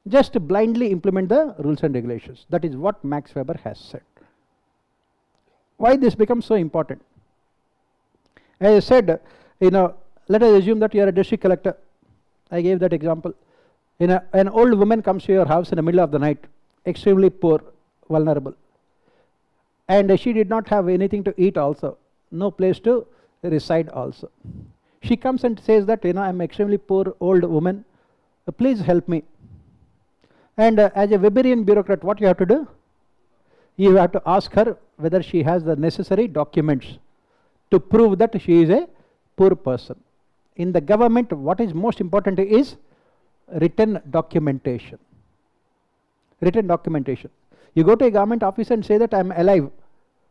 Just blindly implement the rules and regulations. That is what Max Weber has said. Why this becomes so important? As I said, let us assume that you are a district collector. I gave that example. An old woman comes to your house in the middle of the night, extremely poor, vulnerable. And she did not have anything to eat also, no place to reside also. She comes and says that, I am extremely poor old woman, please help me. And as a Weberian bureaucrat, what you have to do? You have to ask her whether she has the necessary documents to prove that she is a poor person. In the government, what is most important is written documentation. Written documentation. You go to a government office and say that I am alive.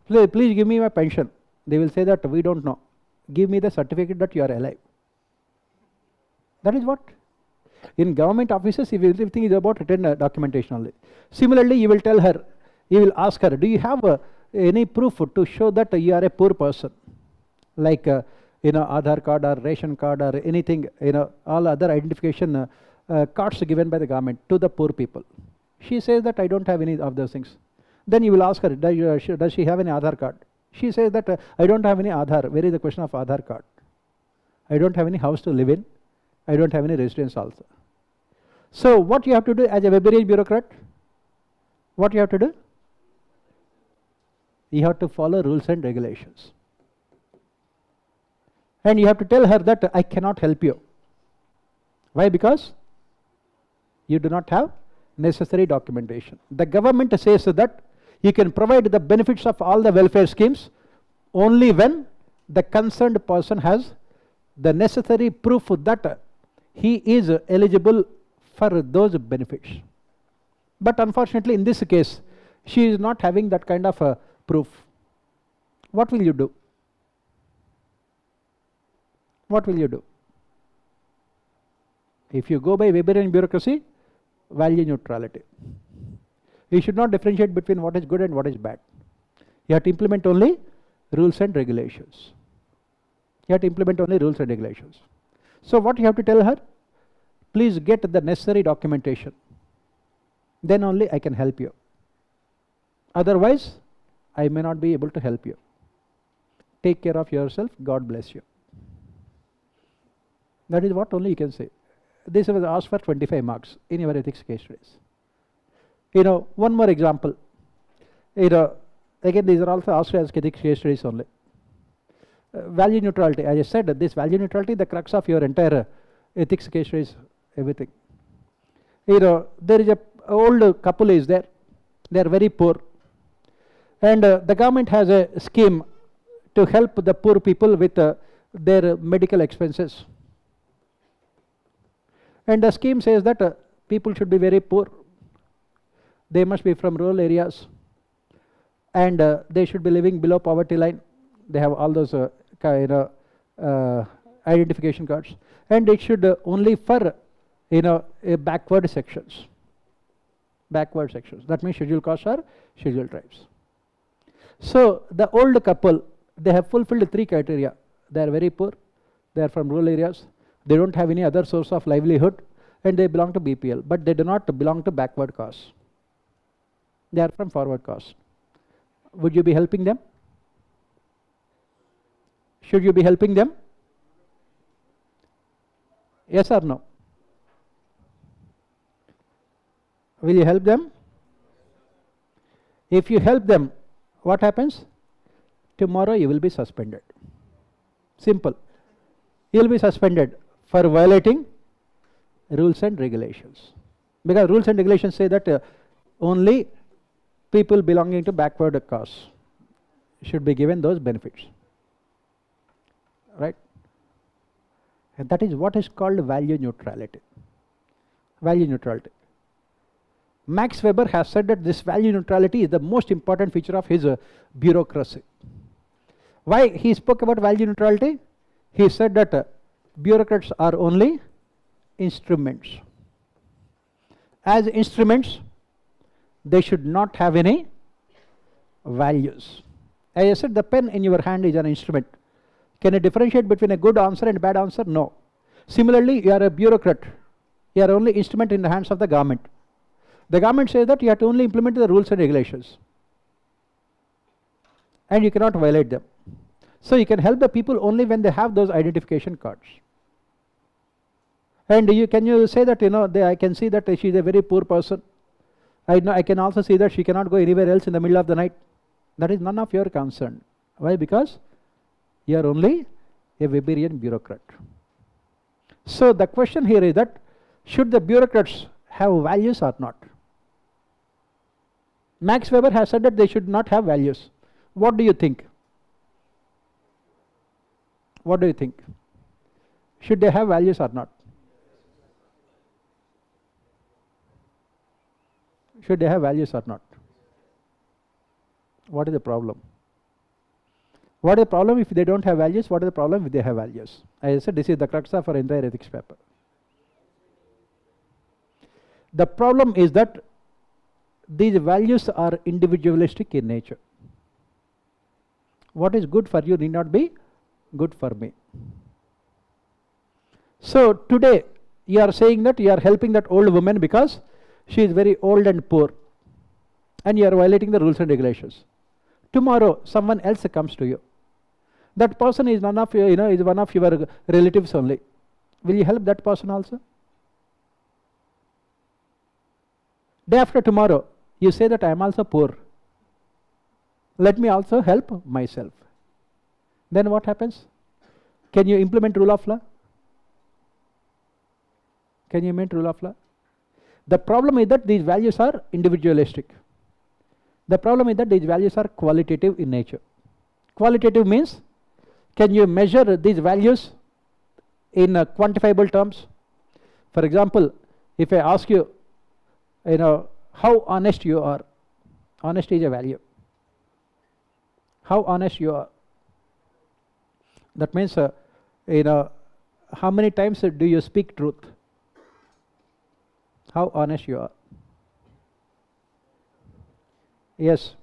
Please give me my pension. They will say that we don't know. Give me the certificate that you are alive. That is what? In government offices, everything is about written documentation only. Similarly, you will tell her, you will ask her, do you have any proof to show that you are a poor person? Like, Aadhaar card or ration card or anything, all other identification cards given by the government to the poor people. She says that I don't have any of those things. Then you will ask her, does she have any Aadhaar card? She says that I don't have any Aadhaar. Where is the question of Aadhaar card? I don't have any house to live in. I don't have any residence also. So what you have to do as a Weberian bureaucrat? What you have to do? You have to follow rules and regulations. And you have to tell her that I cannot help you. Why? Because you do not have necessary documentation. The government says that you can provide the benefits of all the welfare schemes only when the concerned person has the necessary proof that he is eligible for those benefits. But unfortunately, in this case, she is not having that kind of proof. What will you do? What will you do? If you go by Weberian bureaucracy, value neutrality. You should not differentiate between what is good and what is bad. You have to implement only rules and regulations. You have to implement only rules and regulations. So what you have to tell her? Please get the necessary documentation. Then only I can help you. Otherwise, I may not be able to help you. Take care of yourself. God bless you. That is what only you can say. This was asked for 25 marks in your ethics case studies. One more example. Again, these are also asked as ethics case studies only. Value neutrality. As I said, this value neutrality, the crux of your entire ethics case studies, everything. There is a old couple is there. They are very poor, and the government has a scheme to help the poor people with their medical expenses. And the scheme says that people should be very poor. They must be from rural areas, and they should be living below poverty line. They have all those identification cards, and it should only for backward sections. Backward sections. That means scheduled castes or scheduled tribes. So the old couple, they have fulfilled 3 criteria. They are very poor. They are from rural areas. They don't have any other source of livelihood, and they belong to BPL, but they do not belong to backward caste. They are from forward caste. Would you be helping them? Should you be helping them? Yes or no? Will you help them? If you help them, what happens? Tomorrow you will be suspended. Simple. You will be suspended for violating rules and regulations. Because rules and regulations say that only people belonging to backward caste should be given those benefits. Right? And that is what is called value neutrality. Value neutrality. Max Weber has said that this value neutrality is the most important feature of his bureaucracy. Why he spoke about value neutrality? He said that bureaucrats are only instruments. As instruments, they should not have any values. As I said, the pen in your hand is an instrument. Can you differentiate between a good answer and a bad answer? No. Similarly, you are a bureaucrat. You are only instrument in the hands of the government. The government says that you have to only implement the rules and regulations, and you cannot violate them. So you can help the people only when they have those identification cards. And can you say that I can see that she is a very poor person. I can also see that she cannot go anywhere else in the middle of the night. That is none of your concern. Why? Because you are only a Weberian bureaucrat. So the question here is that should the bureaucrats have values or not? Max Weber has said that they should not have values. What do you think? What do you think? Should they have values or not? Should they have values or not? What is the problem? What is the problem if they don't have values? What is the problem if they have values? As I said, this is the crux of our entire ethics paper. The problem is that these values are individualistic in nature. What is good for you need not be good for me. So today you are saying that you are helping that old woman because she is very old and poor, and you are violating the rules and regulations. Tomorrow someone else comes to you. That person is none of is one of your relatives only. Will you help that person also? Day after tomorrow, you say that I am also poor. Let me also help myself. Then what happens? Can you implement rule of law? Can you implement rule of law? The problem is that these values are individualistic. The problem is that these values are qualitative in nature. Qualitative means, can you measure these values in quantifiable terms? For example, if I ask you, how honest you are. Honesty is a value. How honest you are. That means, how many times do you speak truth? How honest you are. Yes.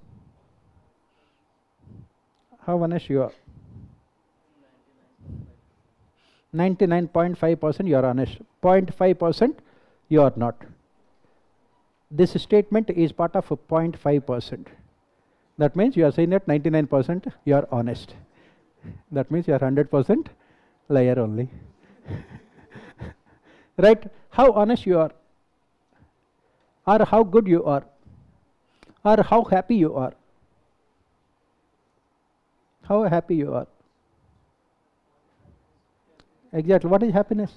How honest you are. 99.5% you are honest. 0.5% you are not. This statement is part of 0.5%. That means you are saying that 99% you are honest. That means you are 100% liar only. Right? How honest you are, or how good you are, or how happy you are. How happy you are. Exactly. What is happiness?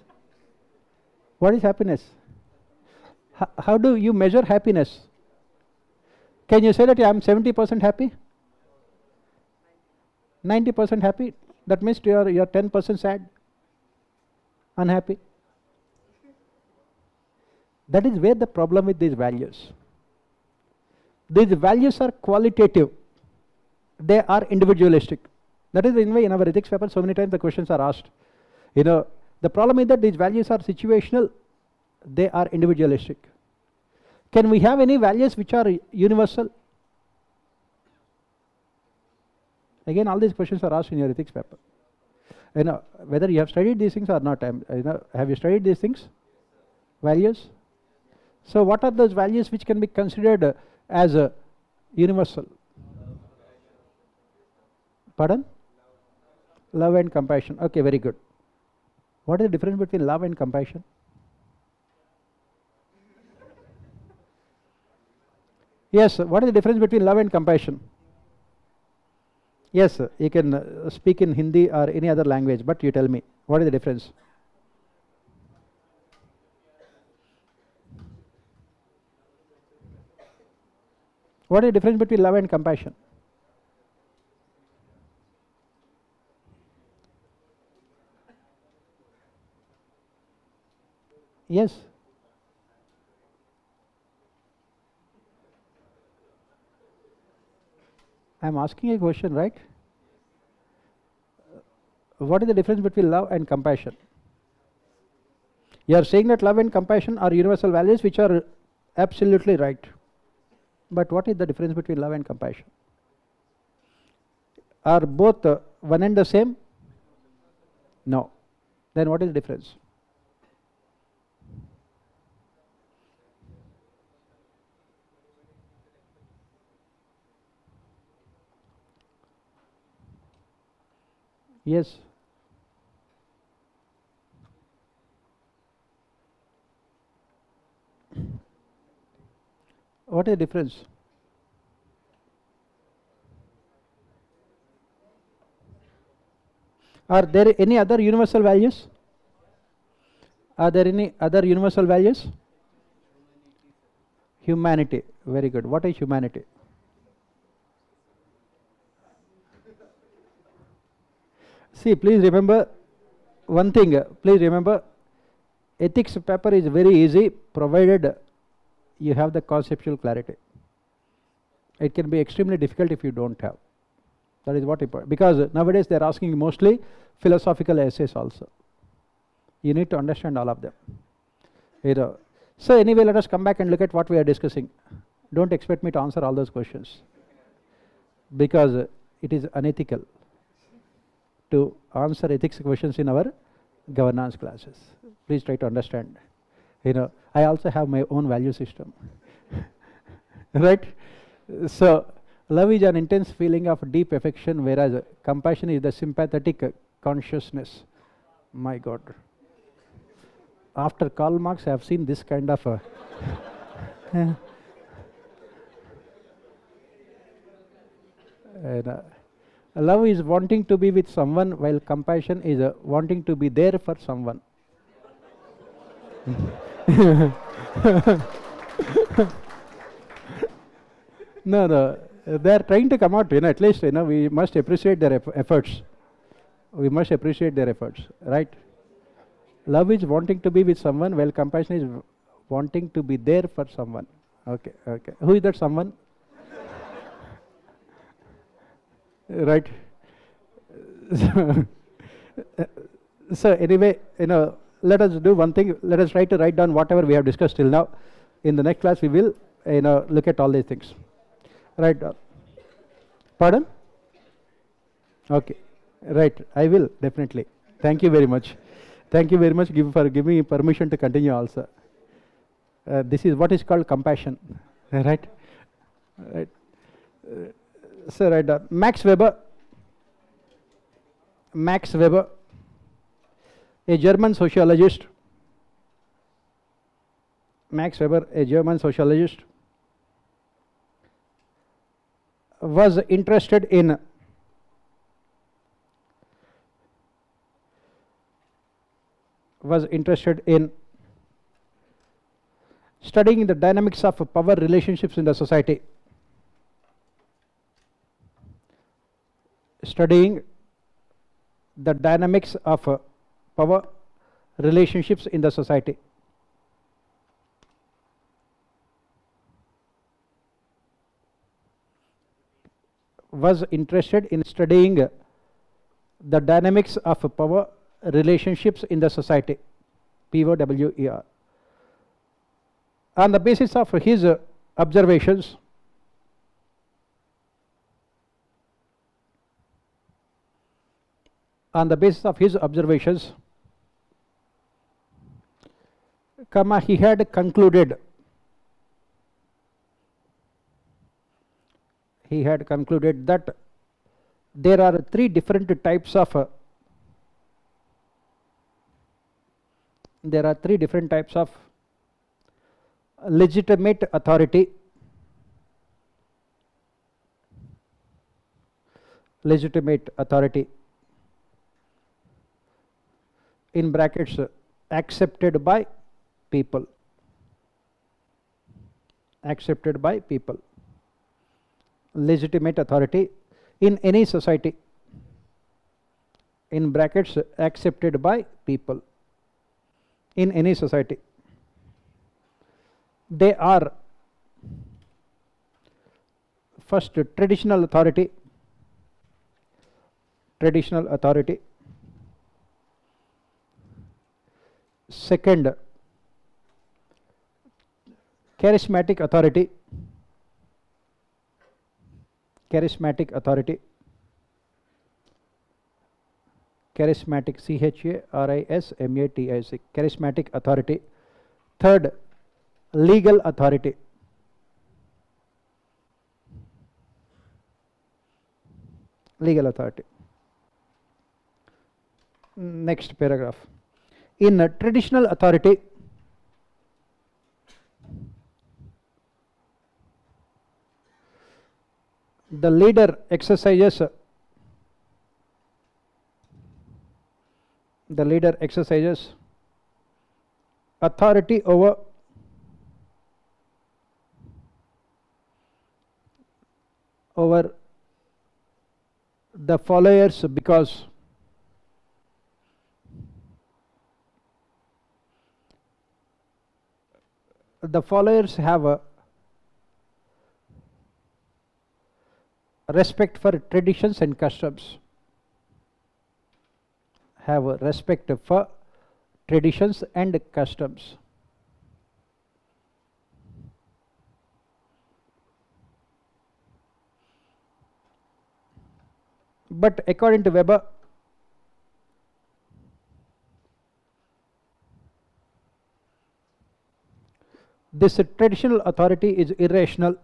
What is happiness? How do you measure happiness? Can you say that I am 70% happy? 90% happy? That means you are 10% sad, unhappy. That is where the problem with these values. These values are qualitative. They are individualistic. That is the way in our ethics paper so many times the questions are asked. The problem is that these values are situational. They are individualistic. Can we have any values which are universal? Again, all these questions are asked in your ethics paper. Whether you have studied these things or not. Have you studied these things? Values? So what are those values which can be considered as universal? Pardon? Love and compassion. Okay, very good. What is the difference between love and compassion? Yes, what is the difference between love and compassion? Yes, you can speak in Hindi or any other language, but you tell me, what is the difference? What is the difference between love and compassion? Yes. I am asking a question, right? What is the difference between love and compassion? You are saying that love and compassion are universal values, which are absolutely right. But what is the difference between love and compassion? Are both one and the same? No. Then what is the difference? Yes. What is the difference? Are there any other universal values? Are there any other universal values? Humanity. Very good. What is humanity? See, please remember one thing. Please remember, ethics paper is very easy provided you have the conceptual clarity. It can be extremely difficult if you don't have. That is what important, because nowadays they are asking mostly philosophical essays also. You need to understand all of them. So anyway, let us come back and look at what we are discussing. Don't expect me to answer all those questions, because it is unethical to answer ethics questions in our governance classes. Please try to understand. I also have my own value system. Right? So love is an intense feeling of deep affection, whereas compassion is the sympathetic consciousness. My God. After Karl Marx, I have seen this kind of love is wanting to be with someone, while compassion is wanting to be there for someone. No, they are trying to come out. At least we must appreciate their efforts. We must appreciate their efforts, right? Love is wanting to be with someone, while compassion is wanting to be there for someone. Okay. Who is that someone? Right. So anyway, let us do one thing. Let us try to write down whatever we have discussed till now. In the next class, we will look at all these things. Right? Pardon? Okay. Right. I will definitely. Thank you very much. Thank you very much for giving me permission to continue also. This is what is called compassion. Right? Right. So right. Max Weber, a German sociologist. Max Weber, a German sociologist, was interested in studying the dynamics of power relationships in the society. Studying the dynamics of power relationships in the society. Was interested in studying the dynamics of power relationships in the society. POWER. On the basis of his observations, he had concluded that there are three different types of legitimate authority, in brackets accepted by people, legitimate authority in any society, in brackets accepted by people in any society. They are first traditional authority, second charismatic authority, charismatic, CHARISMATIC, charismatic authority. Third, legal authority. Next paragraph. In traditional authority, the leader exercises authority over the followers because the followers have a respect for traditions and customs. Have a respect for traditions and customs. But according to Weber, this traditional authority is irrational.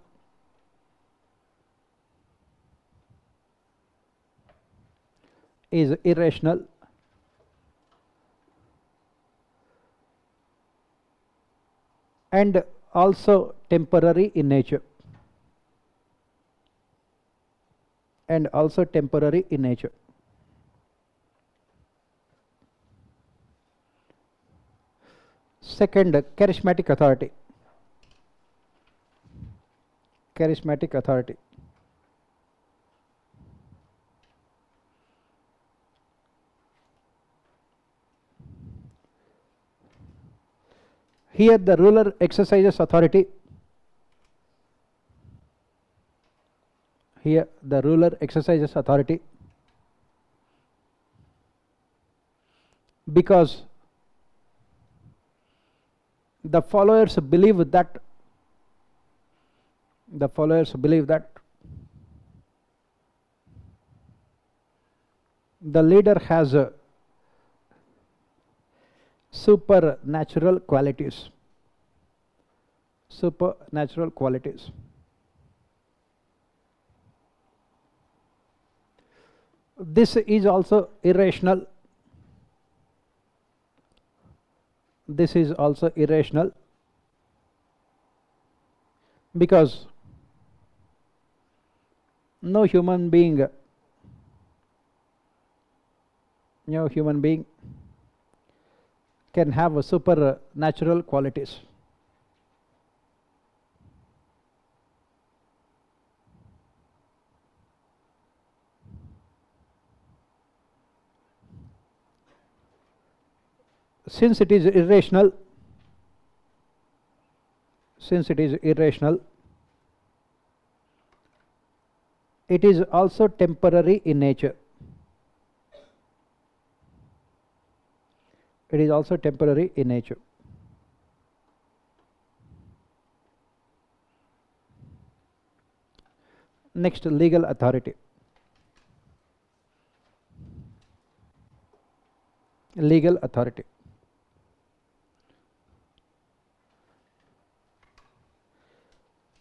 And also temporary in nature. Second, charismatic authority. Here the ruler exercises authority. Because the followers believe that the leader has supernatural qualities. This is also irrational. Because no human being can have a supernatural qualities. Since it is irrational, it is also temporary in nature. Next, legal authority.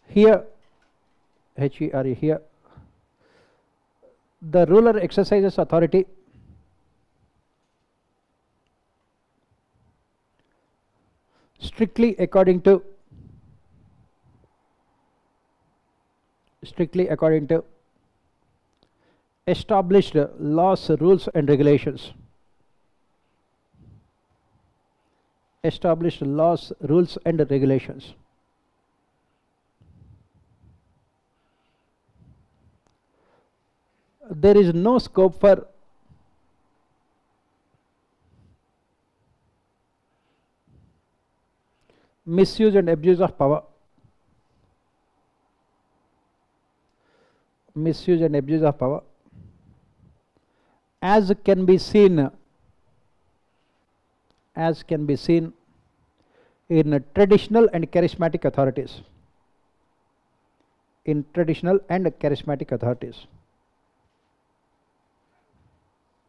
Here, HERE, here, the ruler exercises authority strictly according to established laws, rules and regulations. There is no scope for misuse and abuse of power. As can be seen in traditional and charismatic authorities.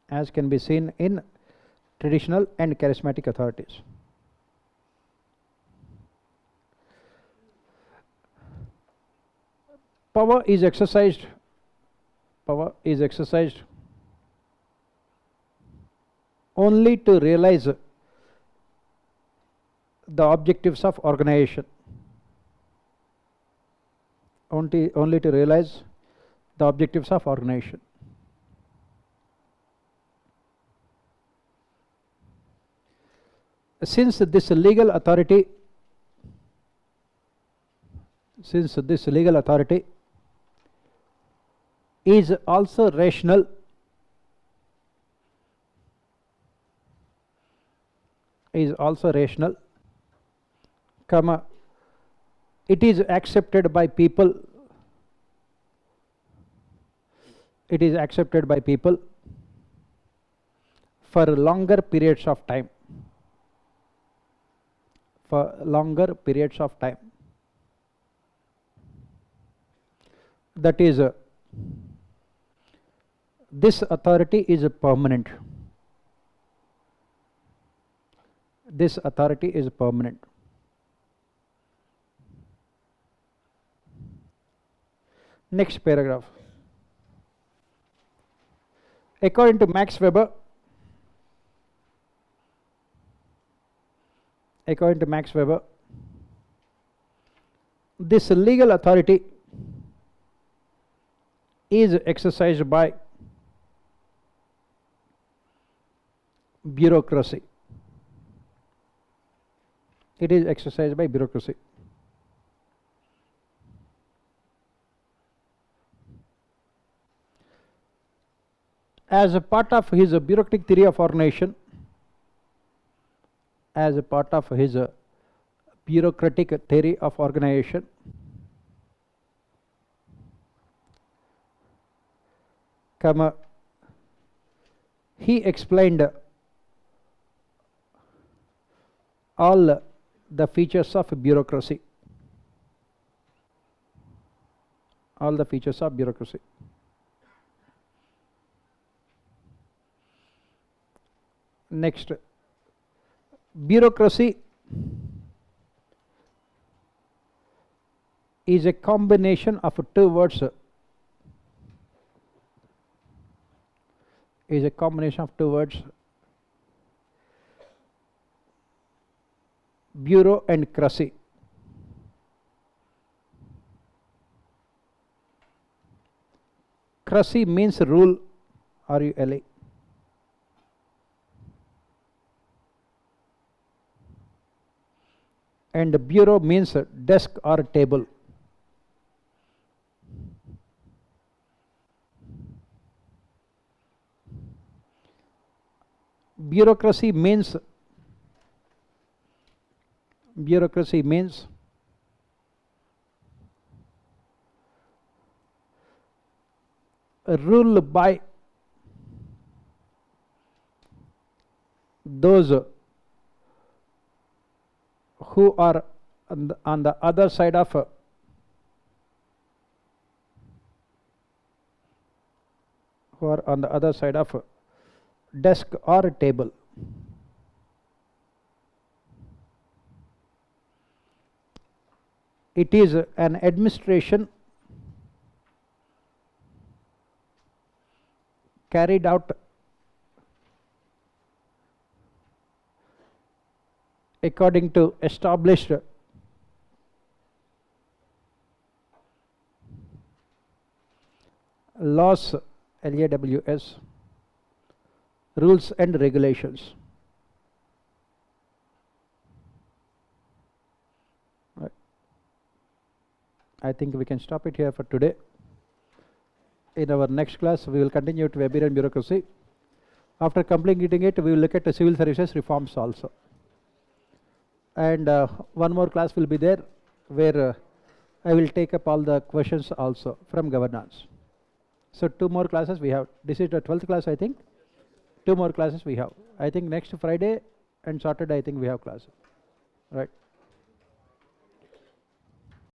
As can be seen in traditional and charismatic authorities. Power is exercised only to realize the objectives of organization. Only to realize the objectives of organization. Since this legal authority is also rational, it is accepted by people for longer periods of time. That is, this authority is permanent. Next paragraph. According to Max Weber, this legal authority is exercised by bureaucracy. As a part of his bureaucratic theory of organization, he explained all the features of bureaucracy. All the features of bureaucracy. Next, bureaucracy is a combination of two words. Is a combination of two words, bureau and cracy. Cracy means rule, R-U-L-E. And bureau means desk or table. Bureaucracy means rule by those who are on the other side of desk or table. It is an administration carried out according to established laws, LAWS, rules and regulations. Right. I think we can stop it here for today. In our next class, we will continue to Weberian bureaucracy. After completing it, we will look at the civil services reforms also. And one more class will be there where I will take up all the questions also from governance. So 2 more classes we have. This is the 12th class, I think. 2 more classes we have. I think next Friday and Saturday I think we have class. Right.